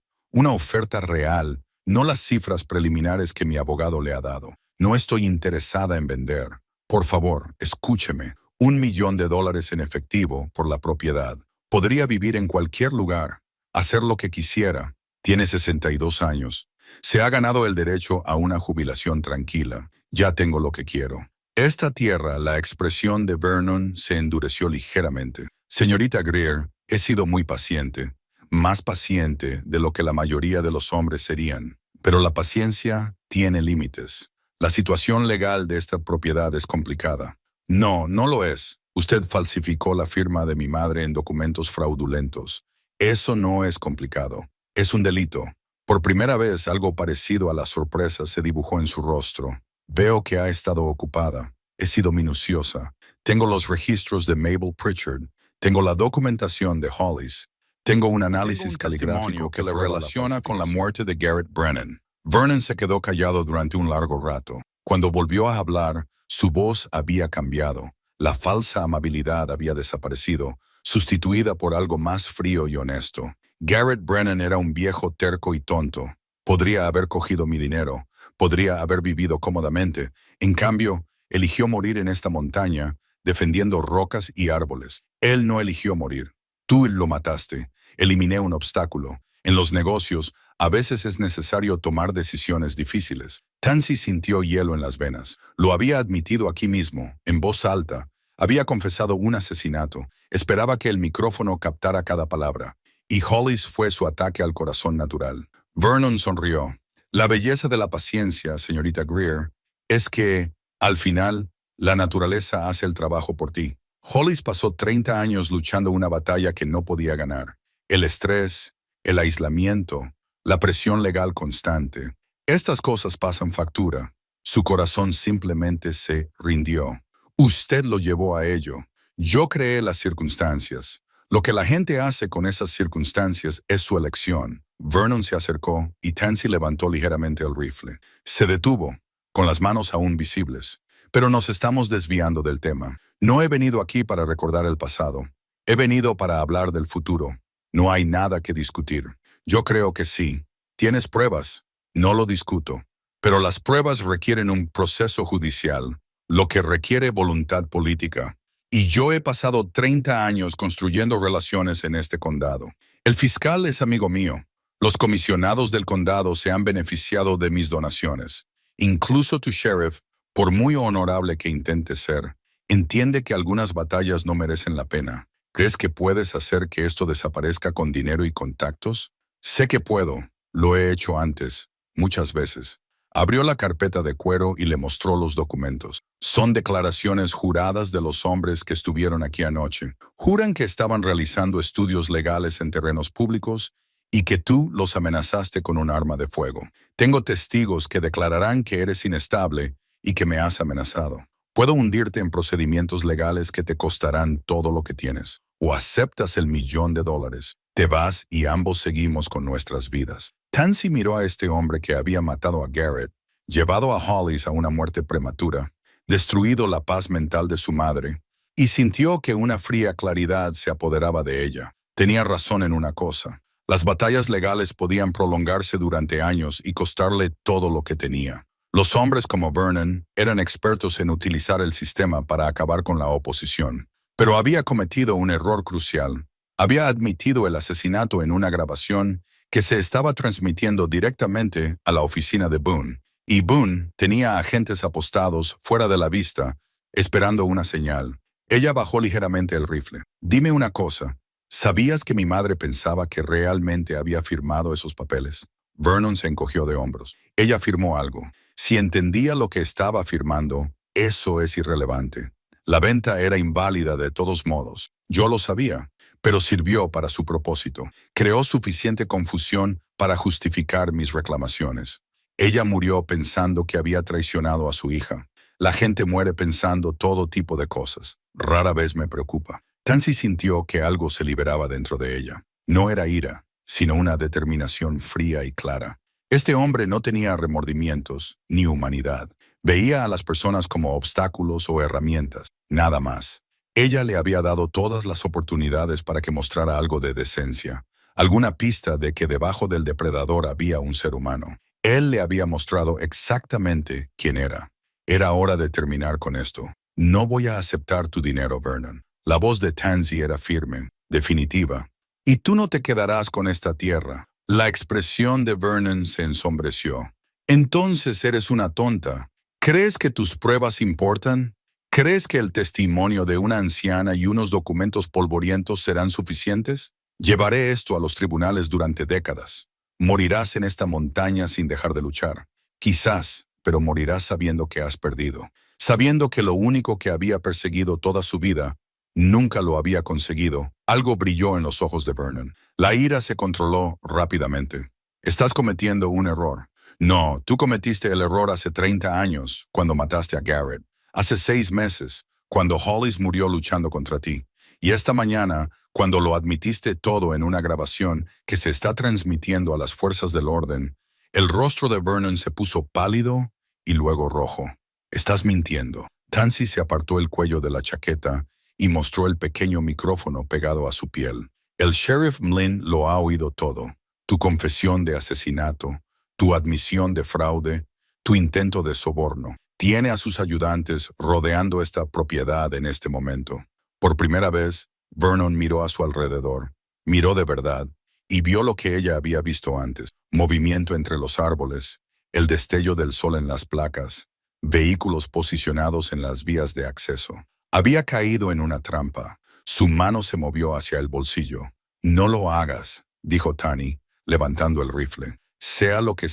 real, no las cifras preliminares que mi abogado le ha dado. No estoy interesada en vender. Por favor, escúcheme. $1 millón en efectivo por la propiedad. Podría vivir en cualquier lugar, hacer lo que quisiera. Tiene 62 años. Se ha ganado el derecho a una jubilación tranquila. Ya tengo lo que quiero. Esta tierra, la expresión de Vernon se endureció ligeramente. Señorita Greer, he sido muy paciente. Más paciente de lo que la mayoría de los hombres serían. Pero la paciencia tiene límites. La situación legal de esta propiedad es complicada. No, no lo es. Usted falsificó la firma de mi madre en documentos fraudulentos. Eso no es complicado. Es un delito. Por primera vez algo parecido a la sorpresa se dibujó en su rostro. Veo que ha estado ocupada. He sido minuciosa. Tengo los registros de Mabel Pritchard. Tengo la documentación de Hollis. Tengo un análisis caligráfico que le relaciona con la muerte de Garrett Brennan. Vernon se quedó callado durante un largo rato. Cuando volvió a hablar, su voz había cambiado. La falsa amabilidad había desaparecido, sustituida por algo más frío y honesto. Garrett Brennan era un viejo terco y tonto. Podría haber cogido mi dinero, podría haber vivido cómodamente. En cambio, eligió morir en esta montaña, defendiendo rocas y árboles. Él no eligió morir. Tú lo mataste. Eliminé un obstáculo. En los negocios, a veces es necesario tomar decisiones difíciles. Tansy sintió hielo en las venas. Lo había admitido aquí mismo, en voz alta. Había confesado un asesinato. Esperaba que el micrófono captara cada palabra. Y Hollis fue su ataque al corazón natural. Vernon sonrió. La belleza de la paciencia, señorita Greer, es que, al final, la naturaleza hace el trabajo por ti. Hollis pasó 30 años luchando una batalla que no podía ganar. El estrés, el aislamiento, la presión legal constante. Estas cosas pasan factura. Su corazón simplemente se rindió. Usted lo llevó a ello. Yo creé las circunstancias. Lo que la gente hace con esas circunstancias es su elección. Vernon se acercó y Tansy levantó ligeramente el rifle. Se detuvo, con las manos aún visibles. Pero nos estamos desviando del tema. No he venido aquí para recordar el pasado. He venido para hablar del futuro. No hay nada que discutir. Yo creo que sí. ¿Tienes pruebas? No lo discuto. Pero las pruebas requieren un proceso judicial, lo que requiere voluntad política. Y yo he pasado 30 años construyendo relaciones en este condado. El fiscal es amigo mío. Los comisionados del condado se han beneficiado de mis donaciones. Incluso tu sheriff, por muy honorable que intente ser, entiende que algunas batallas no merecen la pena. ¿Crees que puedes hacer que esto desaparezca con dinero y contactos? Sé que puedo. Lo he hecho antes, muchas veces. Abrió la carpeta de cuero y le mostró los documentos. Son declaraciones juradas de los hombres que estuvieron aquí anoche. Juran que estaban realizando estudios legales en terrenos públicos y que tú los amenazaste con un arma de fuego. Tengo testigos que declararán que eres inestable y que me has amenazado. Puedo hundirte en procedimientos legales que te costarán todo lo que tienes. O aceptas el $1,000,000. Te vas y ambos seguimos con nuestras vidas. Tansy miró a este hombre que había matado a Garrett, llevado a Hollis a una muerte prematura, destruido la paz mental de su madre, y sintió que una fría claridad se apoderaba de ella. Tenía razón en una cosa. Las batallas legales podían prolongarse durante años y costarle todo lo que tenía. Los hombres como Vernon eran expertos en utilizar el sistema para acabar con la oposición. Pero había cometido un error crucial. Había admitido el asesinato en una grabación que se estaba transmitiendo directamente a la oficina de Boone. Y Boone tenía agentes apostados fuera de la vista, esperando una señal. Ella bajó ligeramente el rifle. Dime una cosa. ¿Sabías que mi madre pensaba que realmente había firmado esos papeles? Vernon se encogió de hombros. Ella firmó algo. Si entendía lo que estaba firmando, eso es irrelevante. La venta era inválida de todos modos. Yo lo sabía, pero sirvió para su propósito. Creó suficiente confusión para justificar mis reclamaciones. Ella murió pensando que había traicionado a su hija. La gente muere pensando todo tipo de cosas. Rara vez me preocupa. Tansy sintió que algo se liberaba dentro de ella. No era ira, sino una determinación fría y clara. Este hombre no tenía remordimientos ni humanidad. Veía a las personas como obstáculos o herramientas, nada más. Ella le había dado todas las oportunidades para que mostrara algo de decencia, alguna pista de que debajo del depredador había un ser humano. Él le había mostrado exactamente quién era. Era hora de terminar con esto. No voy a aceptar tu dinero, Vernon. La voz de Tansy era firme, definitiva. Y tú no te quedarás con esta tierra. La expresión de Vernon se ensombreció. Entonces eres una tonta. ¿Crees que tus pruebas importan? ¿Crees que el testimonio de una anciana y unos documentos polvorientos serán suficientes? Llevaré esto a los tribunales durante décadas. Morirás en esta montaña sin dejar de luchar. Quizás, pero morirás sabiendo que has perdido. Sabiendo que lo único que había perseguido toda su vida, nunca lo había conseguido. Algo brilló en los ojos de Vernon. La ira se controló rápidamente. Estás cometiendo un error. No, tú cometiste el error hace 30 años, cuando mataste a Garrett. Hace 6 meses, cuando Hollis murió luchando contra ti. Y esta mañana, cuando lo admitiste todo en una grabación que se está transmitiendo a las fuerzas del orden, el rostro de Vernon se puso pálido y luego rojo. Estás mintiendo. Tansy se apartó el cuello de la chaqueta y mostró el pequeño micrófono pegado a su piel. El sheriff Mlin lo ha oído todo. Tu confesión de asesinato, tu admisión de fraude, tu intento de soborno. Tiene a sus ayudantes rodeando esta propiedad en este momento. Por primera vez, Vernon miró a su alrededor, miró de verdad, y vio lo que ella había visto antes. Movimiento entre los árboles, el destello del sol en las placas, vehículos posicionados en las vías de acceso. Había caído en una trampa. Su mano se movió hacia el bolsillo. No lo hagas, dijo Tani, levantando el rifle. Sea lo que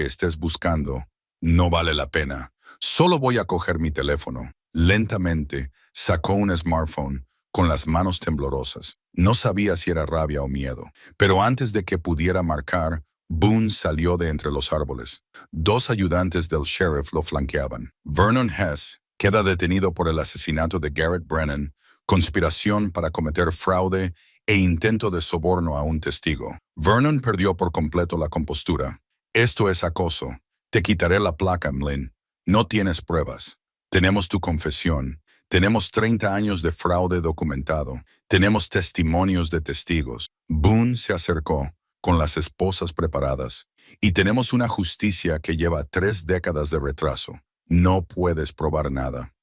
estés buscando, no vale la pena. Solo voy a coger mi teléfono. Lentamente, sacó un smartphone con las manos temblorosas. No sabía si era rabia o miedo. Pero antes de que pudiera marcar, Boone salió de entre los árboles. 2 ayudantes del sheriff lo flanqueaban. Vernon Hess queda detenido por el asesinato de Garrett Brennan, conspiración para cometer fraude e intento de soborno a un testigo. Vernon perdió por completo la compostura. Esto es acoso. Te quitaré la placa, Mlin. No tienes pruebas. Tenemos tu confesión. Tenemos 30 años de fraude documentado. Tenemos testimonios de testigos. Boone se acercó, con las esposas preparadas. Y tenemos una justicia que lleva 3 décadas de retraso. No puedes probar nada.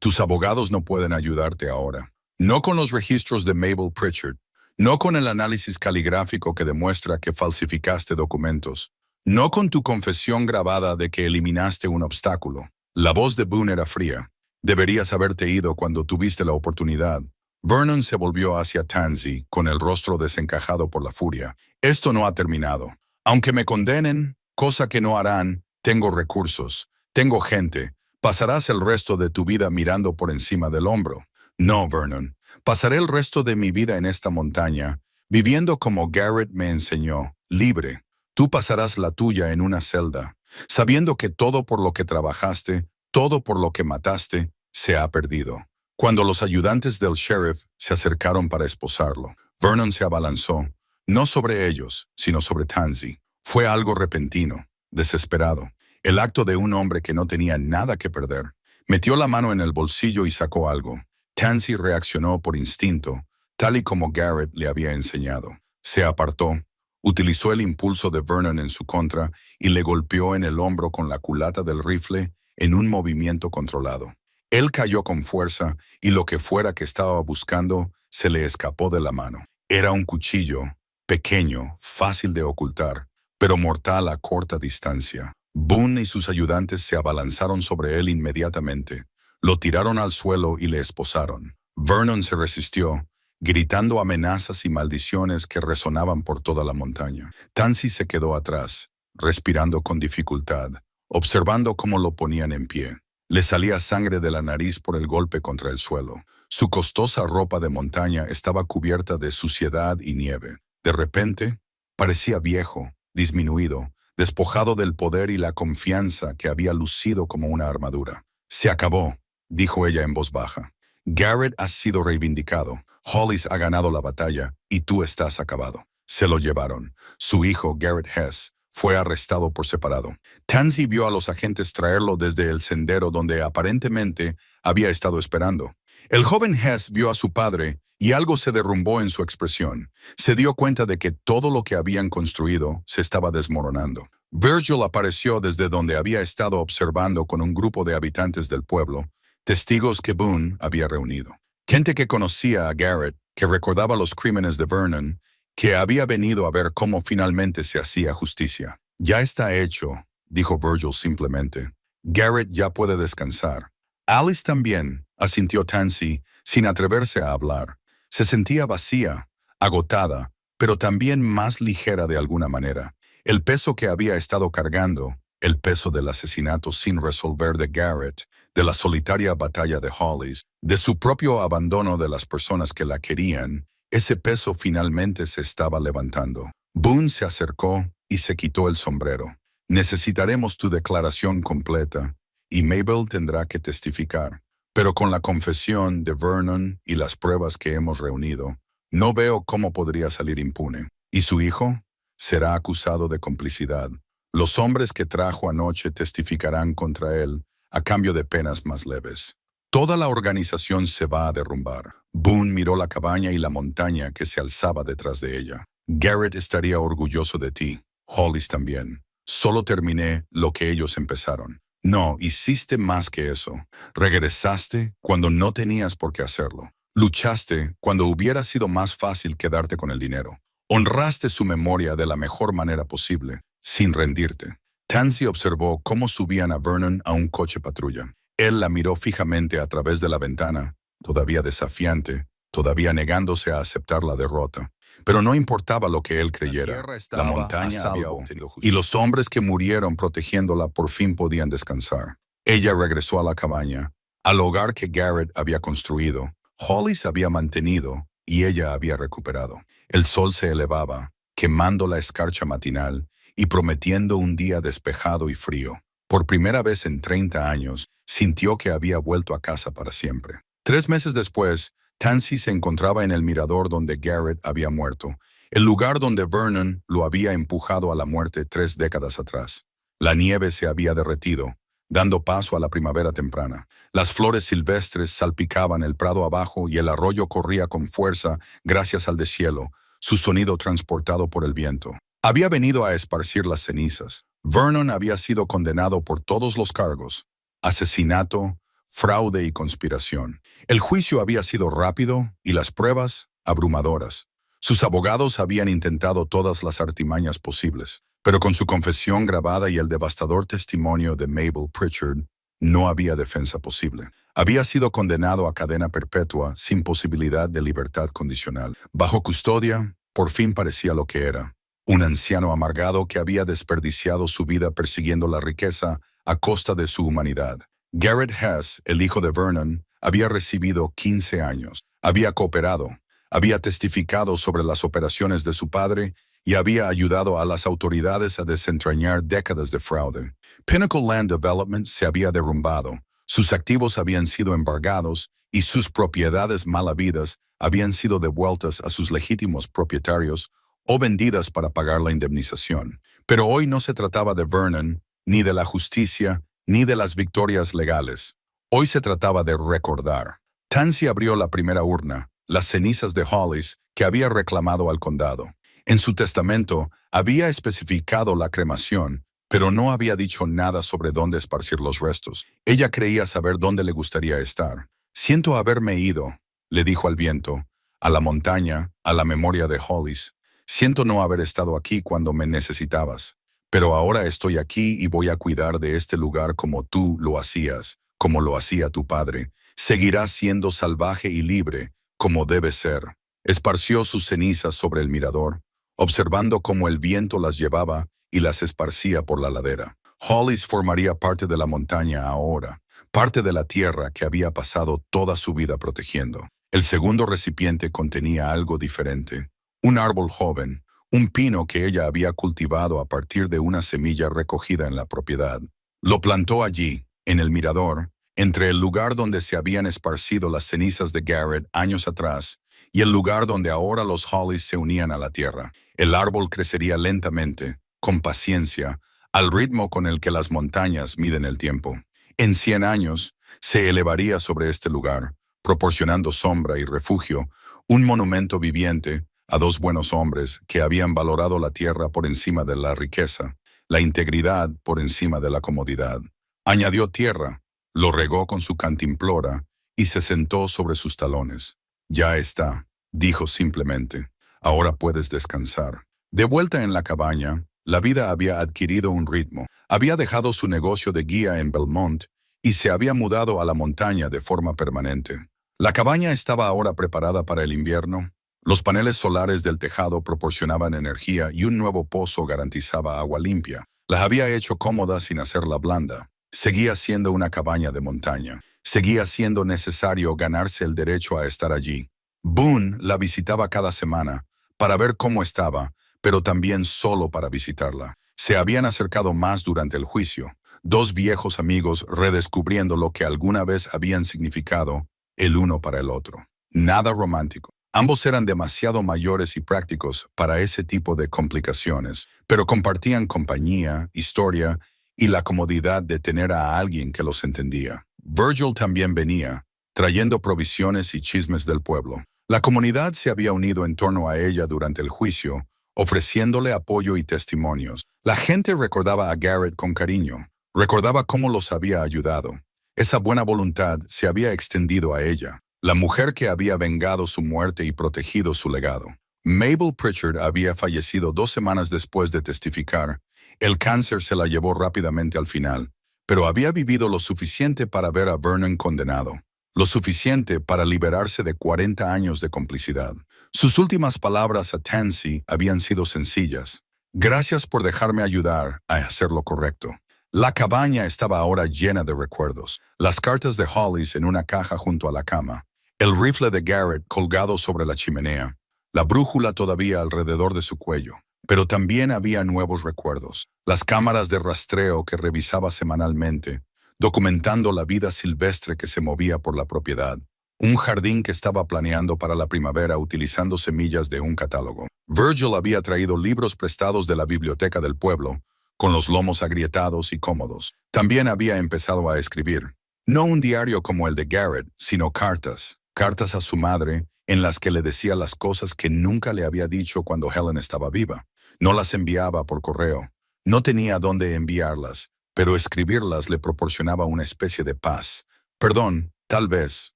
Tus abogados no pueden ayudarte ahora. No con los registros de Mabel Pritchard. No con el análisis caligráfico que demuestra que falsificaste documentos. No con tu confesión grabada de que eliminaste un obstáculo. La voz de Boone era fría. Deberías haberte ido cuando tuviste la oportunidad. Vernon se volvió hacia Tansy, con el rostro desencajado por la furia. Esto no ha terminado. Aunque me condenen, cosa que no harán, tengo recursos, tengo gente. Pasarás el resto de tu vida mirando por encima del hombro. No, Vernon. Pasaré el resto de mi vida en esta montaña, viviendo como Garrett me enseñó, libre. Tú pasarás la tuya en una celda, sabiendo que todo por lo que trabajaste, todo por lo que mataste, se ha perdido. Cuando los ayudantes del sheriff se acercaron para esposarlo, Vernon se abalanzó, no sobre ellos, sino sobre Tansy. Fue algo repentino, desesperado, el acto de un hombre que no tenía nada que perder. Metió la mano en el bolsillo y sacó algo. Tansy reaccionó por instinto, tal y como Garrett le había enseñado. Se apartó, utilizó el impulso de Vernon en su contra y le golpeó en el hombro con la culata del rifle en un movimiento controlado. Él cayó con fuerza y lo que fuera que estaba buscando se le escapó de la mano. Era un cuchillo, pequeño, fácil de ocultar, pero mortal a corta distancia. Boone y sus ayudantes se abalanzaron sobre él inmediatamente. Lo tiraron al suelo y le esposaron. Vernon se resistió, gritando amenazas y maldiciones que resonaban por toda la montaña. Tansy se quedó atrás, respirando con dificultad, observando cómo lo ponían en pie. Le salía sangre de la nariz por el golpe contra el suelo. Su costosa ropa de montaña estaba cubierta de suciedad y nieve. De repente, parecía viejo, disminuido, despojado del poder y la confianza que había lucido como una armadura. Se acabó, dijo ella en voz baja. Garrett ha sido reivindicado. Hollis ha ganado la batalla y tú estás acabado. Se lo llevaron. Su hijo, Garrett Hess, fue arrestado por separado. Tansy vio a los agentes traerlo desde el sendero donde aparentemente había estado esperando. El joven Hess vio a su padre y algo se derrumbó en su expresión. Se dio cuenta de que todo lo que habían construido se estaba desmoronando. Virgil apareció desde donde había estado observando con un grupo de habitantes del pueblo, testigos que Boone había reunido. Gente que conocía a Garrett, que recordaba los crímenes de Vernon, que había venido a ver cómo finalmente se hacía justicia. Ya está hecho, dijo Virgil simplemente. Garrett ya puede descansar. Alice también, asintió Tansy, sin atreverse a hablar. Se sentía vacía, agotada, pero también más ligera de alguna manera. El peso que había estado cargando, el peso del asesinato sin resolver de Garrett, de la solitaria batalla de Hollis, de su propio abandono de las personas que la querían, ese peso finalmente se estaba levantando. Boone se acercó y se quitó el sombrero. Necesitaremos tu declaración completa y Mabel tendrá que testificar. Pero con la confesión de Vernon y las pruebas que hemos reunido, no veo cómo podría salir impune. ¿Y su hijo? Será acusado de complicidad. Los hombres que trajo anoche testificarán contra él a cambio de penas más leves. Toda la organización se va a derrumbar. Boone miró la cabaña y la montaña que se alzaba detrás de ella. Garrett estaría orgulloso de ti. Hollis también. Solo terminé lo que ellos empezaron. No, hiciste más que eso. Regresaste cuando no tenías por qué hacerlo. Luchaste cuando hubiera sido más fácil quedarte con el dinero. Honraste su memoria de la mejor manera posible, sin rendirte. Tansey observó cómo subían a Vernon a un coche patrulla. Él la miró fijamente a través de la ventana, todavía desafiante, todavía negándose a aceptar la derrota. Pero no importaba lo que él creyera, la montaña había obtenido justicia. Y los hombres que murieron protegiéndola por fin podían descansar. Ella regresó a la cabaña, al hogar que Garrett había construido. Hollis había mantenido y ella había recuperado. El sol se elevaba, quemando la escarcha matinal y prometiendo un día despejado y frío. Por primera vez en 30 años, sintió que había vuelto a casa para siempre. 3 meses después, Tansey se encontraba en el mirador donde Garrett había muerto, el lugar donde Vernon lo había empujado a la muerte 3 décadas atrás. La nieve se había derretido, dando paso a la primavera temprana. Las flores silvestres salpicaban el prado abajo y el arroyo corría con fuerza gracias al deshielo, su sonido transportado por el viento. Había venido a esparcir las cenizas. Vernon había sido condenado por todos los cargos: asesinato, fraude y conspiración. El juicio había sido rápido y las pruebas abrumadoras. Sus abogados habían intentado todas las artimañas posibles, pero con su confesión grabada y el devastador testimonio de Mabel Pritchard, no había defensa posible. Había sido condenado a cadena perpetua sin posibilidad de libertad condicional. Bajo custodia, por fin parecía lo que era: un anciano amargado que había desperdiciado su vida persiguiendo la riqueza a costa de su humanidad. Garrett Hess, el hijo de Vernon, había recibido 15 años. Había cooperado, había testificado sobre las operaciones de su padre y había ayudado a las autoridades a desentrañar décadas de fraude. Pinnacle Land Development se había derrumbado, sus activos habían sido embargados y sus propiedades mal habidas habían sido devueltas a sus legítimos propietarios o vendidas para pagar la indemnización. Pero hoy no se trataba de Vernon, ni de la justicia, ni de las victorias legales. Hoy se trataba de recordar. Tansey abrió la primera urna, las cenizas de Hollis que había reclamado al condado. En su testamento había especificado la cremación, pero no había dicho nada sobre dónde esparcir los restos. Ella creía saber dónde le gustaría estar. «Siento haberme ido», le dijo al viento, a la montaña, a la memoria de Hollis. «Siento no haber estado aquí cuando me necesitabas. Pero ahora estoy aquí y voy a cuidar de este lugar como tú lo hacías, como lo hacía tu padre. Seguirás siendo salvaje y libre, como debe ser». Esparció sus cenizas sobre el mirador, observando cómo el viento las llevaba y las esparcía por la ladera. Hollis formaría parte de la montaña ahora, parte de la tierra que había pasado toda su vida protegiendo. El segundo recipiente contenía algo diferente: un árbol joven, un pino que ella había cultivado a partir de una semilla recogida en la propiedad. Lo plantó allí, en el mirador, entre el lugar donde se habían esparcido las cenizas de Garrett años atrás y el lugar donde ahora los Hollis se unían a la tierra. El árbol crecería lentamente, con paciencia, al ritmo con el que las montañas miden el tiempo. En 100 años, se elevaría sobre este lugar, proporcionando sombra y refugio, un monumento viviente a 2 buenos hombres que habían valorado la tierra por encima de la riqueza, la integridad por encima de la comodidad. Añadió tierra, lo regó con su cantimplora y se sentó sobre sus talones. «Ya está», dijo simplemente. «Ahora puedes descansar». De vuelta en la cabaña, la vida había adquirido un ritmo. Había dejado su negocio de guía en Belmont y se había mudado a la montaña de forma permanente. La cabaña estaba ahora preparada para el invierno. Los paneles solares del tejado proporcionaban energía y un nuevo pozo garantizaba agua limpia. Las había hecho cómoda sin hacerla blanda. Seguía siendo una cabaña de montaña. Seguía siendo necesario ganarse el derecho a estar allí. Boone la visitaba cada semana para ver cómo estaba, pero también solo para visitarla. Se habían acercado más durante el juicio. dos viejos amigos redescubriendo lo que alguna vez habían significado el uno para el otro. Nada romántico. Ambos eran demasiado mayores y prácticos para ese tipo de complicaciones, pero compartían compañía, historia y la comodidad de tener a alguien que los entendía. Virgil también venía, trayendo provisiones y chismes del pueblo. La comunidad se había unido en torno a ella durante el juicio, ofreciéndole apoyo y testimonios. La gente recordaba a Garrett con cariño, recordaba cómo los había ayudado. Esa buena voluntad se había extendido a ella, la mujer que había vengado su muerte y protegido su legado. Mabel Pritchard había fallecido 2 semanas después de testificar. El cáncer se la llevó rápidamente al final, pero había vivido lo suficiente para ver a Vernon condenado, lo suficiente para liberarse de 40 años de complicidad. Sus últimas palabras a Tansy habían sido sencillas. Gracias por dejarme ayudar a hacer lo correcto. La cabaña estaba ahora llena de recuerdos. Las cartas de Hollis en una caja junto a la cama, el rifle de Garrett colgado sobre la chimenea, la brújula todavía alrededor de su cuello. Pero también había nuevos recuerdos. Las cámaras de rastreo que revisaba semanalmente, documentando la vida silvestre que se movía por la propiedad. Un jardín que estaba planeando para la primavera utilizando semillas de un catálogo. Virgil había traído libros prestados de la biblioteca del pueblo, con los lomos agrietados y cómodos. También había empezado a escribir. No un diario como el de Garrett, sino cartas. Cartas a su madre, en las que le decía las cosas que nunca le había dicho cuando Helen estaba viva. No las enviaba por correo. No tenía dónde enviarlas, pero escribirlas le proporcionaba una especie de paz. Perdón, tal vez,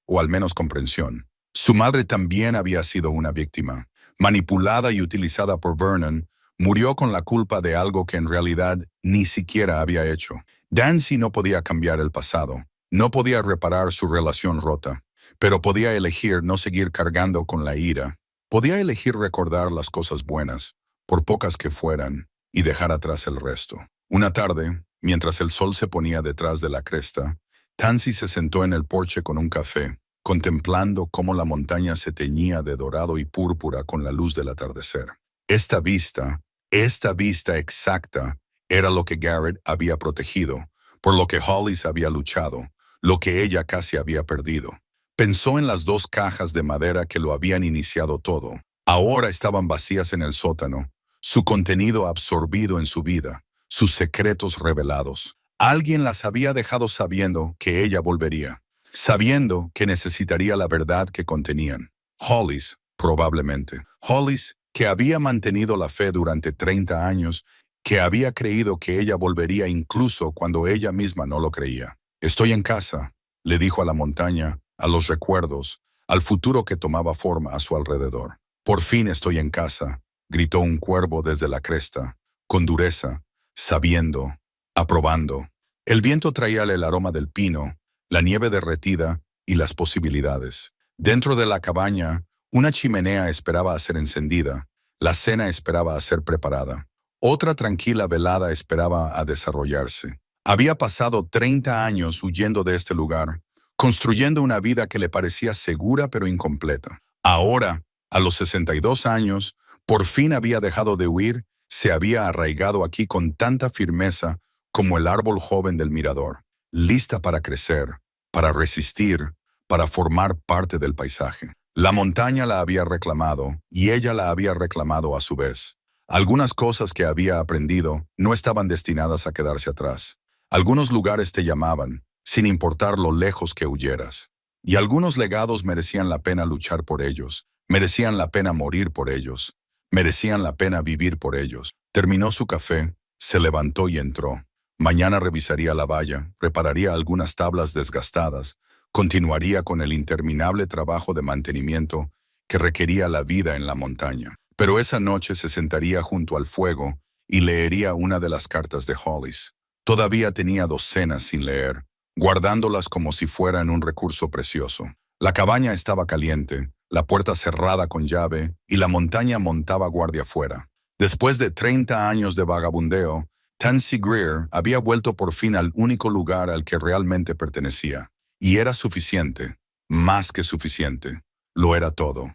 o al menos comprensión. Su madre también había sido una víctima. Manipulada y utilizada por Vernon, murió con la culpa de algo que en realidad ni siquiera había hecho. Tansy no podía cambiar el pasado. No podía reparar su relación rota. Pero podía elegir no seguir cargando con la ira. Podía elegir recordar las cosas buenas, por pocas que fueran, y dejar atrás el resto. Una tarde, mientras el sol se ponía detrás de la cresta, Tansy se sentó en el porche con un café, contemplando cómo la montaña se teñía de dorado y púrpura con la luz del atardecer. Esta vista exacta, era lo que Garrett había protegido, por lo que Hollis había luchado, lo que ella casi había perdido. Pensó en las 2 cajas de madera que lo habían iniciado todo. Ahora estaban vacías en el sótano, su contenido absorbido en su vida, sus secretos revelados. Alguien las había dejado sabiendo que ella volvería, sabiendo que necesitaría la verdad que contenían. Hollis, probablemente. Hollis, que había mantenido la fe durante 30 años, que había creído que ella volvería incluso cuando ella misma no lo creía. Estoy en casa, le dijo a la montaña, a los recuerdos, al futuro que tomaba forma a su alrededor. Por fin estoy en casa, gritó un cuervo desde la cresta, con dureza, sabiendo, aprobando. El viento traía el aroma del pino, la nieve derretida y las posibilidades. Dentro de la cabaña, una chimenea esperaba a ser encendida, la cena esperaba a ser preparada. Otra tranquila velada esperaba a desarrollarse. Había pasado 30 años huyendo de este lugar, construyendo una vida que le parecía segura pero incompleta. Ahora, a los 62 años, por fin había dejado de huir, se había arraigado aquí con tanta firmeza como el árbol joven del mirador, lista para crecer, para resistir, para formar parte del paisaje. La montaña la había reclamado y ella la había reclamado a su vez. Algunas cosas que había aprendido no estaban destinadas a quedarse atrás. Algunos lugares te llamaban, sin importar lo lejos que huyeras. Y algunos legados merecían la pena luchar por ellos, merecían la pena morir por ellos, merecían la pena vivir por ellos. Terminó su café, se levantó y entró. Mañana revisaría la valla, repararía algunas tablas desgastadas, continuaría con el interminable trabajo de mantenimiento que requería la vida en la montaña. Pero esa noche se sentaría junto al fuego y leería una de las cartas de Hollis. Todavía tenía docenas sin leer, guardándolas como si fueran un recurso precioso. La cabaña estaba caliente, la puerta cerrada con llave y la montaña montaba guardia afuera. Después de 30 años de vagabundeo, Tansy Greer había vuelto por fin al único lugar al que realmente pertenecía. Y era suficiente, más que suficiente. Lo era todo.